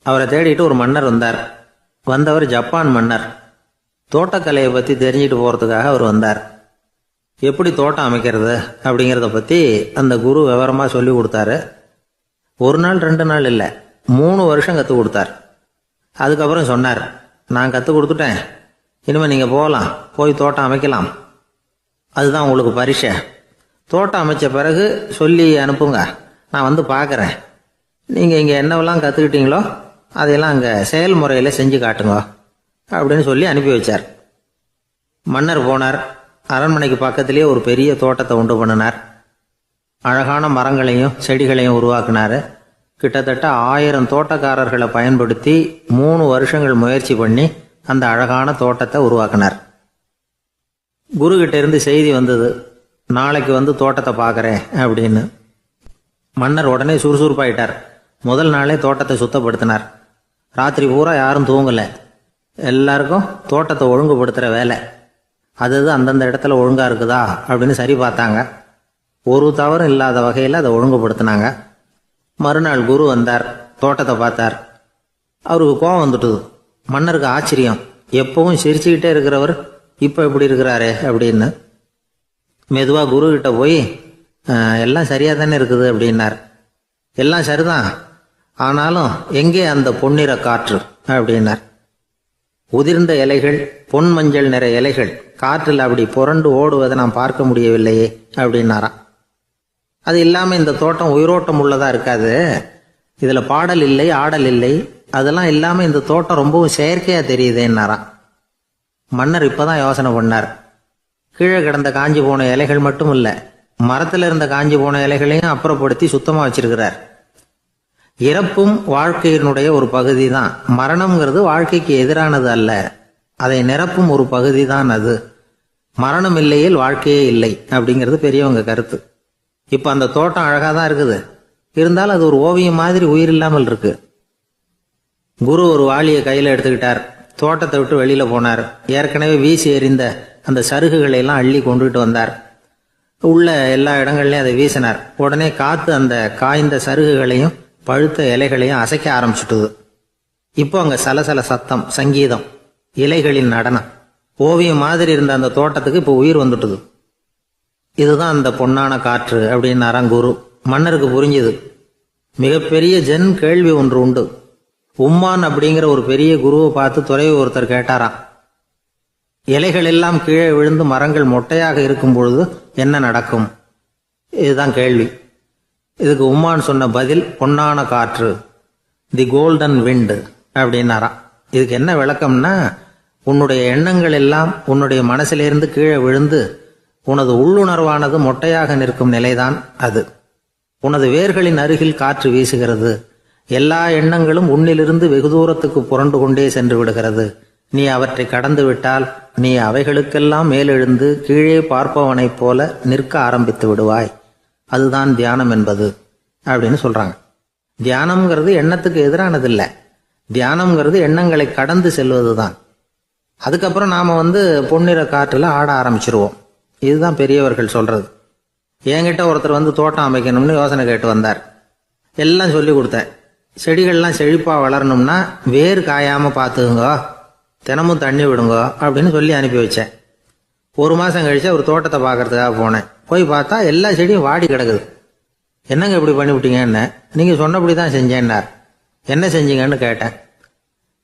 அவரை தேடிட்டு ஒரு மன்னர் வந்தார். வந்தவர் ஜப்பான் மன்னர். தோட்டக்கலையை பற்றி தெரிஞ்சுட்டு போகிறதுக்காக அவர் வந்தார். எப்படி தோட்டம் அமைக்கிறது அப்படிங்கிறத பற்றி அந்த குரு விவரமாக சொல்லி கொடுத்தாரு. 1 நாள் 2 நாள் இல்லை, 3 வருஷம் கற்றுக் கொடுத்தார். அதுக்கப்புறம் சொன்னார், நான் கற்றுக் கொடுத்துட்டேன், இனிமேல் நீங்கள் போகலாம், போய் தோட்டம் அமைக்கலாம், அதுதான் உங்களுக்கு பரிசை. தோட்டம் அமைச்ச பிறகு சொல்லி அனுப்புங்க, நான் வந்து பார்க்குறேன். நீங்கள் இங்கே என்னவெல்லாம் கற்றுக்கிட்டீங்களோ அதையெல்லாம் அங்கே செயல்முறையில் செஞ்சு காட்டுங்க அப்படின்னு சொல்லி அனுப்பி வச்சார். மன்னர் போனார். அரண்மனைக்கு பக்கத்திலேயே ஒரு பெரிய தோட்டத்தை உண்டு பண்ணினார். அழகான மரங்களையும் செடிகளையும் உருவாக்கினார். கிட்டத்தட்ட 1000 தோட்டக்காரர்களை பயன்படுத்தி 3 வருஷங்கள் முயற்சி பண்ணி அந்த அழகான தோட்டத்தை உருவாக்கினார். குருகிட்ட இருந்து செய்தி வந்தது, நாளைக்கு வந்து தோட்டத்தை பார்க்குறேன் அப்படின்னு. மன்னர் உடனே சுறுசுறுப்பாயிட்டார். முதல் நாளே தோட்டத்தை சுத்தப்படுத்தினார். ராத்திரி பூரா யாரும் தூங்கலை. எல்லாருக்கும் தோட்டத்தை ஒழுங்குபடுத்துகிற வேலை. அது அந்தந்த இடத்துல ஒழுங்காக இருக்குதா அப்படின்னு சரி பார்த்தாங்க. ஒரு தவறும் இல்லாத வகையில் அதை ஒழுங்குபடுத்தினாங்க. மறுநாள் குரு வந்தார், தோட்டத்தை பார்த்தார். அவருக்கு கோபம் வந்துட்டுது. மன்னருக்கு ஆச்சரியம், எப்பவும் சிரிச்சுக்கிட்டே இருக்கிறவர் இப்போ இப்படி இருக்கிறாரே அப்படின்னு. மெதுவாக குரு கிட்ட போய் எல்லாம் சரியாக தானே இருக்குது அப்படின்னார். எல்லாம் சரிதான், ஆனாலும் எங்கே அந்த பொன்னிற காற்று அப்படின்னார். உதிர்ந்த இலைகள், பொன் மஞ்சள் நிற இலைகள் காற்றில் அப்படி புரண்டு ஓடுவதை நான் பார்க்க முடியவில்லையே அப்படின்னாராம். அது இல்லாமல் இந்த தோட்டம் உயிரோட்டம் உள்ளதாக இருக்காது, இதில் பாடல் இல்லை, ஆடல் இல்லை, அதெல்லாம் இல்லாமல் இந்த தோட்டம் ரொம்பவும் செயற்கையாக தெரியுதுன்னாராம். மன்னர் இப்போதான் யோசனை பண்ணார். கீழே கிடந்த காஞ்சி போன இலைகள் மட்டும் இல்லை, மரத்தில் இருந்த காஞ்சி போன இலைகளையும் அப்புறப்படுத்தி சுத்தமாக வச்சிருக்கிறார். இறப்பும் வாழ்க்கையினுடைய ஒரு பகுதி தான். மரணம்ங்கிறது வாழ்க்கைக்கு எதிரானது அல்ல, அதை நிரப்பும் ஒரு பகுதி தான் அது. மரணம் இல்லையில் வாழ்க்கையே இல்லை அப்படிங்கிறது பெரியவங்க கருத்து. இப்போ அந்த தோட்டம் அழகாக தான் இருக்குது, இருந்தாலும் அது ஒரு ஓவியம் மாதிரி உயிர் இல்லாமல் இருக்கு. குரு ஒரு வாளியை கையில் எடுத்துக்கிட்டார். தோட்டத்தை விட்டு வெளியில போனார். ஏற்கனவே வீசி எறிந்த அந்த சருகுகளை எல்லாம் அள்ளி கொண்டுகிட்டு வந்தார். உள்ள எல்லா இடங்கள்லையும் அதை வீசினார். உடனே காத்து அந்த காய்ந்த சருகுகளையும் பழுத்த இலைகளையும் அசைக்க ஆரம்பிச்சுட்டுது. இப்போ அங்க சலசல சத்தம், சங்கீதம், இலைகளின் நடனம், ஓவியம் மாதிரி இருந்த அந்த தோட்டத்துக்கு இப்போ உயிர் வந்துட்டுது. இதுதான் அந்த பொன்னான காற்று அப்படின்னாராம் குரு. மன்னருக்கு புரிஞ்சுது. மிகப்பெரிய ஜென் கேள்வி ஒன்று உண்டு. உம்மான் அப்படிங்கிற ஒரு பெரிய குருவை பார்த்து துறவி ஒருத்தர் கேட்டாராம், இலைகள் எல்லாம் கீழே விழுந்து மரங்கள் மொட்டையாக இருக்கும் பொழுது என்ன நடக்கும்? இதுதான் கேள்வி. இதுக்கு உம்மான் சொன்ன பதில் பொன்னான காற்று, தி கோல்டன் விண்ட் அப்படின்னாராம். இதுக்கு என்ன விளக்கம்னா, உன்னுடைய எண்ணங்கள் எல்லாம் உன்னுடைய மனசிலிருந்து கீழே விழுந்து உனது உள்ளுணர்வானது மொட்டையாக நிற்கும் நிலைதான் அது. உனது வேர்களின் அருகில் காற்று வீசுகிறது. எல்லா எண்ணங்களும் உன்னிலிருந்து வெகு தூரத்துக்கு புரண்டு கொண்டே சென்று விடுகிறது. நீ அவற்றை கடந்து விட்டால் நீ அவைகளுக்கெல்லாம் மேலெழுந்து கீழே பார்ப்பவனைப் போல நிற்க ஆரம்பித்து விடுவாய். அதுதான் தியானம் என்பது அப்படின்னு சொல்றாங்க. தியானம்ங்கிறது எண்ணத்துக்கு எதிரானதில்லை. தியானம்ங்கிறது எண்ணங்களை கடந்து செல்வதுதான். அதுக்கப்புறம் நாம பொன்னிற காற்றுல ஆட ஆரம்பிச்சிருவோம். இதுதான் பெரியவர்கள் சொல்றது. என்கிட்ட ஒருத்தர் தோட்டம் அமைக்கணும்னு யோசனை கேட்டு வந்தார். எல்லாம் சொல்லி கொடுத்தேன். செடிகள்லாம் செழிப்பா வளரணும்னா வேர் காயாம பார்த்துக்குங்க, தினமும் தண்ணி விடுங்க அப்படின்னு சொல்லி அனுப்பி வச்சேன். 1 மாசம் கழிச்சு அவர் தோட்டத்தை பார்க்கறதுக்காக போனேன். போய் பார்த்தா எல்லா செடியும் வாடி கிடக்குது. என்னங்க இப்படி பண்ணிவிட்டீங்கன்னு. நீங்க சொன்னபடி தான் செஞ்சேன்னார். என்ன செஞ்சீங்கன்னு கேட்டேன்.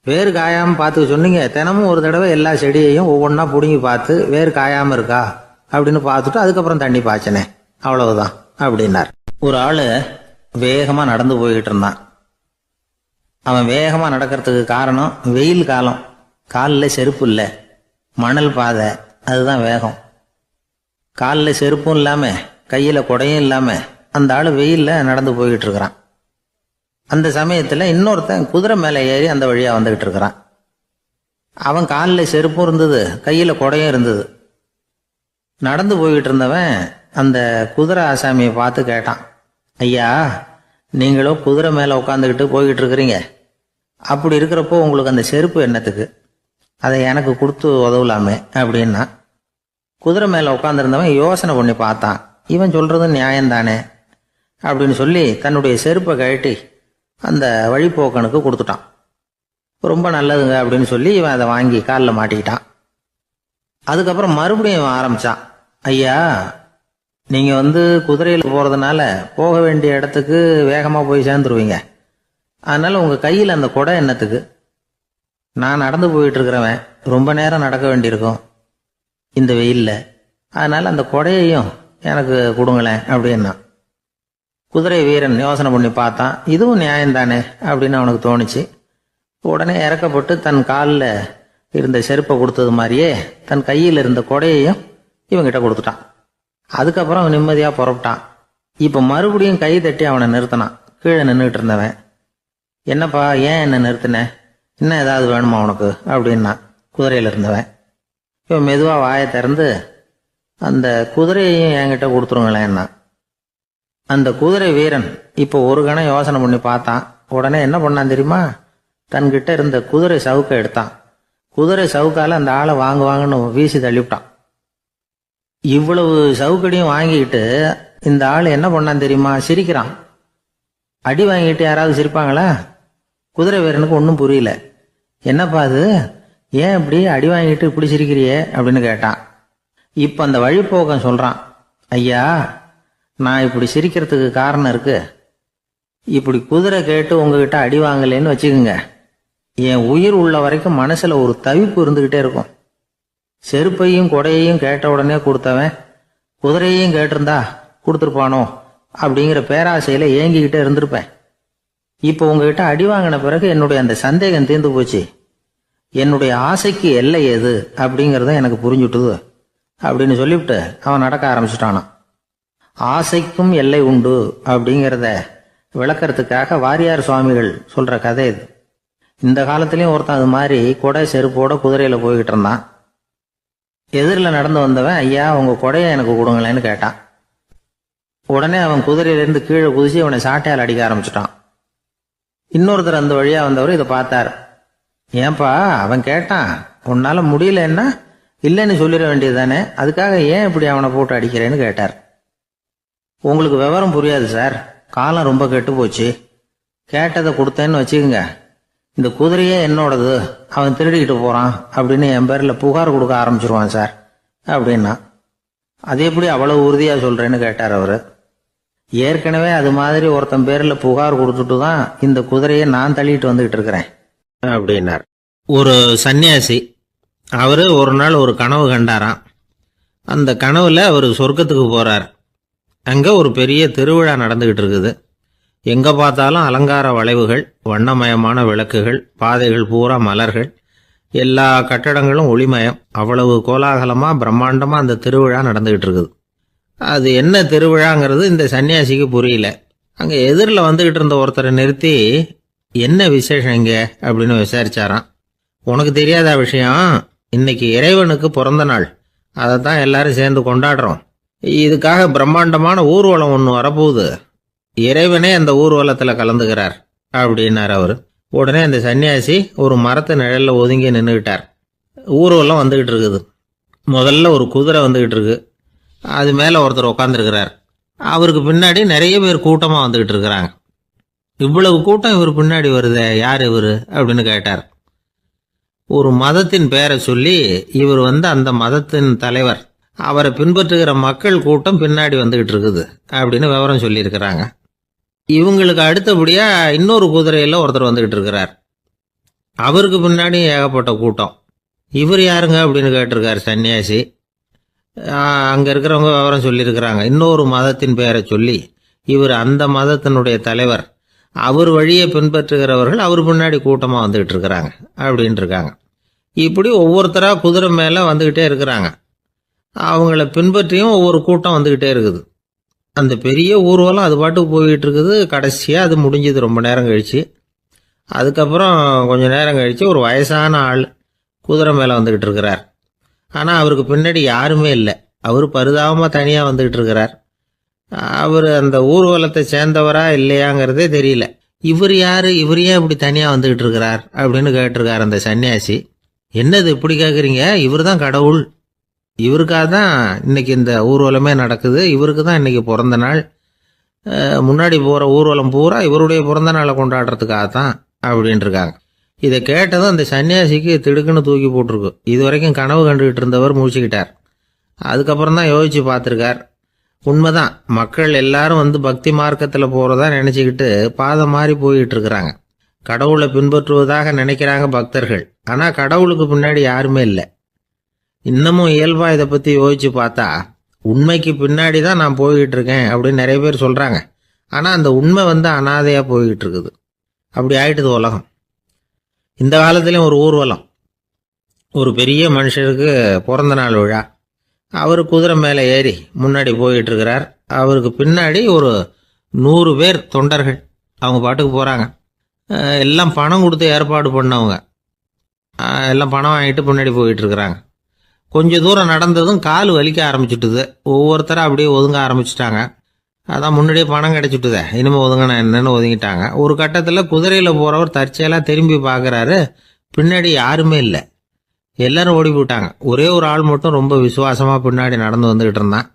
வேர் காயாம பார்த்துக்க சொன்னீங்க, தினமும் ஒரு தடவை எல்லா செடியையும் ஒவ்வொன்றா பிடுங்கி பார்த்து வேர் காயாம இருக்கா அப்படின்னு பார்த்துட்டு அதுக்கப்புறம் தண்ணி பாய்ச்சனே, அவ்வளவுதான் அப்படின்னார். ஒரு ஆளு வேகமா நடந்து போய்கிட்டு இருந்தான். அவன் வேகமா நடக்கிறதுக்கு காரணம் வெயில் காலம், காலில் செருப்பு இல்லை, மணல் பாதை, அதுதான் வேகம். காலில் செருப்பும் இல்லாம கையில குடையும் இல்லாம அந்த ஆளு வெயில்ல நடந்து போய்கிட்டு இருக்கிறான். அந்த சமயத்துல இன்னொருத்தன் குதிரை மேல ஏறி அந்த வழியா வந்துகிட்டு இருக்கிறான். அவன் காலில் செருப்பும் இருந்தது, கையில குடையும் இருந்தது. நடந்து போய்கிட்டு இருந்தவன் அந்த குதிரை ஆசாமியை பார்த்து கேட்டான், ஐயா, நீங்களும் குதிரை மேல உட்காந்துக்கிட்டு போய்கிட்டு இருக்கிறீங்க, அப்படி இருக்கிறப்போ உங்களுக்கு அந்த செருப்பு என்னத்துக்கு? அதை எனக்கு கொடுத்து உதவலாமே அப்படின்னா. குதிரை மேல உட்காந்துருந்தவன் யோசனை பண்ணி பார்த்தான். இவன் சொல்றது நியாயம்தானே அப்படின்னு சொல்லி தன்னுடைய செருப்பை கழட்டி அந்த வழிப்போக்கனுக்கு கொடுத்துட்டான். ரொம்ப நல்லதுங்க அப்படின்னு சொல்லி இவன் அதை வாங்கி காலில் மாட்டிக்கிட்டான். அதுக்கப்புறம் மறுபடியும் இவன் ஆரம்பிச்சான், ஐயா, நீங்க குதிரையில் போறதுனால போக வேண்டிய இடத்துக்கு வேகமா போய் சேர்ந்துருவீங்க, அதனால உங்க கையில் அந்த குடை என்னத்துக்கு? நான் நடந்து போயிட்டு இருக்கிறவன், ரொம்ப நேரம் நடக்க வேண்டியிருக்கும் இந்த வெயில்ல, அதனால அந்த குடையையும் எனக்கு கொடுங்களேன் அப்படின்னா. குதிரை வீரன் யோசனை பண்ணி பார்த்தான். இதுவும் நியாயம்தானே அப்படின்னு அவனுக்கு தோணுச்சு. உடனே இறக்கப்பட்டு தன் காலில் இருந்த செருப்பை கொடுத்தது மாதிரியே தன் கையில் இருந்த கொடையையும் இவங்கிட்ட கொடுத்துட்டான். அதுக்கப்புறம் அவன் நிம்மதியா புறப்பட்டான். இப்ப மறுபடியும் கை தட்டி அவனை நிறுத்தினான். கீழே நின்றுட்டு இருந்தவன், என்னப்பா ஏன் என்ன நிறுத்தின, இன்னும் ஏதாவது வேணுமா உனக்கு அப்படின்னா குதிரையில இருந்தவன். இவன் மெதுவா வாயை திறந்து அந்த குதிரையையும் என்கிட்ட கொடுத்துருங்களேன்னா. அந்த குதிரை வீரன் இப்போ ஒரு கணம் யோசனை பண்ணி பார்த்தான். உடனே என்ன பண்ணான் தெரியுமா? தன்கிட்ட இருந்த குதிரை சவுக்கை எடுத்தான். குதிரை சவுக்கால அந்த ஆளை வாங்குவாங்கன்னு வீசி தள்ளிவிட்டான். இவ்வளவு சவுக்கடியும் வாங்கிக்கிட்டு இந்த ஆள் என்ன பண்ணான் தெரியுமா? சிரிக்கிறான். அடி வாங்கிட்டு யாராவது சிரிப்பாங்களா? குதிரை வீரனுக்கு ஒன்றும் புரியல. என்னப்பா அது, ஏன் இப்படி அடி வாங்கிட்டு இப்படி சிரிக்கிறியே அப்படின்னு கேட்டான். இப்ப அந்த வழிப்போக்கன் சொல்றான், ஐயா, நான் இப்படி சிரிக்கிறதுக்கு காரணம் இருக்கு. இப்படி குதிரை கேட்டு உங்ககிட்ட அடி வாங்கலேன்னு வச்சுக்கோங்க, என் உயிர் உள்ள வரைக்கும் மனசுல ஒரு தவிப்பு இருந்துகிட்டே இருக்கும். செருப்பையும் கொடையையும் கேட்ட உடனே கொடுத்தவன் குதிரையையும் கேட்டிருந்தா கொடுத்துருப்பானோ அப்படிங்கிற பேராசையில ஏங்கிக்கிட்டே இருந்திருப்பேன். இப்போ உங்ககிட்ட அடி வாங்கின பிறகு என்னுடைய அந்த சந்தேகம் தீர்ந்து போச்சு. என்னுடைய ஆசைக்கு எல்லை எது அப்படிங்கறத எனக்கு புரிஞ்சுட்டுது அப்படின்னு சொல்லிவிட்டு அவன் நடக்க ஆரம்பிச்சுட்டானான். ஆசைக்கும் எல்லை உண்டு அப்படிங்கிறத விளக்கறதுக்காக வாரியார் சுவாமிகள் சொல்ற கதை இது. இந்த காலத்திலயும் ஒருத்தன் அது மாதிரி கொடை செருப்போட குதிரையில போய்கிட்டு இருந்தான். எதிரில் நடந்து வந்தவன், ஐயா, உங்க கொடையை எனக்கு கொடுங்களேன்னு கேட்டான். உடனே அவன் குதிரையிலிருந்து கீழே குதிச்சு அவனை சாட்டையால் அடிக்க ஆரம்பிச்சுட்டான். இன்னொருத்தர் அந்த வழியா வந்தவர் இதை பார்த்தார். ஏன்பா, அவன் கேட்டான், உன்னால முடியலன்னா இல்லைன்னு சொல்லிட வேண்டியது தானே, அதுக்காக ஏன் இப்படி அவனை போட்டு அடிக்கிறேன்னு கேட்டார். உங்களுக்கு விவரம் புரியாது சார், காலம் ரொம்ப கெட்டு போச்சு. கேட்டதை கொடுத்தேன்னு வச்சுக்கோங்க, இந்த குதிரையே என்னோடது, அவன் திருடிக்கிட்டு போறான் அப்படின்னு என் பேர்ல புகார் கொடுக்க ஆரம்பிச்சிருவான் சார் அப்படின்னா. அது எப்படி அவ்வளவு உறுதியா சொல்றேன்னு கேட்டார் அவரு. ஏற்கனவே அது மாதிரி ஒருத்தன் பேர்ல புகார் கொடுத்துட்டு தான் இந்த குதிரையை நான் தள்ளிட்டு வந்துகிட்டு இருக்கிறேன் அப்படின்னார். ஒரு சன்னியாசி, அவரு ஒரு நாள் ஒரு கனவு கண்டாராம். அந்த கனவுல அவர் சொர்க்கத்துக்கு போறார். அங்க ஒரு பெரிய திருவிழா நடந்துகிட்டு இருக்குது. எங்க பார்த்தாலும் அலங்கார வளைவுகள், வண்ணமயமான விளக்குகள், பாதைகள் பூரா மலர்கள், எல்லா கட்டடங்களும் ஒளிமயம். அவ்வளவு கோலாகலமா பிரம்மாண்டமா அந்த திருவிழா நடந்துகிட்டு இருக்குது. அது என்ன திருவிழாங்கிறது இந்த சன்னியாசிக்கு புரியல. அங்க எதிரில் வந்துகிட்டு இருந்த ஒருத்தரை நிறுத்தி, என்ன விசேஷம் இங்க அப்படின்னு விசாரிச்சாராம். உனக்கு தெரியாத விஷயம், இன்னைக்கு இறைவனுக்கு பிறந்த நாள், அதைத்தான் எல்லாரும் சேர்ந்து கொண்டாடுறோம். இதுக்காக பிரம்மாண்டமான ஊர்வலம் ஒன்று வரப்போகுது. இறைவனே அந்த ஊர்வலத்தில் கலந்துக்கிறார் அப்படின்னார் அவர். உடனே அந்த சன்னியாசி ஒரு மரத்து நிழல்ல ஒதுங்கி நின்றுக்கிட்டார். ஊர்வலம் வந்துகிட்டு இருக்குது. முதல்ல ஒரு குதிரை வந்துகிட்டு இருக்கு. அது மேலே ஒருத்தர் உட்காந்துருக்கிறார். அவருக்கு பின்னாடி நிறைய பேர் கூட்டமாக வந்துகிட்டு இருக்கிறாங்க. இவ்வளவு கூட்டம் இவர் பின்னாடி வருதே, யார் இவர் அப்படின்னு கேட்டார். ஒரு மதத்தின் பெயரை சொல்லி, இவர் அந்த மதத்தின் தலைவர், அவரை பின்பற்றுகிற மக்கள் கூட்டம் பின்னாடி வந்துகிட்டு இருக்குது அப்படின்னு விவரம் சொல்லியிருக்கிறாங்க. இவங்களுக்கு அடுத்தபடியா இன்னொரு குதிரையில் ஒருத்தர் வந்துகிட்டு இருக்கிறார். அவருக்கு பின்னாடி ஏகப்பட்ட கூட்டம். இவர் யாருங்க அப்படின்னு கேட்டிருக்காரு சன்னியாசி. அங்கே இருக்கிறவங்க விவரம் சொல்லியிருக்கிறாங்க. இன்னொரு மதத்தின் பெயரை சொல்லி, இவர் அந்த மதத்தினுடைய தலைவர், அவர் வழியை பின்பற்றுகிறவர்கள் அவர் பின்னாடி கூட்டமாக வந்துகிட்டு இருக்கிறாங்க அப்படின்ட்டு இருக்காங்க. இப்படி ஒவ்வொருத்தராக குதிரை மேலே வந்துக்கிட்டே இருக்கிறாங்க. அவங்கள பின்பற்றியும் ஒவ்வொரு கூட்டம் வந்துக்கிட்டே இருக்குது. அந்த பெரிய ஊர்வலம் அது பாட்டுக்கு போய்கிட்டு இருக்குது. கடைசியாக அது முடிஞ்சது ரொம்ப நேரம் கழிச்சு. அதுக்கப்புறம் கொஞ்சம் நேரம் கழித்து ஒரு வயசான ஆள் குதிரை மேலே வந்துக்கிட்டு இருக்கிறார். ஆனால் அவருக்கு பின்னாடி யாருமே இல்லை. அவர் பரிதாபமாக தனியாக வந்துக்கிட்டு இருக்கிறார். அவர் அந்த ஊர்வலத்தை சேர்ந்தவரா இல்லையாங்கிறதே தெரியல. இவர் யார், இவர் ஏன் இப்படி தனியாக வந்துக்கிட்டு இருக்கிறார் அப்படின்னு கேட்டிருக்கார் அந்த சன்னியாசி. என்னது இப்படி கேட்குறீங்க? இவர் தான் கடவுள். இவருக்காக தான் இன்னைக்கு இந்த ஊர்வலமே நடக்குது. இவருக்கு தான் இன்னைக்கு பிறந்த நாள். முன்னாடி போகிற ஊர்வலம் பூரா இவருடைய பிறந்த நாளை கொண்டாடுறதுக்காக தான் அப்படின்ட்டு இருக்காங்க. இதை கேட்டதும் அந்த சன்னியாசிக்கு திடுக்குன்னு தூக்கி போட்டிருக்கு. இது வரைக்கும் கனவு கண்டுகிட்டு இருந்தவர் முடிச்சுக்கிட்டார். அதுக்கப்புறம் தான் யோசிச்சு பார்த்துருக்கார். உண்மைதான், மக்கள் எல்லாரும் பக்தி மார்க்கத்தில் போகிறதா நினச்சிக்கிட்டு பாதை மாறி போயிட்டு இருக்கிறாங்க. கடவுளை பின்பற்றுவதாக நினைக்கிறாங்க பக்தர்கள். ஆனால் கடவுளுக்கு பின்னாடி யாருமே இல்லை. இன்னமும் இயல்பா இதை பற்றி யோசிச்சு பார்த்தா, உண்மைக்கு பின்னாடி தான் நான் போய்கிட்டு இருக்கேன் அப்படின்னு நிறைய பேர் சொல்கிறாங்க. ஆனால் அந்த உண்மை அனாதையாக போய்கிட்டு இருக்குது. அப்படி ஆயிட்டுது உலகம். இந்த காலத்துலேயும் ஒரு ஊர்வலம். ஒரு பெரிய மனுஷருக்கு பிறந்த நாள் விழா. அவர் குதிரை மேலே ஏறி முன்னாடி போயிட்டு இருக்கிறார். அவருக்கு பின்னாடி ஒரு 100 பேர் தொண்டர்கள் அவங்க பாட்டுக்கு போகிறாங்க. எல்லாம் பணம் கொடுத்து ஏற்பாடு பண்ணவங்க. எல்லாம் பணம் வாங்கிட்டு பின்னாடி போயிட்டு இருக்கிறாங்க. கொஞ்சம் தூரம் நடந்ததும் கால் வலிக்க ஆரம்பிச்சுட்டுது. ஒவ்வொருத்தரும் அப்படியே ஒதுங்க ஆரம்பிச்சுட்டாங்க. அதான் முன்னாடியே பணம் கிடைச்சிட்டுதே, இனிமேல் ஒதுங்கினா என்னன்னு ஒதுங்கிட்டாங்க. ஒரு கட்டத்தில் குதிரையில் போகிறவர் தற்செயலாக திரும்பி பார்க்குறாரு. பின்னாடி யாருமே இல்லை. எல்லாரும் ஓடி போயிட்டாங்க. ஒரே ஒரு ஆள் மட்டும் ரொம்ப விசுவாசமாக பின்னாடி நடந்து வந்துக்கிட்டு இருந்தான்.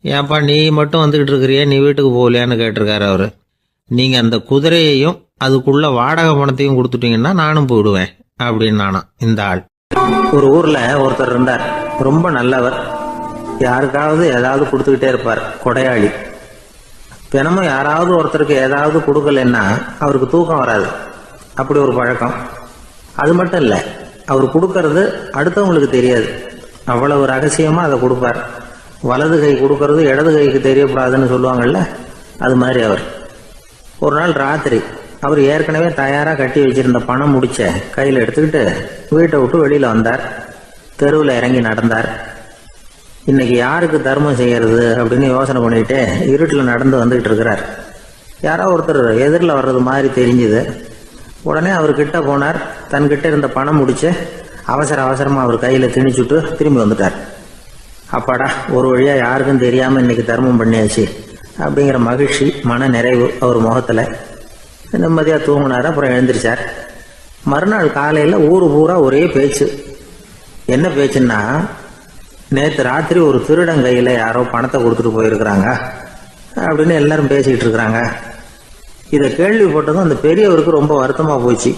ஏன்ப்பா நீ மட்டும் வந்துக்கிட்டு இருக்கிறியே, நீ வீட்டுக்கு போகலையான்னு கேட்டிருக்காரு அவர். நீங்கள் அந்த குதிரையையும் அதுக்குள்ள வாடகை பணத்தையும் கொடுத்துட்டீங்கன்னா நானும் போயிடுவேன் அப்படின்னு நானும். இந்த ஆள் ஒரு ஊரில் ஒருத்தர் இருந்தார். ரொம்ப நல்லவர். யாருக்காவது ஏதாவது கொடுத்துக்கிட்டே இருப்பார். கொடையாளி. தினமும் யாராவது ஒருத்தருக்கு ஏதாவது கொடுக்கலன்னா அவருக்கு தூக்கம் வராது. அப்படி ஒரு பழக்கம். அது மட்டும் இல்லை, அவர் கொடுக்கறது அடுத்தவங்களுக்கு தெரியாது. அவ்வளவு ரகசியமாக அதை கொடுப்பார். வலது கை கொடுக்கறது இடது கைக்கு தெரியக்கூடாதுன்னு சொல்லுவாங்கல்ல, அது மாதிரி அவர். ஒரு நாள் ராத்திரி அவர் ஏற்கனவே தயாராக கட்டி வச்சிருந்த பணம் முடிச்ச கையில் எடுத்துக்கிட்டு வீட்டை விட்டு வெளியில் வந்தார். தெருவில் இறங்கி நடந்தார். இன்னைக்கு யாருக்கு தர்மம் செய்யறது அப்படின்னு யோசனை பண்ணிட்டு இருட்டில் நடந்து வந்துகிட்டு இருக்கிறார். யாரோ ஒருத்தர் எதிரில் வர்றது மாதிரி தெரிஞ்சுது. உடனே அவர் கிட்ட போனார். தன்கிட்ட இருந்த பணம் முடிச்சு அவசரமாக அவர் கையில் திணிச்சுட்டு திரும்பி வந்துட்டார். அப்பாடா, ஒரு வழியாக யாருக்கும் தெரியாமல் இன்னைக்கு தர்மம் பண்ணியாச்சு அப்படிங்கிற மகிழ்ச்சி, மன நிறைவு அவர் முகத்தில். நிம்மதியாக தூங்கினார். அப்புறம் எழுந்திரிச்சார். மறுநாள் காலையில் ஊர் பூரா ஒரே பேச்சு. என்ன பேச்சுன்னா, நேற்று ராத்திரி ஒரு திருடன் கையில் யாரோ பணத்தை கொடுத்துட்டு போயிருக்கிறாங்க அப்படின்னு எல்லாரும் பேசிக்கிட்டு இருக்கிறாங்க. இதை கேள்விப்பட்டதும் அந்த பெரியவருக்கு ரொம்ப வருத்தமாக போச்சு.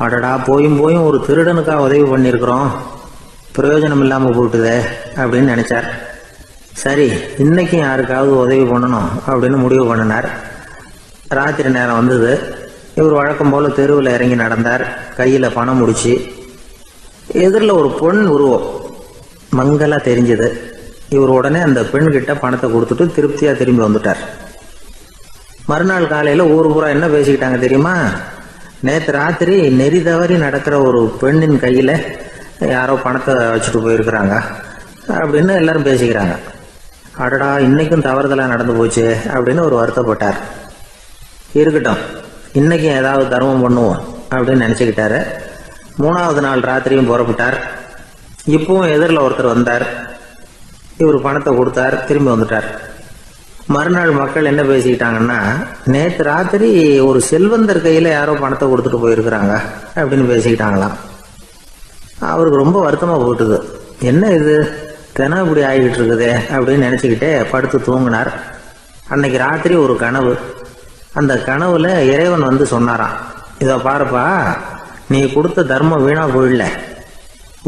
அடடா, போயும் ஒரு திருடனுக்காக உதவி பண்ணியிருக்கிறோம், பிரயோஜனம் இல்லாமல் போட்டுதே அப்படின்னு நினைச்சார். சரி, இன்னைக்கும் யாருக்காவது உதவி பண்ணணும் அப்படின்னு முடிவு பண்ணினார். ராத்திரி நேரம் வந்தது. இவர் வழக்கம் போல தெருவில் இறங்கி நடந்தார். கையில் பணம் முடிச்சு. எதிரில் ஒரு பெண் உருவம் மங்கலா தெரிஞ்சது. இவர் உடனே அந்த பெண்கிட்ட பணத்தை கொடுத்துட்டு திருப்தியாக திரும்பி வந்துட்டார். மறுநாள் காலையில் ஊர் பூரா என்ன பேசிக்கிட்டாங்க தெரியுமா? நேற்று ராத்திரி நெறி தவறி நடக்கிற ஒரு பெண்ணின் கையில் யாரோ பணத்தை வச்சுட்டு போயிருக்கிறாங்க அப்படின்னு எல்லாரும் பேசிக்கிறாங்க. அடடா, இன்னைக்கும் தவறுதலாக நடந்து போச்சு அப்படின்னு ஒரு வருத்தப்பட்டார். இருக்கட்டும், இன்னைக்கும் ஏதாவது தர்மம் பண்ணுவோம் அப்படின்னு நினச்சிக்கிட்டாரு. 3வது நாள் ராத்திரியும் புறப்பட்டார். இப்பவும் எதிரில் ஒருத்தர் வந்தார். இவர் பணத்தை கொடுத்தார், திரும்பி வந்துட்டார். மறுநாள் மக்கள் என்ன பேசிக்கிட்டாங்கன்னா, நேற்று ராத்திரி ஒரு செல்வந்தர் கையில் யாரோ பணத்தை கொடுத்துட்டு போயிருக்கிறாங்க அப்படின்னு பேசிக்கிட்டாங்களாம். அவருக்கு ரொம்ப வருத்தமாக போட்டுது. என்ன இது தினம் இப்படி ஆகிக்கிட்டு இருக்குதே அப்படின்னு நினச்சிக்கிட்டே படுத்து தூங்கினார். அன்னைக்கு ராத்திரி ஒரு கனவு. அந்த கனவுல இறைவன் வந்து சொன்னாராம், இதை பாருப்பா, நீ கொடுத்த தர்மம் வீணா போயிடல.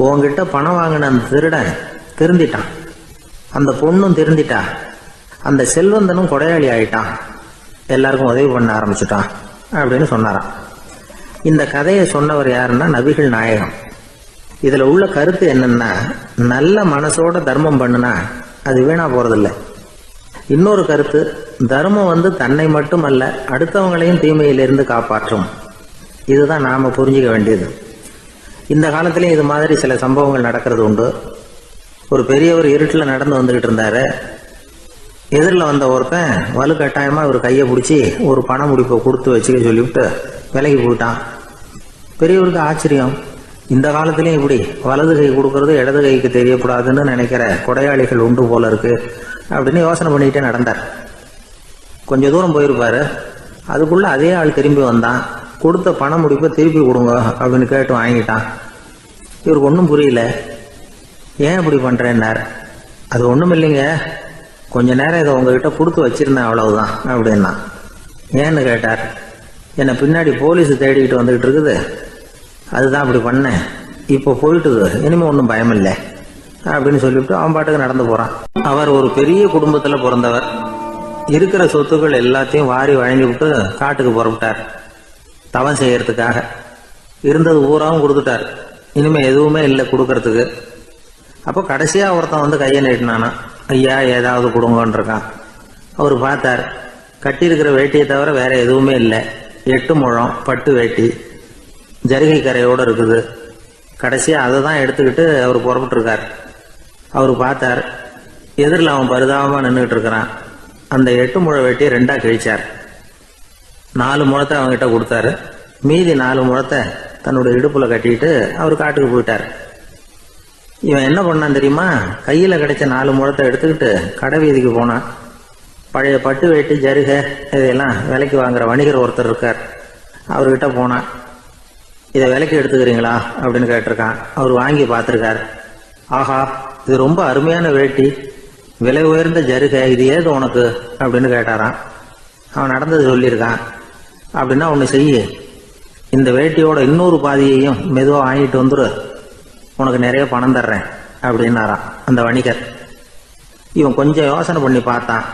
உன்கிட்ட பணம் வாங்கின அந்த திருடன் திருந்திட்டான், அந்த பொண்ணும் திருந்திட்டா, அந்த செல்வந்தனும் கொடையாளி ஆயிட்டான், எல்லாருக்கும் உதவி பண்ண ஆரம்பிச்சுட்டான் அப்படின்னு சொன்னாராம். இந்த கதையை சொன்னவர் யாருன்னா நபிகள் நாயகம். இதுல உள்ள கருத்து என்னன்னா, நல்ல மனசோட தர்மம் பண்ணுனா அது வீணா போறதில்லை. இன்னொரு கருத்து, தர்மம் வந்து தன்னை மட்டுமல்ல அடுத்தவங்களையும் தீமையிலிருந்து காப்பாற்றும். இதுதான் நாம புரிஞ்சுக்க வேண்டியது. இந்த காலத்திலேயும் இது மாதிரி சில சம்பவங்கள் நடக்கிறது உண்டு. ஒரு பெரியவர் இருட்டில் நடந்து வந்துகிட்டு இருந்தாரு. எதிரில் வந்த ஒருத்தன் வலுக்கட்டாயமா இவர் கையை பிடிச்சி ஒரு பண முடிப்பை கொடுத்து வச்சுக்க சொல்லிவிட்டு விலகி போயிட்டான். பெரியவருக்கு ஆச்சரியம், இந்த காலத்திலையும் இப்படி வலது கை கொடுக்கறது இடது கைக்கு தெரியக்கூடாதுன்னு நினைக்கிற கொடையாளிகள் உண்டு போல இருக்கு அப்படின்னு யோசனை பண்ணிக்கிட்டே நடந்தார். கொஞ்சம் தூரம் போயிருப்பாரு. அதுக்குள்ள அதே ஆள் திரும்பி வந்தான். கொடுத்த பண முடிப்பை திருப்பி கொடுங்க அப்படின்னு கேட்டு வாங்கிட்டான். இவருக்கு ஒன்றும் புரியல. ஏன் இப்படி பண்றேன்னார். அது ஒன்றும் இல்லைங்க, கொஞ்ச நேரம் இதை உங்ககிட்ட கொடுத்து வச்சிருந்தேன், அவ்வளவுதான் அப்படின்னா. ஏன்னு கேட்டார். என்னை பின்னாடி போலீஸ் தேடிக்கிட்டு வந்துகிட்டு இருக்குது, அதுதான் அப்படி பண்ணேன், இப்போ போயிட்டுது, இனிமே ஒன்றும் பயம் இல்லை அப்படின்னு சொல்லிவிட்டு அவன் பாட்டுக்கு நடந்து போறான். அவர் ஒரு பெரிய குடும்பத்துல பிறந்தவர். இருக்கிற சொத்துக்கள் எல்லாத்தையும் வாரி வழங்கி விட்டு காட்டுக்கு புறப்பட்டார் தவம் செய்யறதுக்காக. இருந்தது பூராவும் கொடுத்துட்டார், இனிமே எதுவுமே இல்லை கொடுக்கறதுக்கு. அப்போ கடைசியா ஒருத்தன் வந்து கையை நீட்டினானா, ஐயா ஏதாவது கொடுங்கன்னு இருக்கான். அவர் பார்த்தார், கட்டி இருக்கிற வேட்டியை தவிர வேற எதுவுமே இல்லை. 8 முழம் பட்டு வேட்டி, ஜரிகை கரையோடு இருக்குது. கடைசியா அதை தான் எடுத்துக்கிட்டு அவர் புறப்பட்டு இருக்கார். அவர் பார்த்தார், எதிரில் அவன் பரிதாபமா நின்றுட்டு இருக்கிறான். அந்த 8 முழ வேட்டியை 2ஆ கிழிச்சார். 4 முழத்தை அவங்ககிட்ட கொடுத்தாரு. மீதி 4 முழத்தை தன்னுடைய இடுப்புல கட்டிட்டு அவர் காட்டுக்கு போயிட்டார். இவன் என்ன பண்ணான் தெரியுமா, கையில கிடைச்ச 4 முழத்தை எடுத்துக்கிட்டு கடை வீதிக்கு போனான். பழைய பட்டு வேட்டி ஜருகை இதையெல்லாம் விலைக்கு வாங்குற வணிகர் ஒருத்தர் இருக்கார், அவர்கிட்ட போனான். இதை விலைக்கு எடுத்துக்கிறீங்களா அப்படின்னு கேட்டிருக்கான். அவர் வாங்கி பார்த்துருக்கார். ஆஹா, இது ரொம்ப அருமையான வேட்டி, விலை உயர்ந்த ஜருகை, இது ஏது உனக்கு அப்படின்னு கேட்டாரான். அவன் நடந்தது சொல்லியிருக்கான். அப்படின்னா ஒன்று செய்ய, இந்த வேட்டியோட இன்னொரு பாதியையும் மெதுவாக வாங்கிட்டு வந்துரு, உனக்கு நிறைய பணம் தர்றேன் அப்படின்னாரான் அந்த வணிகர். இவன் கொஞ்சம் யோசனை பண்ணி பார்த்தான்.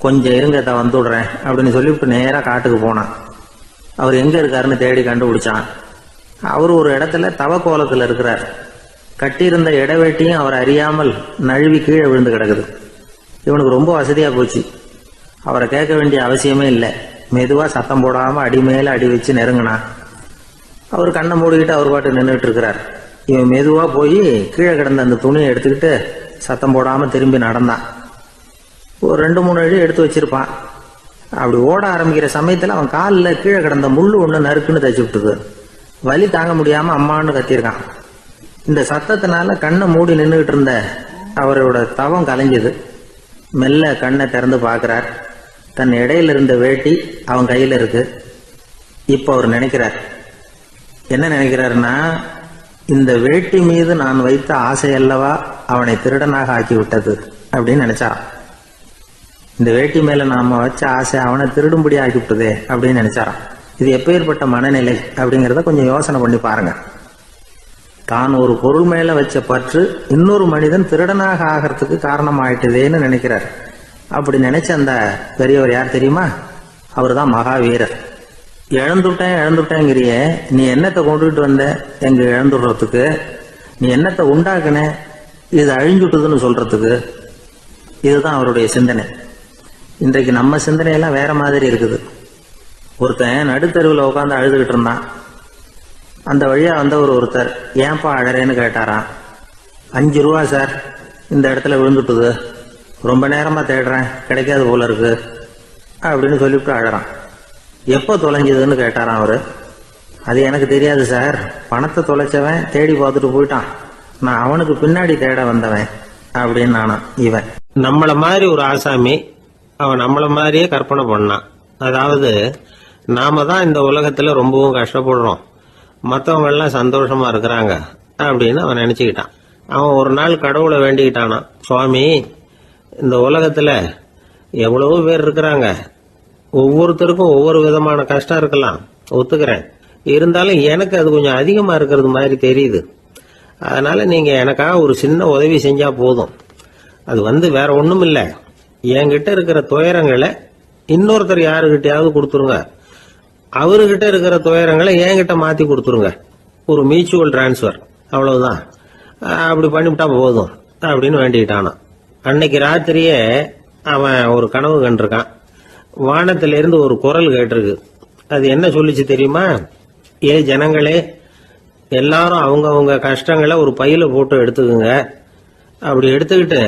கொஞ்சம் இருங்கத்த வந்துடுறேன் அப்படின்னு சொல்லிவிட்டு நேராக காட்டுக்கு போனான். அவர் எங்கே இருக்காருன்னு தேடி கண்டுபிடிச்சான். அவர் ஒரு இடத்துல தவக்கோலத்தில் இருக்கிறார். கட்டியிருந்த இடவேட்டியும் அவர் அறியாமல் நழுவி கீழே விழுந்து கிடக்குது. இவனுக்கு ரொம்ப வசதியாக போச்சு. அவரை கேட்க வேண்டிய அவசியமே இல்லை. மெதுவாக சத்தம் போடாமல் அடி மேலே அடி வச்சு நெருங்கினான். அவர் கண்ணை மூடிக்கிட்டு அவர் பாட்டு நின்றுட்டு இருக்கிறார். இவன் மெதுவாக போய் கீழே கிடந்த அந்த துணியை எடுத்துக்கிட்டு சத்தம் போடாமல் திரும்பி நடந்தான். ஒரு 2-3 அடி எடுத்து வச்சிருப்பான். அப்படி ஓட ஆரம்பிக்கிற சமயத்தில் அவன் காலில் கீழே கிடந்த முள்ளு ஒன்று நறுக்குன்னு தச்சு விட்டுது. வலி தாங்க முடியாமல் அம்மான்னு கத்தியிருக்கான். இந்த சத்தத்தினால கண்ணை மூடி நின்றுகிட்டு இருந்த அவரோட தவம் கலைஞ்சது. மெல்ல கண்ணை திறந்து பார்க்கிறார். தன் இடையில இருந்த வேட்டி அவன் கையில் இருக்கு. இப்போ அவர் நினைக்கிறார், என்ன நினைக்கிறாருன்னா, இந்த வேட்டி மீது நான் வைத்த ஆசை அல்லவா அவனை திருடனாக ஆக்கி விட்டது அப்படின்னு நினைச்சாராம். இந்த வேட்டி மேல நாம வச்ச ஆசை அவனை திருடும்படி ஆக்கிவிட்டதே அப்படின்னு நினைச்சாராம். இது எப்பேற்பட்ட மனநிலை அப்படிங்கிறத கொஞ்சம் யோசனை பண்ணி பாருங்க. தான் ஒரு பொருள் மேல வச்ச பற்று இன்னொரு மனிதன் திருடனாக ஆகிறதுக்கு காரணம் ஆயிட்டுதேன்னு நினைக்கிறார். அப்படி நினைச்ச அந்த பெரியவர் யார் தெரியுமா? அவர் தான் மகாவீரர். இழந்துட்டேங்கிறிய, நீ என்னத்தை கொண்டுகிட்டு வந்த எங்க இழந்துடுறதுக்கு? நீ என்னத்தை உண்டாக்குன இது அழிஞ்சுட்டுதுன்னு சொல்றதுக்கு? இதுதான் அவருடைய சிந்தனை. இன்றைக்கு நம்ம சிந்தனையெல்லாம் வேற மாதிரி இருக்குது. ஒருத்தன் நடுத்தருவில் உட்காந்து அழுதுகிட்டு இருந்தான். அந்த வழியா வந்தவர் ஒருத்தர், ஏன்பா அழறேன்னு கேட்டாராம். 5 ரூபா சார், இந்த இடத்துல விழுந்துட்டுது, ரொம்ப நேரமா தேடுறேன், கிடைக்காது போல இருக்கு அப்படின்னு சொல்லிவிட்டு அழறான். எப்போ தொலைஞ்சதுன்னு கேட்டாராம் அவரு. அது எனக்கு தெரியாது சார், பணத்தை தொலைச்சவன் தேடி பார்த்துட்டு போயிட்டான், நான் அவனுக்கு பின்னாடி தேட வந்தவன் அப்படின்னு நானா. இவன் நம்மள மாதிரி ஒரு ஆசாமி, அவன் நம்மள மாதிரியே கற்பனை பண்ணான். அதாவது நாம தான் இந்த உலகத்துல ரொம்பவும் கஷ்டப்படுறோம், மற்றவங்க எல்லாம் சந்தோஷமா இருக்கிறாங்க அப்படின்னு அவன் நினைச்சுக்கிட்டான். அவன் ஒரு நாள் கடவுளை வேண்டிக்கிட்டானா, சுவாமி, இந்த உலகத்துல எவ்வளவோ பேர் இருக்கிறாங்க, ஒவ்வொருத்தருக்கும் ஒவ்வொரு விதமான கஷ்டம் இருக்கலாம், ஒத்துக்கிறேன், இருந்தாலும் எனக்கு அது கொஞ்சம் அதிகமா இருக்கிறது மாதிரி தெரியுது, அதனால நீங்க எனக்காக ஒரு சின்ன உதவி செஞ்சா போதும். அது வேற ஒண்ணும் இல்ல, என்கிட்ட இருக்கிற துயரங்களை இன்னொருத்தர் யாருகிட்டயாவது கொடுத்துருங்க, அவர்கிட்ட இருக்கிற துயரங்களை என்கிட்ட மாத்தி கொடுத்துருங்க, ஒரு மியூச்சுவல் டிரான்ஸ்பர், அவ்வளவுதான், அப்படி பண்ணிவிட்டா போதும் அப்படின்னு வேண்டிக்கிட்டானான். அன்னைக்கு ராத்திரியே அவன் ஒரு கனவு கண்டிருக்கான். வானத்திலிருந்து ஒரு குரல் கேட்டிருக்கு. அது என்ன சொல்லிச்சு தெரியுமா? ஏ ஜனங்களே, எல்லாரும் அவங்க கஷ்டங்களை ஒரு பையில போட்டு எடுத்துக்குங்க, அப்படி எடுத்துக்கிட்டு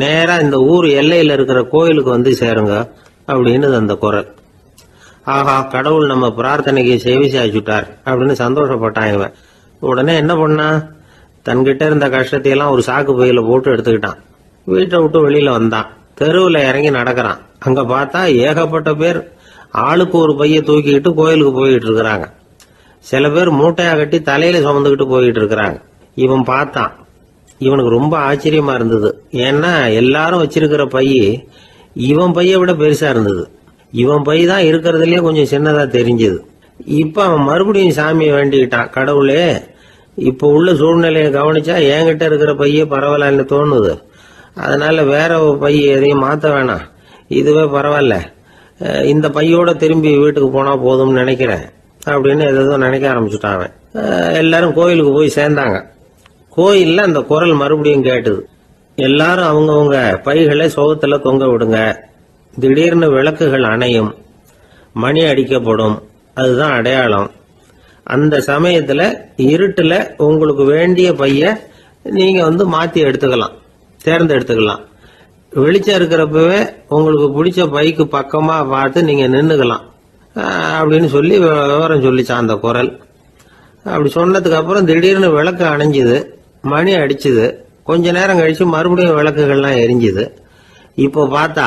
நேரா இந்த ஊர் எல்லையில இருக்கிற கோயிலுக்கு வந்து சேருங்க அப்படின்னு அந்த குரல். ஆஹா, கடவுள் நம்ம பிரார்த்தனைக்கு செவி சாய்ச்சுட்டார் அப்படின்னு சந்தோஷப்பட்டான் இவன். உடனே என்ன பண்ணா, தன்கிட்ட இருந்த கஷ்டத்தையெல்லாம் ஒரு சாக்கு பையில போட்டு எடுத்துக்கிட்டான். வீட்டை விட்டு வெளியில வந்தான். தெருவில் இறங்கி நடக்கிறான். அங்க பார்த்தா ஏகப்பட்ட பேர் ஆளுக்கு ஒரு பைய தூக்கிக்கிட்டு கோயிலுக்கு போயிட்டு இருக்கிறாங்க. சில பேர் மூட்டையா கட்டி தலையில சுமந்துக்கிட்டு போயிட்டு இருக்கிறாங்க. இவன் பார்த்தான். இவனுக்கு ரொம்ப ஆச்சரியமா இருந்தது. ஏன்னா எல்லாரும் வச்சிருக்கிற பைய இவன் பைய விட பெருசா இருந்தது. இவன் பை தான் இருக்கிறதுலயே கொஞ்சம் சின்னதா தெரிஞ்சது. இப்ப அவன் மறுபடியும் சாமியை வேண்டிக்கிட்டான், கடவுளே, இப்ப உள்ள சூழ்நிலையை கவனிச்சா என்கிட்ட இருக்கிற பைய பரவாயில்லன்னு தோணுது, அதனால வேற பைய எதையும் மாத்த வேணாம், இதுவே பரவாயில்ல, இந்த பையோட திரும்பி வீட்டுக்கு போனா போதும்னு நினைக்கிறேன் அப்படின்னு ஏதோ நினைக்க ஆரம்பிச்சுட்டான் அவன். எல்லாரும் கோயிலுக்கு போய் சேர்ந்தாங்க. கோயில்ல அந்த குரல் மறுபடியும் கேட்டுது. எல்லாரும் அவங்கவுங்க பைகளை சோகத்துல தொங்க விடுங்க, திடீர்னு விளக்குகள் அணையும், மணி அடிக்கப்படும், அதுதான் அடையாளம். அந்த சமயத்துல இருட்டுல உங்களுக்கு வேண்டிய பைய நீங்க மாத்தி எடுத்துக்கலாம், தேர்ந்தெடுத்துக்கலாம். வெளிச்சம் இருக்கிறப்பவே உங்களுக்கு பிடிச்ச பைக்கு பக்கமா பார்த்து நீங்க நின்னுக்கலாம் அப்படின்னு சொல்லி விவரம் சொல்லிச்சான் அந்த குரல். அப்படி சொன்னதுக்கு அப்புறம் திடீர்னு விளக்கு அணைஞ்சுது, மணி அடிச்சுது. கொஞ்ச நேரம் கழிச்சு மறுபடியும் விளக்குகள்லாம் எரிஞ்சுது. இப்போ பார்த்தா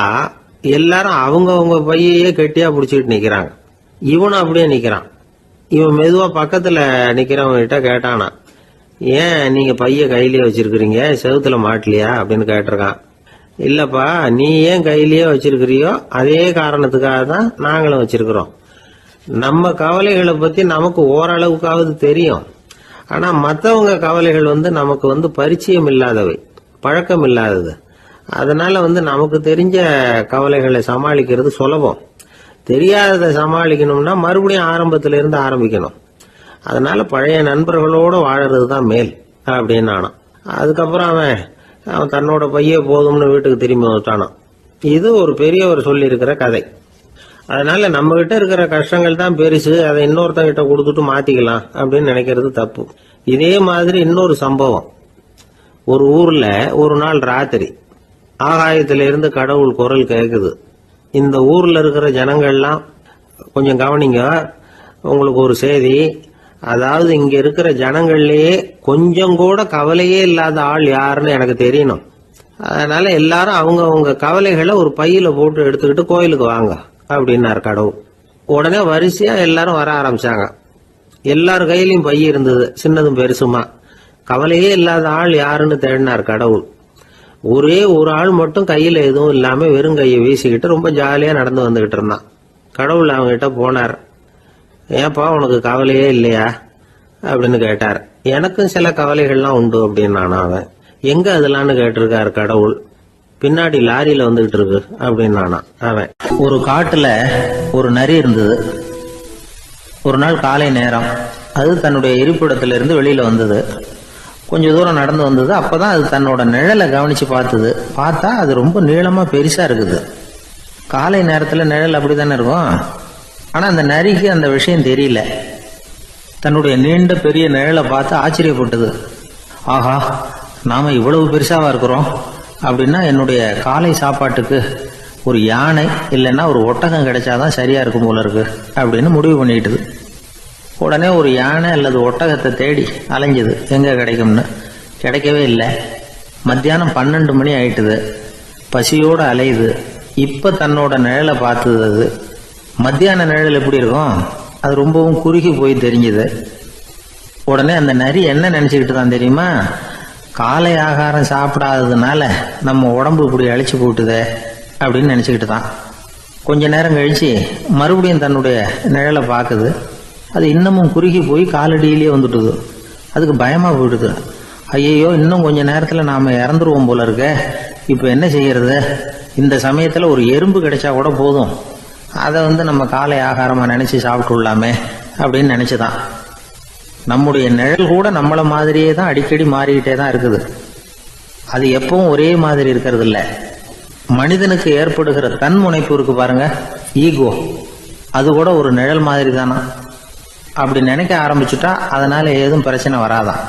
எல்லாரும் அவங்கவுங்க பையையே கெட்டியா பிடிச்சிட்டு நிக்கிறாங்க. இவனும் அப்படியே நிக்கிறான். இவன் மெதுவா பக்கத்துல நிக்கிறவங்கிட்ட கேட்டானா, ஏன் நீங்க பைய கையிலேயே வச்சிருக்கிறீங்க, செவுத்துல மாட்டலையா அப்படின்னு கேட்டிருக்கான். இல்லப்பா, நீ ஏன் கையிலேயே வச்சிருக்கிறியோ அதே காரணத்துக்காக தான் நாங்களும் வச்சிருக்கிறோம். நம்ம கவலைகளை பத்தி நமக்கு ஓரளவுக்காவது தெரியும், ஆனா மற்றவங்க கவலைகள் நமக்கு பரிச்சயம் இல்லாதவை, பழக்கம் இல்லாதது. அதனால நமக்கு தெரிஞ்ச கவலைகளை சமாளிக்கிறது சுலபம். தெரியாததை சமாளிக்கணும்னா மறுபடியும் ஆரம்பத்தில இருந்து ஆரம்பிக்கணும். அதனால பழைய நண்பர்களோட வாழறது தான் மேல் அப்படின்னு நானான். அதுக்கப்புறம் அவன் தன்னோட பைய போதும்னு வீட்டுக்கு திரும்பி வந்துட்டானான். இது ஒரு பெரியவர் சொல்லி இருக்கிற கதை. அதனால நம்ம கிட்ட இருக்கிற கஷ்டங்கள் தான் பெருசு, அதை இன்னொருத்தங்கிட்ட கொடுத்துட்டு மாத்திக்கலாம் அப்படின்னு நினைக்கிறது தப்பு. இதே மாதிரி இன்னொரு சம்பவம். ஒரு ஊர்ல ஒரு நாள் ராத்திரி ஆகாயத்தில இருந்து கடவுள் குரல் கேக்குது. இந்த ஊர்ல இருக்கிற ஜனங்கள்லாம் கொஞ்சம் கவனிங்க, உங்களுக்கு ஒரு செய்தி. அதாவது இங்க இருக்கிற ஜனங்கள்லயே கொஞ்சம் கூட கவலையே இல்லாத ஆள் யாருன்னு எனக்கு தெரியணும். அதனால எல்லாரும் அவங்க கவலைகளை ஒரு பையில போட்டு எடுத்துக்கிட்டு கோயிலுக்கு வாங்க அப்படின்னாரு கடவுள். உடனே வரிசையா எல்லாரும் வர ஆரம்பிச்சாங்க. எல்லார் கையிலயும் பை இருந்தது, சின்னதும் பெருசுமா. கவலையே இல்லாத ஆள் யாருன்னு தேடினார் கடவுள். ஒரே ஒரு ஆள் மட்டும் கையில எதுவும் இல்லாம வெறும் கையை வீசிக்கிட்டு ரொம்ப ஜாலியா நடந்து வந்துகிட்டு இருந்தான். கடவுள் அவங்ககிட்ட போனார். ஏன்பா, உனக்கு கவலையே இல்லையா அப்படின்னு கேட்டார். எனக்கும் சில கவலைகள்லாம் உண்டு அப்படின்னு அவன். எங்க அதெல்லாம்னு கேட்டிருக்காரு கடவுள். பின்னாடி லாரியில வந்துகிட்டு இருக்கு அப்படின்னு அவன். ஒரு காட்டுல ஒரு நரி இருந்தது. ஒரு நாள் காலை நேரம் அது தன்னுடைய இருப்பிடத்துல இருந்து வெளியில வந்தது. கொஞ்ச தூரம் நடந்து வந்தது. அப்பதான் அது தன்னோட நிழலை கவனிச்சு பார்த்தது. பார்த்தா அது ரொம்ப நீளமா பெருசா இருக்குது. காலை நேரத்துல நிழல் அப்படித்தானே இருக்கும். ஆனா அந்த நரிக்கு அந்த விஷயம் தெரியல. தன்னுடைய நீண்ட பெரிய நிழலை பார்த்து ஆச்சரியப்பட்டது. ஆஹா, நாம இவ்வளவு பெருசாவா இருக்கிறோம் அப்படின்னா என்னுடைய காலை சாப்பாட்டுக்கு ஒரு யானை இல்லைன்னா ஒரு ஒட்டகம் கிடைச்சாதான் சரியா இருக்கும் போல இருக்கு அப்படின்னு முடிவு பண்ணிட்டுது. உடனே ஒரு யானை அல்லது ஒட்டகத்தை தேடி அலைஞ்சது, எங்க கிடைக்கும்னு. கிடைக்கவே இல்லை. மத்தியானம் 12 மணி ஆயிட்டுது. பசியோடு அலையுது. இப்ப தன்னோட நிழலை பார்த்தது. அது மத்தியான நிழல் எப்படி இருக்கும், அது ரொம்பவும் குறுகி போய் தெரிஞ்சுது. உடனே அந்த நரி என்ன நினைச்சுக்கிட்டு தான் தெரியுமா, காலை ஆகாரம் சாப்பிடாததுனால நம்ம உடம்பு இப்படி அழிச்சு போட்டுதே அப்படின்னு நினைச்சுக்கிட்டு தான். கொஞ்ச நேரம் கழிச்சு மறுபடியும் தன்னுடைய நிழலை பார்க்குது. அது இன்னமும் குறுகி போய் காலடியிலேயே வந்துட்டுது. அதுக்கு பயமா போயிடுது. ஐயோ, இன்னும் கொஞ்ச நேரத்துல நாம இறந்துருவோம் போல இருக்க. இப்ப என்ன செய்யறது? இந்த சமயத்துல ஒரு எறும்பு கிடைச்சா கூட போதும், அதை நம்ம காலை ஆகாரமா நினைச்சு சாப்பிட்டுள்ளாமே அப்படின்னு நினைச்சுதான். நம்முடைய நிழல் கூட நம்மள மாதிரியே தான் அடிக்கடி மாறிக்கிட்டே தான் இருக்குது. அது எப்பவும் ஒரே மாதிரி இருக்கிறது இல்ல. மனிதனுக்கு ஏற்படுகிற தன்முனைப்பு இருக்கு பாருங்க, ஈகோ, அது கூட ஒரு நிழல் மாதிரி தானா. அப்படி நினைக்க ஆரம்பிச்சுட்டா அதனால ஏதும் பிரச்சனை வராதான்.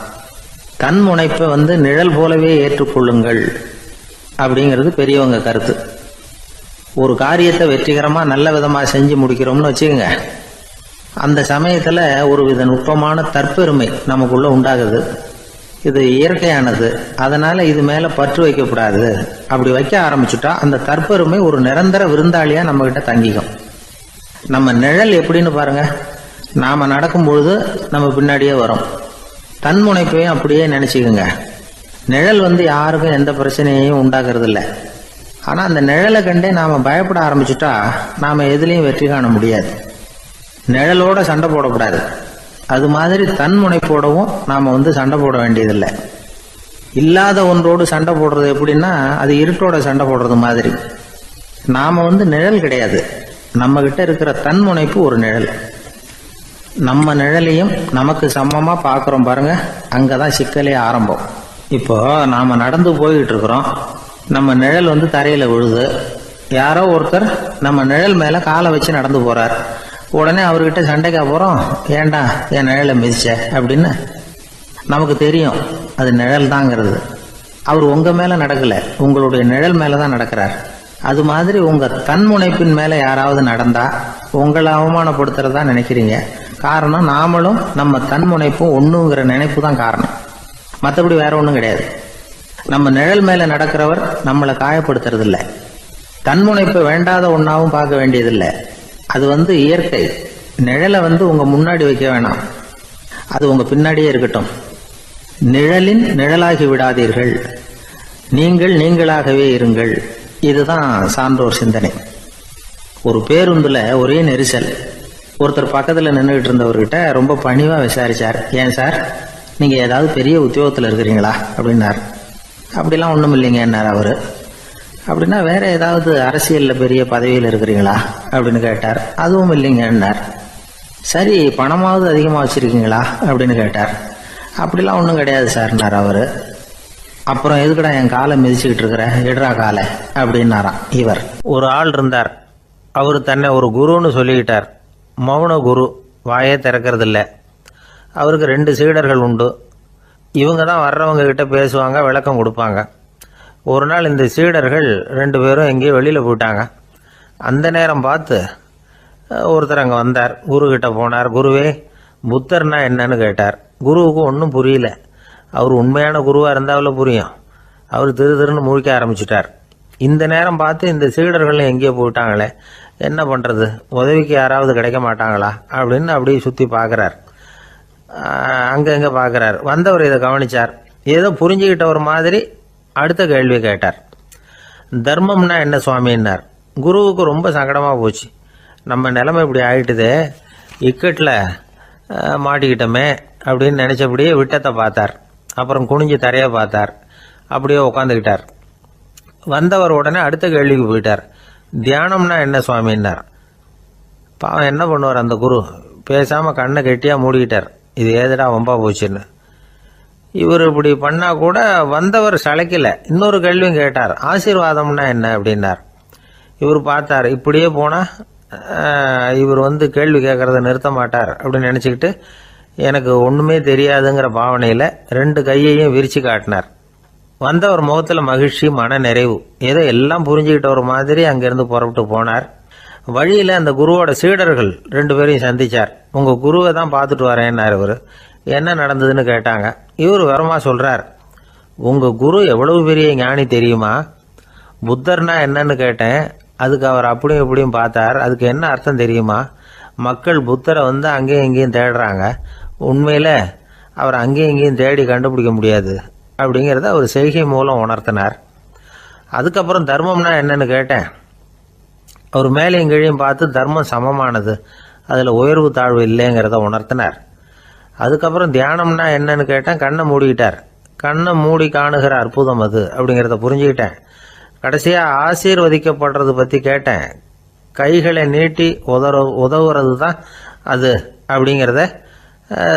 தன்முனைப்பை நிழல் போலவே ஏற்றுக்கொள்ளுங்கள் அப்படிங்கிறது பெரியவங்க கருத்து. ஒரு காரியத்தை வெற்றிகரமா நல்ல விதமா செஞ்சு முடிக்கிறோம்னு வச்சுக்கோங்க, அந்த சமயத்துல ஒரு வித நுட்பமான தற்பெருமை நமக்குள்ள உண்டாகுது. இது இயற்கையானது, அதனால இது மேல பற்று வைக்கக்கூடாது. அப்படி வைக்க ஆரம்பிச்சுட்டா அந்த தற்பெருமை ஒரு நிரந்தர விருந்தாளியா நம்ம கிட்ட தங்கிக்கும். நம்ம நிழல் எப்படின்னு பாருங்க, நாம நடக்கும் பொழுது நம்ம பின்னாடியே வரும். தன்முனைப்பையும் அப்படியே நினைச்சுக்குங்க. நிழல் யாருக்கும் எந்த பிரச்சனையையும் உண்டாக்குறது இல்லை. ஆனா அந்த நிழலை கண்டே நாம பயப்பட ஆரம்பிச்சுட்டா நாம எதுலையும் வெற்றி காண முடியாது. நிழலோட சண்டை போடக்கூடாது. அது மாதிரி தன்முனைப்போடவும் நாம சண்டை போட வேண்டியதில்லை. இல்லாத ஒன்றோடு சண்டை போடுறது எப்படின்னா, அது இருட்டோட சண்டை போடுறது மாதிரி. நாம நிழல் கிடையாது, நம்ம கிட்ட இருக்கிற தன்முனைப்பு ஒரு நிழல். நம்ம நிழலையும் நமக்கு சமமா பாக்குறோம் பாருங்க, அங்கதான் சிக்கலே ஆரம்பம். இப்போ நாம நடந்து போயிட்டு இருக்கிறோம், நம்ம நிழல் தரையில விழுது. யாரோ ஒருத்தர் நம்ம நிழல் மேல காலை வச்சு நடந்து போறார். உடனே அவர்கிட்ட சண்டைக்கா போறோம், ஏண்டா என் நிழலை மிதிச்ச அப்படின்னு. நமக்கு தெரியும் அது நிழல் தாங்கிறது. அவர் உங்க மேல நடக்கல, உங்களுடைய நிழல் மேலதான் நடக்கிறார். அது மாதிரி உங்க தன்முனைப்பின் மேல யாராவது நடந்தா உங்களை அவமானப்படுத்துறதா நினைக்கிறீங்க. காரணம், நாமளும் நம்ம தன்முனைப்பும் ஒண்ணுங்கிற நினைப்பு தான் காரணம், மற்றபடி வேற ஒண்ணும் கிடையாது. நம்ம நிழல் மேல நடக்கிறவர் நம்மளை காயப்படுத்துறது இல்லை. தன்முனைப்பை வேண்டாத ஒன்னாவும் பார்க்க வேண்டியதில்லை. அது இயற்கை. நிழலை உங்க முன்னாடி வைக்க வேணாம், அது உங்க பின்னாடியே இருக்கட்டும். நிழலின் நிழலாகி விடாதீர்கள், நீங்கள் நீங்களாகவே இருங்கள். இதுதான் சான்றோர் சிந்தனை. ஒரு பேருந்துல ஒரே நெரிசல். ஒருத்தர் பக்கத்துல நின்றுகிட்டு இருந்தவர்கிட்ட ரொம்ப பணிவா விசாரிச்சார், ஏன் சார் நீங்க ஏதாவது பெரிய உத்தியோகத்துல இருக்கிறீங்களா அப்படின்னார். அப்படிலாம் ஒண்ணும் இல்லைங்கன்னார் அவரு. அப்படின்னா வேற ஏதாவது அரசியல்ல பெரிய பதவியில் இருக்கிறீங்களா அப்படின்னு கேட்டார். அதுவும் இல்லைங்கன்னார். சரி, பணமாவது அதிகமா வச்சிருக்கீங்களா அப்படின்னு கேட்டார். அப்படிலாம் ஒன்றும் கிடையாது சார்னார் அவரு. அப்புறம் எதுக்குடா என் காலை மிதிச்சுக்கிட்டு இருக்கிற, எடுறா காலை அப்படின்னாராம் இவர். ஒரு ஆள் இருந்தார். அவர் தன்னை ஒரு குருன்னு சொல்லிக்கிட்டார். மௌன குரு, வாயே திறக்கிறதில்ல. அவருக்கு 2 சீடர்கள் உண்டு. இவங்க தான் வர்றவங்க கிட்ட பேசுவாங்க, விளக்கம் கொடுப்பாங்க. ஒரு நாள் இந்த சீடர்கள் 2 பேரும் எங்கேயோ வெளியில் போயிட்டாங்க. அந்த நேரம் பார்த்து ஒருத்தர் அங்கே வந்தார். குரு கிட்ட போனார். குருவே, புத்தர்னா என்னன்னு கேட்டார். குருவுக்கு ஒன்றும் புரியல. அவர் உண்மையான குருவாக இருந்தாவில் புரியும். அவர் திருன்னு முழிக்க ஆரம்பிச்சுட்டார். இந்த நேரம் பார்த்து இந்த சீடர்கள் எங்கேயோ போயிட்டாங்களே, என்ன பண்ணுறது, உதவிக்கு யாராவது கிடைக்க மாட்டாங்களா அப்படின்னு அப்படியே சுற்றி பார்க்குறார். அங்கங்கே பார்க்குறார். வந்தவர் இதை கவனிச்சார். ஏதோ புரிஞ்சுக்கிட்ட ஒரு மாதிரி அடுத்த கேள்வி கேட்டார். தர்மம்னா என்ன சுவாமின்னார். குருவுக்கு ரொம்ப சங்கடமாக போச்சு. நம்ம நிலைமை இப்படி ஆயிட்டுதே, இக்கட்டில் மாட்டிக்கிட்டோமே அப்படின்னு நினச்சபடியே விட்டத்தை பார்த்தார். அப்புறம் குனிஞ்சு தரையை பார்த்தார். அப்படியே உட்காந்துக்கிட்டார். வந்தவர் உடனே அடுத்த கேள்விக்கு போயிட்டார். தியானம்னா என்ன சுவாமின்னார். பாவம் என்ன பண்ணுவார் அந்த குரு, பேசாமல் கண்ணை கெட்டியாக மூடிக்கிட்டார். இது ஏதடா வம்பா போச்சுன்னு. இவர் இப்படி பண்ணா கூட வந்தவர் சளைக்கல. இன்னொரு கேள்வியும் கேட்டார். ஆசீர்வாதம்னா என்ன அப்படின்னார். இவர் பார்த்தார், இப்படியே போனா இவர் வந்து கேள்வி கேட்கறத நிறுத்த மாட்டார் அப்படின்னு நினச்சிக்கிட்டு எனக்கு ஒன்றுமே தெரியாதுங்கிற பாவனையில் 2 கையையும் விரித்து காட்டினார். வந்தவர் முகத்தில் மகிழ்ச்சி, மன நிறைவு, ஏதோ எல்லாம் புரிஞ்சுக்கிட்ட ஒரு மாதிரி அங்கேருந்து புறப்பட்டு போனார். வழியில் அந்த குருவோட சீடர்கள் 2 பேரையும் சந்திச்சார். உங்கள் குருவை தான் பார்த்துட்டு வரேன்னார் இவர். என்ன நடந்ததுன்னு கேட்டாங்க. இவர் விவரமாக சொல்கிறார். உங்கள் குரு எவ்வளவு பெரிய ஞானி தெரியுமா? புத்தர்னா என்னன்னு கேட்டேன். அதுக்கு அவர் அப்படியும் இப்படியும் பார்த்தார். அதுக்கு என்ன அர்த்தம் தெரியுமா? மக்கள் புத்தரை வந்து அங்கேயும் இங்கேயும் தேடுறாங்க. உண்மையில் அவர் அங்கேயும் இங்கேயும் தேடி கண்டுபிடிக்க முடியாது அப்படிங்கிறத அவர் செய்கை மூலம் உணர்த்தினார். அதுக்கப்புறம் தர்மம்னா என்னன்னு கேட்டேன். அவர் மேலேயும் கீழையும் பார்த்து தர்மம் சமமானது, அதில் உயர்வு தாழ்வு இல்லைங்கிறத உணர்த்தினார். அதுக்கப்புறம் தியானம்னா என்னன்னு கேட்டேன். கண்ணை மூடிக்கிட்டார். கண்ணை மூடி காணுகிற அற்புதம் அது அப்படிங்கிறத புரிஞ்சுக்கிட்டேன். கடைசியாக ஆசீர்வதிக்கப்படுறது பற்றி கேட்டேன். கைகளை நீட்டி உதவுறது தான் அது அப்படிங்கிறத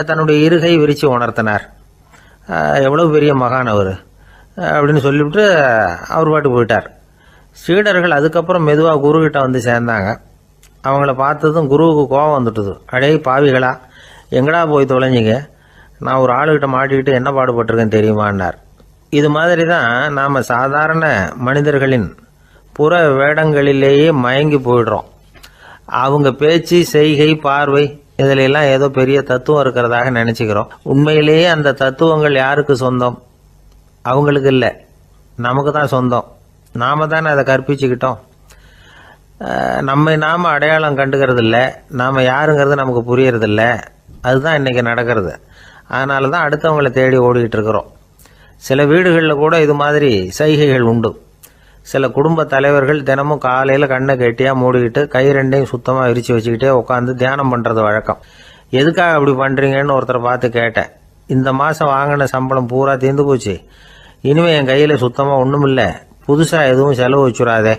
தன்னுடைய இருகை விரித்து உணர்த்தினார். எவ்வளோ பெரிய மகான் அவர் அப்படின்னு சொல்லிவிட்டு அவர் பாட்டு போயிட்டார். சீடர்கள் அதுக்கப்புறம் மெதுவாக குருக்கிட்ட வந்து சேர்ந்தாங்க. அவங்கள பார்த்ததும் குருவுக்கு கோபம் வந்துட்டுது. அடே பாவிகளா, எங்கடா போய் தொலைஞ்சிங்க? நான் ஒரு ஆளுகிட்ட மாட்டிக்கிட்டு என்ன பாடுபட்டிருக்கேன்னு தெரியுமான்னார். இது மாதிரி தான் நாம் சாதாரண மனிதர்களின் புற வேடங்களிலேயே மயங்கி போயிடுறோம். அவங்க பேச்சு, செய்கை, பார்வை இதிலெல்லாம் ஏதோ பெரிய தத்துவம் இருக்கிறதாக நினச்சிக்கிறோம். உண்மையிலேயே அந்த தத்துவங்கள் யாருக்கு சொந்தம்? அவங்களுக்கு இல்லை, நமக்கு தான் சொந்தம். நாம தானே அதை கற்பிச்சுக்கிட்டோம். நம்மை நாம் அடையாளம் கண்டுக்கிறது இல்லை. நாம் யாருங்கிறது நமக்கு புரியறதில்ல. அதுதான் இன்றைக்கி நடக்கிறது. அதனால தான் அடுத்தவங்களை தேடி ஓடிக்கிட்டு இருக்கிறோம். சில வீடுகளில் கூட இது மாதிரி சைகைகள் உண்டு. சில குடும்ப தலைவர்கள் தினமும் காலையில் கண்ணை கெட்டியாக மூடிக்கிட்டு கை 2ஐயும் சுத்தமாக விரித்து வச்சுக்கிட்டே உட்காந்து தியானம் பண்ணுறது வழக்கம். எதுக்காக அப்படி பண்ணுறீங்கன்னு ஒருத்தரை பார்த்து கேட்டேன். இந்த மாதம் வாங்கின சம்பளம் பூரா தீர்ந்து போச்சு, இனிமேல் என் கையில் சுத்தமாக ஒன்றும் இல்லை, புதுசாக எதுவும் செலவு வச்சுடாதே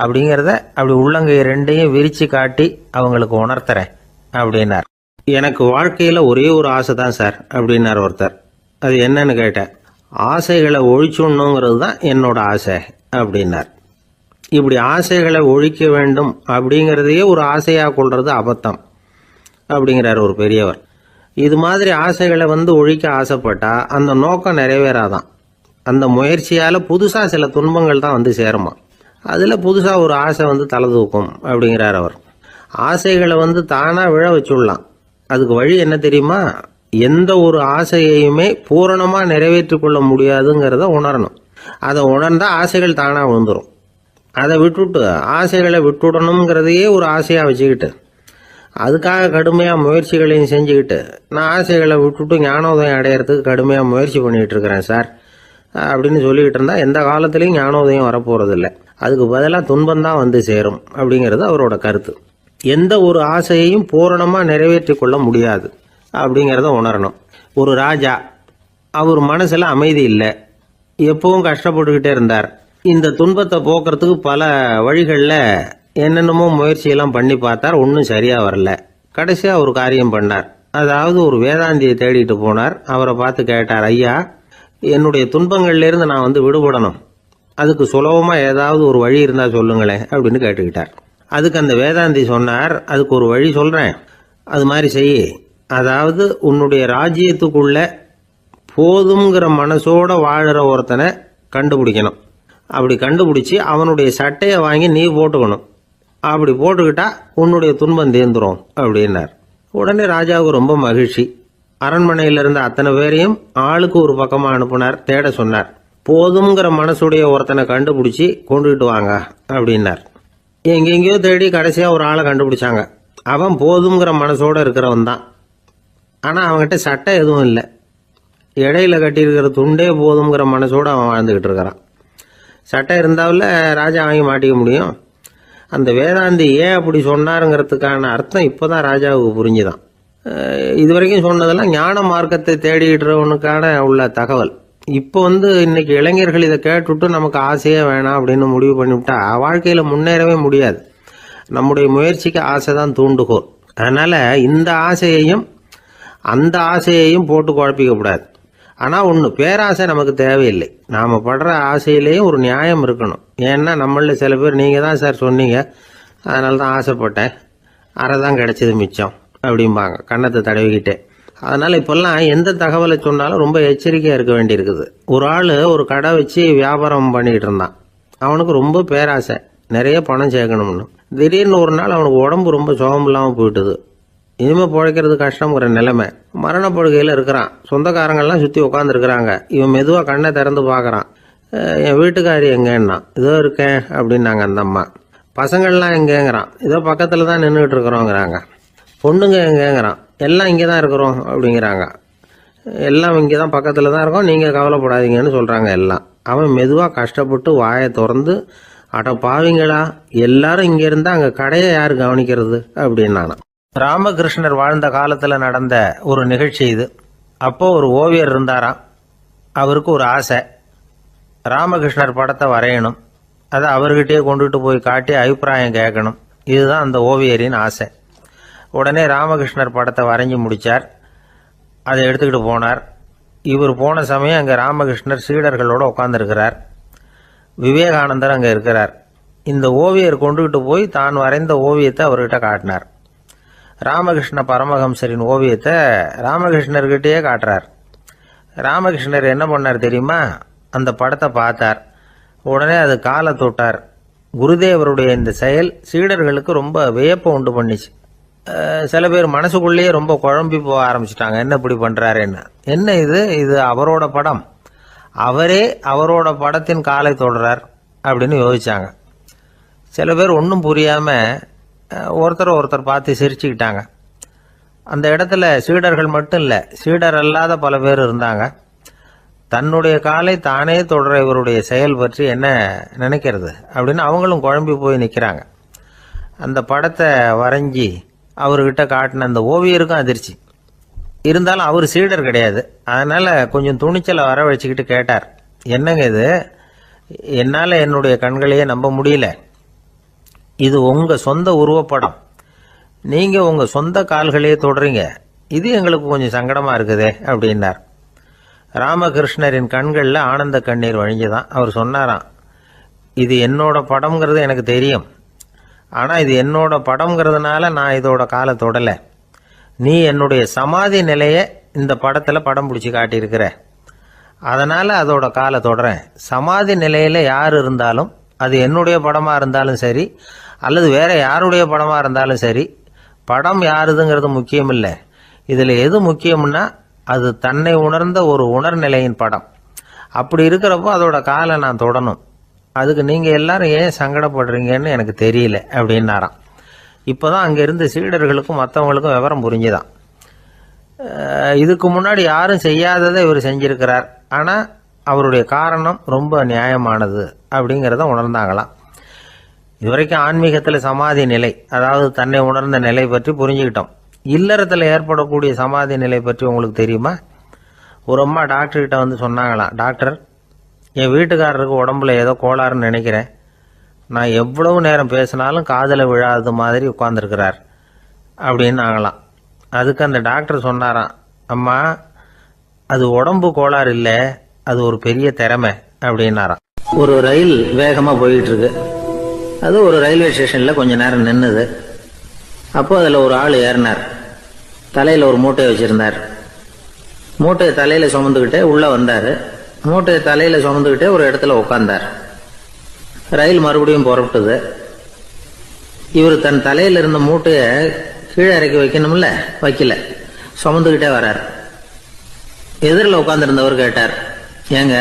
அப்படிங்கிறத அப்படி உள்ளங்கை 2ஐயும் விரித்து காட்டி அவங்களுக்கு உணர்த்துறேன் அப்படின்னார். எனக்கு வாழ்க்கையில் ஒரே ஒரு ஆசை தான் சார் அப்படின்னார் ஒருத்தர். அது என்னன்னு கேட்டேன். ஆசைகளை ஒழிச்சுடணுங்கிறது தான் என்னோட ஆசை அப்படின்னார். இப்படி ஆசைகளை ஒழிக்க வேண்டும் அப்படிங்கிறதையே ஒரு ஆசையாக கொள்வது அபத்தம் அப்படிங்கிறார் ஒரு பெரியவர். இது மாதிரி ஆசைகளை ஒழிக்க ஆசைப்பட்டா அந்த நோக்கம் நிறைவேறாதான். அந்த முயற்சியால் புதுசாக சில துன்பங்கள் தான் சேருமா. அதில் புதுசாக ஒரு ஆசை தலை தூக்கும் அப்படிங்கிறார் அவர். ஆசைகளை தானாக விழ வச்சுடலாம். அதுக்கு வழி என்ன தெரியுமா? எந்த ஒரு ஆசையையுமே பூரணமாக நிறைவேற்றி கொள்ள முடியாதுங்கிறத உணரணும். அதை உணர்ந்தா ஆசைகள் தானாக விழுந்துடும். அதை விட்டுட்டு ஆசைகளை விட்டுடணுங்கிறதையே ஒரு ஆசையாக வச்சுக்கிட்டு அதுக்காக கடுமையாக முயற்சிகளையும் செஞ்சுக்கிட்டு நான் ஆசைகளை விட்டுட்டு ஞானோதயம் அடையிறதுக்கு கடுமையாக முயற்சி பண்ணிகிட்டு இருக்கிறேன் சார் அப்படின்னு சொல்லிக்கிட்டு இருந்தால் எந்த காலத்துலேயும் ஞானோதயம் வரப்போகிறதில்ல. அதுக்கு பதிலாக துன்பந்தான் சேரும் அப்படிங்கிறது அவரோட கருத்து. எந்த ஒரு ஆசையையும் பூரணமாக நிறைவேற்றி கொள்ள முடியாது அப்படிங்கிறத உணரணும். ஒரு ராஜா, அவர் மனசில் அமைதி இல்லை, எப்பவும் கஷ்டப்பட்டுக்கிட்டே இருந்தார். இந்த துன்பத்தை போக்குறதுக்கு பல வழிகளில் என்னென்னமோ முயற்சியெல்லாம் பண்ணி பார்த்தார். ஒன்றும் சரியாக வரல. கடைசியாக ஒரு காரியம் பண்ணார். அதாவது ஒரு வேதாந்தியை தேடிட்டு போனார். அவரை பார்த்து கேட்டார், ஐயா, என்னுடைய துன்பங்கள்லேருந்து நான் விடுபடணும், அதுக்கு சுலபமாக ஏதாவது ஒரு வழி இருந்தால் சொல்லுங்களேன் அப்படின்னு கேட்டுக்கிட்டார். அதுக்கு அந்த வேதாந்தி சொன்னார், அதுக்கு ஒரு வழி சொல்கிறேன், அது மாதிரி செய். அதாவது உன்னுடைய ராஜ்யத்துக்குள்ள போதுங்கிற மனசோட வாழுற ஒருத்தனை கண்டுபிடிக்கணும். அப்படி கண்டுபிடிச்சி அவனுடைய சட்டையை வாங்கி நீ போட்டுக்கணும். அப்படி போட்டுக்கிட்டா உன்னுடைய துன்பம் தீர்ந்துரும் அப்படின்னார். உடனே ராஜாவுக்கு ரொம்ப மகிழ்ச்சி. அரண்மனையில் இருந்த அத்தனை பேரையும் ஆளுக்கு ஒரு பக்கமாக அனுப்புனார். தேட சொன்னார். போதுங்கிற மனசுடைய ஒருத்தனை கண்டுபிடிச்சி கொண்டுகிட்டு வாங்க அப்படின்னார். எங்கெங்கேயோ தேடி கடைசியாக ஒரு ஆளை கண்டுபிடிச்சாங்க. அவன் போதுங்கிற மனசோட இருக்கிறவன் தான். ஆனால் அவன்கிட்ட சட்டை எதுவும் இல்லை. இடையில கட்டியிருக்கிற துண்டே போதுங்கிற மனசோடு அவன் வாழ்ந்துக்கிட்டு இருக்கிறான். சட்டை இருந்தாவில் ராஜா வாங்கி மாட்டிக்க முடியும். அந்த வேதாந்தி ஏன் அப்படி சொன்னாருங்கிறதுக்கான அர்த்தம் இப்போ தான் ராஜாவுக்கு புரிஞ்சுதான். இது வரைக்கும் சொன்னதெல்லாம் ஞான மார்க்கத்தை தேடிடுறவனுக்கான உள்ள தகவல். இப்போ இன்னைக்கு இளைஞர்கள் இதை கேட்டுவிட்டு நமக்கு ஆசையே வேணாம் அப்படின்னு முடிவு பண்ணிவிட்டா வாழ்க்கையில் முன்னேறவே முடியாது. நம்முடைய முயற்சிக்கு ஆசை தான் தூண்டுகோல். அதனால் இந்த ஆசையையும் அந்த ஆசையையும் போட்டு குழப்பிக்கக்கூடாது. ஆனால் ஒன்று, பேராசை நமக்கு தேவையில்லை. நாம் படுற ஆசையிலேயும் ஒரு நியாயம் இருக்கணும். ஏன்னா நம்மள சில பேர், நீங்கள் தான் சார் சொன்னீங்க, அதனால தான் ஆசைப்பட்டேன், அரை தான் கிடைச்சது மிச்சம் அப்படிம்பாங்க கன்னத்தை தடவிக்கிட்டே. அதனால் இப்போல்லாம் எந்த தகவலை சொன்னாலும் ரொம்ப எச்சரிக்கையாக இருக்க வேண்டியிருக்குது. ஒரு ஆள் ஒரு கடை வச்சு வியாபாரம் பண்ணிகிட்டு இருந்தான். அவனுக்கு ரொம்ப பேராசை, நிறைய பணம் சேர்க்கணும்னு. திடீர்னு ஒரு நாள் அவனுக்கு உடம்பு ரொம்ப சுகம் இல்லாமல் போயிட்டுது. இனிமேல் பிழைக்கிறது கஷ்டங்கிற நிலைமை. மரணப்படுகையில் இருக்கிறான். சொந்தக்காரங்கள்லாம் சுற்றி உட்காந்துருக்குறாங்க. இவன் மெதுவாக கண்ணை திறந்து பார்க்குறான். என் வீட்டுக்காரி எங்கேன்னா, இதோ இருக்கேன் அப்படின்னாங்க அந்த அம்மா. பசங்கள்லாம் எங்கேங்கிறான், இதோ பக்கத்தில் தான் நின்றுட்டு இருக்கிறோங்கிறாங்க. பொண்ணுங்க எங்கேங்கிறான், எல்லாம் இங்கே தான் இருக்கிறோம் அப்படிங்கிறாங்க. எல்லாம் இங்கே தான் பக்கத்தில் தான் இருக்கோம், நீங்கள் கவலைப்படாதீங்கன்னு சொல்கிறாங்க எல்லாம். அவன் மெதுவாக கஷ்டப்பட்டு வாயை திறந்து, அட பாவிங்களா, எல்லாரும் இங்கே இருந்தால் அங்கே கடையை யார் கவனிக்கிறது அப்படின்னானா. ராமகிருஷ்ணர் வாழ்ந்த காலத்தில் நடந்த ஒரு நிகழ்ச்சி இது. அப்போ ஒரு ஓவியர் இருந்தாராம். அவருக்கு ஒரு ஆசை, ராமகிருஷ்ணர் படத்தை வரையணும், அதை அவர்கிட்டயே கொண்டுட்டு போய் காட்டி அபிப்பிராயம் கேட்கணும். இதுதான் அந்த ஓவியரின் ஆசை. உடனே ராமகிருஷ்ணர் படத்தை வரைஞ்சி முடித்தார். அதை எடுத்துக்கிட்டு போனார். இவர் போன சமயம் அங்கே ராமகிருஷ்ணர் சீடர்களோடு உட்காந்துருக்கிறார். விவேகானந்தர் அங்கே இருக்கிறார். இந்த ஓவியர் கொண்டுகிட்டு போய் தான் வரைந்த ஓவியத்தை அவர்கிட்ட காட்டினார். ராமகிருஷ்ண பரமஹம்சரின் ஓவியத்தை ராமகிருஷ்ணர்கிட்டயே காட்டுறார். ராமகிருஷ்ணர் என்ன பண்ணார் தெரியுமா? அந்த படத்தை பார்த்தார். உடனே அது காலை தொட்டார். குருதேவருடைய இந்த செயல் சீடர்களுக்கு ரொம்ப வியப்பை உண்டு பண்ணிச்சு. சில பேர் மனசுக்குள்ளேயே ரொம்ப குழம்பி போக ஆரம்பிச்சிட்டாங்க, என்ன இப்படி பண்ணுறாருன்னு. என்ன இது அவரோட படம், அவரே அவரோட படத்தின் காலை தொடுறார் அப்படின்னு யோசிச்சாங்க. சில பேர் ஒன்றும் புரியாமல் ஒருத்தர் பார்த்து சிரிச்சுக்கிட்டாங்க. அந்த இடத்துல சீடர்கள் மட்டும் இல்லை, சீடர் அல்லாத பல பேர் இருந்தாங்க. தன்னுடைய காலை தானே தொடர இவருடைய செயல் பற்றி என்ன நினைக்கிறது அப்படின்னு அவங்களும் குழம்பி போய் நிற்கிறாங்க. அந்த படத்தை வரைஞ்சி அவர்கிட்ட காட்டின அந்த ஓவியருக்கும் அதிர்ச்சி. இருந்தாலும் அவர் சீடர் கிடையாது. அதனால் கொஞ்சம் துணிச்சலை வரவழைச்சிக்கிட்டு கேட்டார், என்னங்க இது, என்னால் என்னுடைய கண்களையே நம்ப முடியல. இது உங்கள் சொந்த உருவப்படம், நீங்கள் உங்கள் சொந்த கால்களையே தொடுறீங்க, இது எங்களுக்கு கொஞ்சம் சங்கடமாக இருக்குதே அப்படின்னார். ராமகிருஷ்ணரின் கண்களில் ஆனந்த கண்ணீர் வழிஞ்சுதான். அவர் சொன்னாராம், இது என்னோட படம்ங்கிறது எனக்கு தெரியும், ஆனால் இது என்னோட படம்ங்கிறதுனால நான் இதோட காலை தொடலை. நீ என்னுடைய சமாதி நிலையை இந்த படத்தில் படம் பிடிச்சி காட்டியிருக்கிற, அதனால் அதோட காலை தொடறேன். சமாதி நிலையில் யார் இருந்தாலும், அது என்னுடைய படமாக இருந்தாலும் சரி அல்லது வேற யாருடைய படமாக இருந்தாலும் சரி, படம் யாருதுங்கிறது முக்கியம் இல்லை. இதில் எது முக்கியம்னா அது தன்னை உணர்ந்த ஒரு உணர்நிலையின் படம். அப்படி இருக்கிறப்போ அதோட காலை நான் தொடணும். அதுக்கு நீங்கள் எல்லாரும் ஏன் சங்கடப்படுறீங்கன்னு எனக்கு தெரியல அப்படின்னாராம். இப்போ தான் அங்கே இருந்த சீடர்களுக்கும் மற்றவங்களுக்கும் விவரம் புரிஞ்சுதான். இதுக்கு முன்னாடி யாரும் செய்யாததை இவர் செஞ்சிருக்கிறார், ஆனால் அவருடைய காரணம் ரொம்ப நியாயமானது அப்படிங்கிறத உணர்ந்தாங்களாம். இதுவரைக்கும் ஆன்மீகத்தில் சமாதி நிலை, அதாவது தன்னை உணர்ந்த நிலை பற்றி புரிஞ்சுக்கிட்டோம். இல்லறத்தில் ஏற்படக்கூடிய சமாதி நிலை பற்றி உங்களுக்கு தெரியுமா? ஒரு அம்மா டாக்டர்கிட்ட வந்து சொன்னாங்களாம், டாக்டர், என் வீட்டுக்காரருக்கு உடம்புல ஏதோ கோளாறுன்னு நினைக்கிறேன், நான் எவ்வளவு நேரம் பேசினாலும் காதில் விழாதது மாதிரி உட்கார்ந்துருக்கிறார் அப்படின்னு ஆகலாம். அதுக்கு அந்த டாக்டர் சொன்னாராம், அம்மா, அது உடம்பு கோளாறு இல்லை, அது ஒரு பெரிய திறமை அப்படின்னாராம். ஒரு ரயில் வேகமாக போயிட்டு இருக்கு. அது ஒரு ரயில்வே ஸ்டேஷனில் கொஞ்ச நேரம் நின்றுது. அப்போ அதில் ஒரு ஆள் ஏறினார். தலையில் ஒரு மூட்டையை வச்சுருந்தார். மூட்டையை தலையில் சுமந்துக்கிட்டே உள்ளே வந்தார். மூட்டையை தலையில் சுமந்துக்கிட்டே ஒரு இடத்துல உட்கார்ந்தார். ரயில் மறுபடியும் புறப்பட்டது. இவர் தன் தலையில் இருந்த மூட்டையை கீழே இறக்கி வைக்கணும்ல, வைக்கல, சுமந்துக்கிட்டே வர்றார். எதிரில் உட்காந்துருந்தவர் கேட்டார், ஏங்க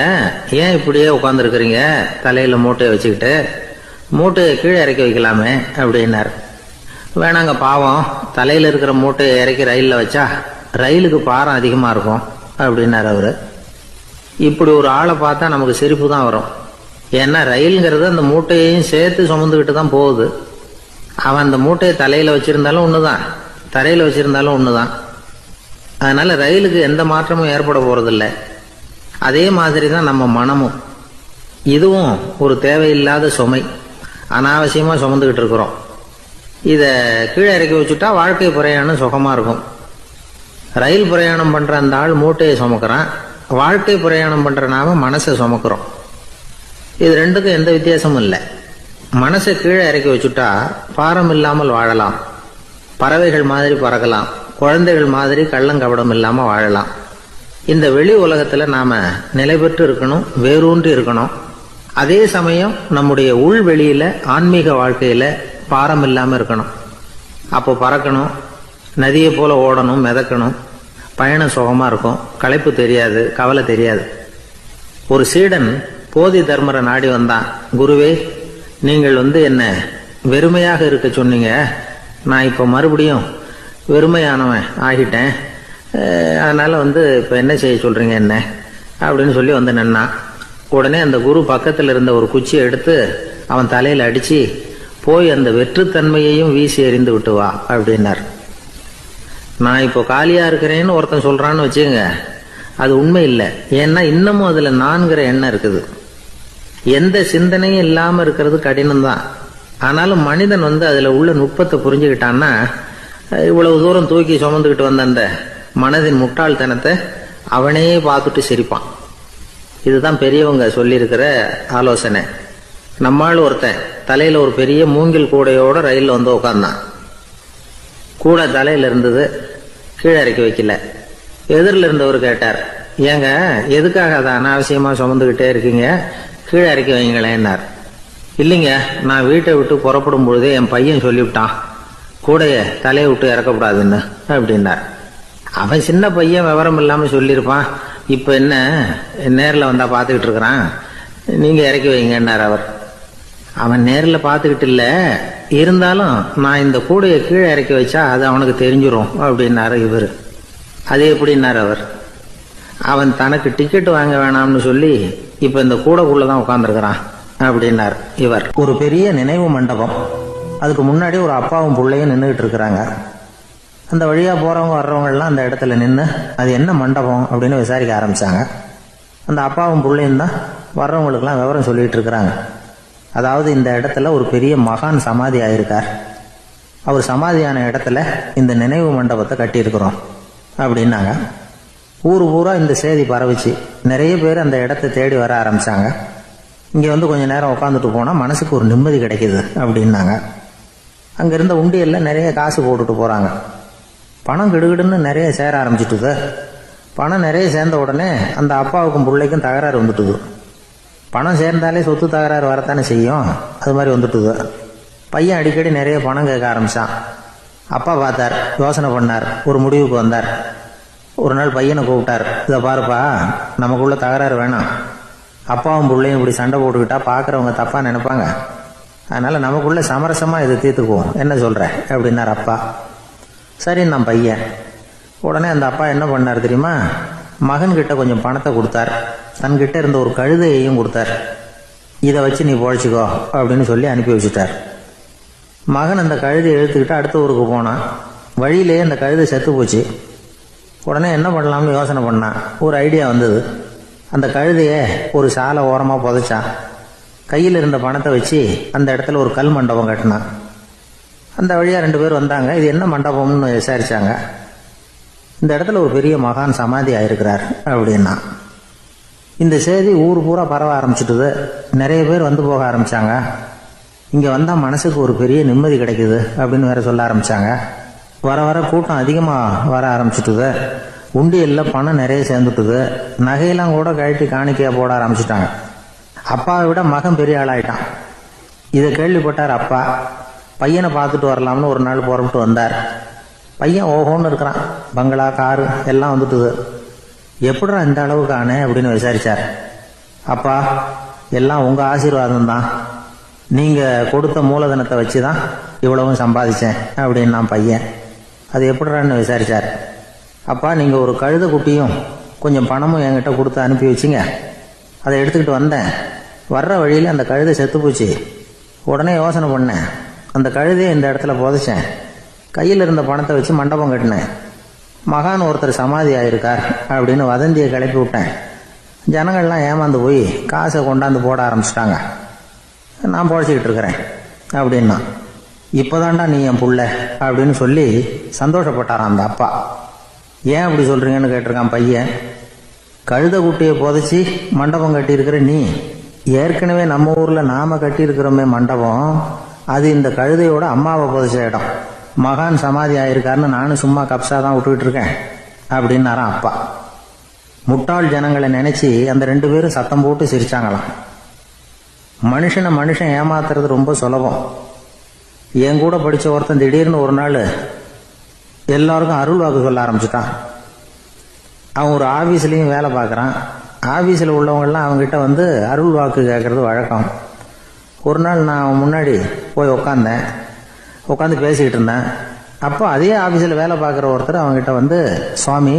ஏன் இப்படியே உட்காந்துருக்குறீங்க தலையில் மூட்டையை வச்சுக்கிட்டு, மூட்டையை கீழே இறக்கி வைக்கலாமே அப்படின்னார். வேணாங்க, பாவம், தலையில் இருக்கிற மூட்டையை இறக்கி ரயிலில் வச்சா ரயிலுக்கு பாரம் அதிகமாக இருக்கும் அப்படின்னார் அவர். இப்படி ஒரு ஆளை பார்த்தா நமக்கு சிரிப்பு தான் வரும். ஏன்னா ரயிலுங்கிறது அந்த மூட்டையையும் சேர்த்து சுமந்துக்கிட்டு தான் போகுது. அவன் அந்த மூட்டையை தலையில் வச்சுருந்தாலும் ஒன்று தான், தரையில் வச்சுருந்தாலும் ஒன்று தான். அதனால் ரயிலுக்கு எந்த மாற்றமும் ஏற்பட போகிறதில்ல. அதே மாதிரி தான் நம்ம மனமும். இதுவும் ஒரு தேவையில்லாத சுமை, அனாவசியமாக சுமந்துக்கிட்டு இருக்கிறோம். இதை கீழே இறக்கி வச்சுட்டா வாழ்க்கை பிரயாணம் சுகமாக இருக்கும். ரயில் பிரயாணம் பண்ணுற அந்த ஆள் மூட்டையை சுமக்கிறான், வாழ்க்கை பிரயாணம் பண்ணுற நாம மனசை சுமக்கிறோம். இது ரெண்டுக்கும் எந்த வித்தியாசமும் இல்லை. மனசை கீழே இறக்கி வச்சுட்டா பாரம் இல்லாமல் வாழலாம், பறவைகள் மாதிரி பறக்கலாம், குழந்தைகள் மாதிரி கள்ளங்கபடம் இல்லாம வாழலாம். இந்த வெளி உலகத்துல நாம நிலை பெற்று இருக்கணும், வேரூன்றி இருக்கணும். அதே சமயம் நம்முடைய உள்வெளியில ஆன்மீக வாழ்க்கையில பாரம் இல்லாம இருக்கணும். அப்போ பறக்கணும், நதியை போல ஓடணும், மிதக்கணும். பயணம் சுகமா இருக்கும், களைப்பு தெரியாது, கவலை தெரியாது. ஒரு சீடன் போதி தர்மரை நாடி வந்தான். குருவே, நீங்கள் என்ன வெறுமையாக இருக்க சொன்னீங்க, நான் இப்போ மறுபடியும் வெறுமையானவன் ஆகிட்டேன், அதனால இப்போ என்ன செய்ய சொல்றீங்க என்ன அப்படின்னு சொல்லி நின்னான். உடனே அந்த குரு பக்கத்தில் இருந்த ஒரு குச்சியை எடுத்து அவன் தலையில அடிச்சு, போய் அந்த வெற்றுத்தன்மையையும் வீசி எறிந்து விட்டு வா அப்படின்னார். நான் இப்போ காலியா இருக்கிறேன்னு ஒருத்தன் சொல்றான்னு வச்சுங்க, அது உண்மை இல்லை. ஏன்னா இன்னமும் அதுல நான்கிற எண்ணம் இருக்குது. எந்த சிந்தனையும் இல்லாம இருக்கிறது கடினம்தான். ஆனாலும் மனிதன் அதுல உள்ள நுட்பத்தை புரிஞ்சுக்கிட்டான்னா, இவ்வளவு தூரம் தூக்கி சுமந்துக்கிட்டு வந்த அந்த மனதின் முட்டாள்தனத்தை அவனே பார்த்துட்டு சிரிப்பான். இதுதான் பெரியவங்க சொல்லியிருக்கிற ஆலோசனை. நம்மால் ஒருத்தன் தலையில ஒரு பெரிய மூங்கில் கூடையோட ரயில்ல உட்கார்ந்தான். கூடை தலையில இருந்தது, கீழே இறக்கி வைக்கல. எதிரில் இருந்தவர் கேட்டார், ஏங்க எதுக்காக அதை அனாவசியமா சுமந்துகிட்டே இருக்கீங்க, கீழே இறக்கி வைங்களேன்னார். இல்லைங்க, நான் வீட்டை விட்டு புறப்படும் பொழுதே என் பையன் சொல்லிவிட்டான், கூடைய தலையை விட்டு இறக்கப்படாதுன்னு அப்படின்னார். அவன் சின்ன பையன், விவரம் இல்லாம சொல்லியிருப்பான். இப்ப என்ன நேரில் வந்தா பாத்துக்கிட்டு இருக்கிறான், நீங்க இறக்கி வைங்கன்னார் அவர். அவன் நேரில் பார்த்துக்கிட்டு இல்ல, இருந்தாலும் நான் இந்த கூடையை கீழே இறக்கி வச்சா அது அவனுக்கு தெரிஞ்சிடும் அப்படின்னாரு இவர். அது எப்படின்னாரு அவர். அவன் தனக்கு டிக்கெட் வாங்க வேணாம்னு சொல்லி இப்ப இந்த கூடைக்குள்ளதான் உட்கார்ந்துருக்கிறான் அப்படின்னார் இவர். ஒரு பெரிய நினைவு மண்டபம், அதுக்கு முன்னாடி ஒரு அப்பாவும் பிள்ளையும் நின்றுகிட்டு இருக்கிறாங்க. அந்த வழியா போறவங்க வர்றவங்க எல்லாம் அந்த இடத்துல நின்று அது என்ன மண்டபம் அப்படின்னு விசாரிக்க ஆரம்பிச்சாங்க. அந்த அப்பாவும் பிள்ளையும் தான் வர்றவங்களுக்கெல்லாம் விவரம் சொல்லிட்டு இருக்கிறாங்க. அதாவது இந்த இடத்துல ஒரு பெரிய மகான் சமாதி ஆயிருக்கார், அவர் சமாதியான இடத்துல இந்த நினைவு மண்டபத்தை கட்டியிருக்கிறோம் அப்படின்னாங்க. ஊர் பூரா இந்த செய்தி பரவிச்சு. நிறைய பேர் அந்த இடத்தை தேடி வர ஆரம்பிச்சாங்க. இங்க கொஞ்ச நேரம் உட்காந்துட்டு போனா மனசுக்கு ஒரு நிம்மதி கிடைக்குது அப்படின்னாங்க. அங்க இருந்த உண்டியல்ல நிறைய காசு போட்டுட்டு போறாங்க. பணம் கிடுகிடுன்னு நிறைய சேர ஆரம்பிச்சுட்டுது. பணம் நிறைய சேர்ந்த உடனே அந்த அப்பாவுக்கும் பிள்ளைக்கும் தகராறு வந்துட்டுது. பணம் சேர்ந்தாலே சொத்து தகராறு வரத்தானே செய்யும், அது மாதிரி வந்துட்டுது. பையன் அடிக்கடி நிறைய பணம் கேட்க ஆரம்பிச்சான். அப்பா பார்த்தார், யோசனை பண்ணார், ஒரு முடிவுக்கு வந்தார். ஒரு நாள் பையனை கூப்பிட்டார், இதை பாருப்பா, நமக்குள்ள தகராறு வேணாம், அப்பாவும் பிள்ளையும் இப்படி சண்டை போட்டுக்கிட்டா பார்க்குறவங்க தப்பா நினைப்பாங்க, அதனால நமக்குள்ள சமரசமா இதை தீர்த்துக்குவோம், என்ன சொல்ற அப்படின்னார் அப்பா. சரி நான் பையன். உடனே அந்த அப்பா என்ன பண்ணார் தெரியுமா, மகன்கிட்ட கொஞ்சம் பணத்தை கொடுத்தார், தன்கிட்ட இருந்த ஒரு கழுதையையும் கொடுத்தார். இதை வச்சு நீ பொழைச்சிக்கோ அப்படின்னு சொல்லி அனுப்பி வச்சுட்டார். மகன் அந்த கழுதையை இழுத்துக்கிட்டு அடுத்த ஊருக்கு போனான். வழியிலேயே அந்த கழுதை செத்து போச்சு. உடனே என்ன பண்ணலாம்னு யோசனை பண்ணான். ஒரு ஐடியா வந்தது. அந்த கழுதைய ஒரு சாலை ஓரமா புதைச்சான். கையில் இருந்த பணத்தை வச்சு அந்த இடத்துல ஒரு கல் மண்டபம் கட்டினான். அந்த வழியா 2 பேர் வந்தாங்க. இது என்ன மண்டபம்னு விசாரிச்சாங்க. இந்த இடத்துல ஒரு பெரிய மகான் சமாதி ஆயிருக்கிறார் அப்படின்னா. இந்த செய்தி ஊர் பூரா பரவ ஆரம்பிச்சுட்டுது. நிறைய பேர் வந்து போக ஆரம்பிச்சாங்க. இங்க வந்தா மனசுக்கு ஒரு பெரிய நிம்மதி கிடைக்குது அப்படின்னு வேற சொல்ல ஆரம்பிச்சாங்க. வர வர கூட்டம் அதிகமா வர ஆரம்பிச்சுட்டுது. உண்டியல்ல பணம் நிறைய சேர்ந்துட்டுது. நகையெல்லாம் கூட கழட்டி காணிக்கையா போட ஆரம்பிச்சுட்டாங்க. அப்பாவை விட மகன் பெரிய ஆளாயிட்டான். இதை கேள்விப்பட்டார் அப்பா. பையனை பார்த்துட்டு வரலாம்னு ஒரு நாள் புறப்பட்டு வந்தார். பையன் ஓஹோன்னு இருக்கிறான். பங்களா, காரு எல்லாம் வந்துட்டுது. எப்படிடா இந்த அளவுக்கு ஆனே அப்படின்னு விசாரிச்சார். அப்பா, எல்லாம் உங்க ஆசீர்வாதம் தான், நீங்க கொடுத்த மூலதனத்தை வச்சுதான் இவ்வளவும் சம்பாதிச்சேன் அப்படின்னு நான் பையன். அது எப்படிறான்னு விசாரிச்சார். அப்பா, நீங்க ஒரு கழுத குட்டியும் கொஞ்சம் பணமும் என்கிட்ட கொடுத்து அனுப்பி வச்சிங்க, அதை எடுத்துக்கிட்டு வந்தேன். வர்ற வழியில் அந்த கழுதை செத்து போச்சு. உடனே யோசனை பண்ணேன், அந்த கழுதையை இந்த இடத்துல புதைச்சேன். கையில் இருந்த பணத்தை வச்சு மண்டபம் கட்டினேன். மகான் ஒருத்தர் சமாதி ஆயிருக்கார் அப்படின்னு வதந்தியை கிளப்பி விட்டேன். ஜனங்கள்லாம் ஏமாந்து போய் காசை கொண்டாந்து போட ஆரம்பிச்சிட்டாங்க. நான் பொழைச்சிக்கிட்டு இருக்கிறேன் அப்படின்னா. இப்போதான்டா நீ என் புள்ள அப்படின்னு சொல்லி சந்தோஷப்பட்டாரான் அந்த அப்பா. ஏன் அப்படி சொல்றீங்கன்னு கேட்டிருக்கான் பையன். கழுத குட்டியை புதைச்சி மண்டபம் கட்டி இருக்கிற நீ ஏற்கனவே நம்ம ஊரில் நாம் கட்டியிருக்கிறோமே மண்டபம், அது இந்த கழுதையோட அம்மாவை புதைச்ச இடம். மகான் சமாதி ஆயிருக்காருன்னு நானும் சும்மா கப்ஸா தான் விட்டுக்கிட்டு இருக்கேன் அப்படின்னாராம் அப்பா. முட்டாள் ஜனங்களை நினைச்சு அந்த 2 பேரும் சத்தம் போட்டு சிரிச்சாங்களாம். மனுஷன் ஏமாத்துறது ரொம்ப சுலபம். என் கூட படிச்ச ஒருத்தன் திடீர்னு ஒரு நாள் எல்லாருக்கும் அருள் வாக்கு சொல்ல ஆரம்பிச்சுட்டான். அவன் ஒரு ஆபீஸ்லயும் வேலை பார்க்கறான். ஆபீஸில் உள்ளவங்கெல்லாம் அவங்ககிட்ட வந்து அருள் வாக்கு கேட்கறது வழக்கம். ஒரு நாள் நான் அவன் முன்னாடி போய் உட்காந்து பேசிக்கிட்டு இருந்தேன். அப்போ அதே ஆபீஸில் வேலை பார்க்குற ஒருத்தர் அவங்ககிட்ட வந்து, சுவாமி,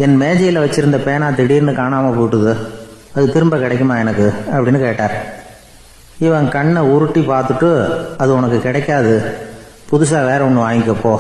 என் மேஜையில் வச்சிருந்த பேனா திடீர்னு காணாமல் போட்டுது, அது திரும்ப கிடைக்குமா எனக்கு அப்படின்னு கேட்டார். இவன் கண்ணை உருட்டி பார்த்துட்டு, அது உனக்கு கிடைக்காது, புதுசாக வேற ஒன்று வாங்கிக்கப்போ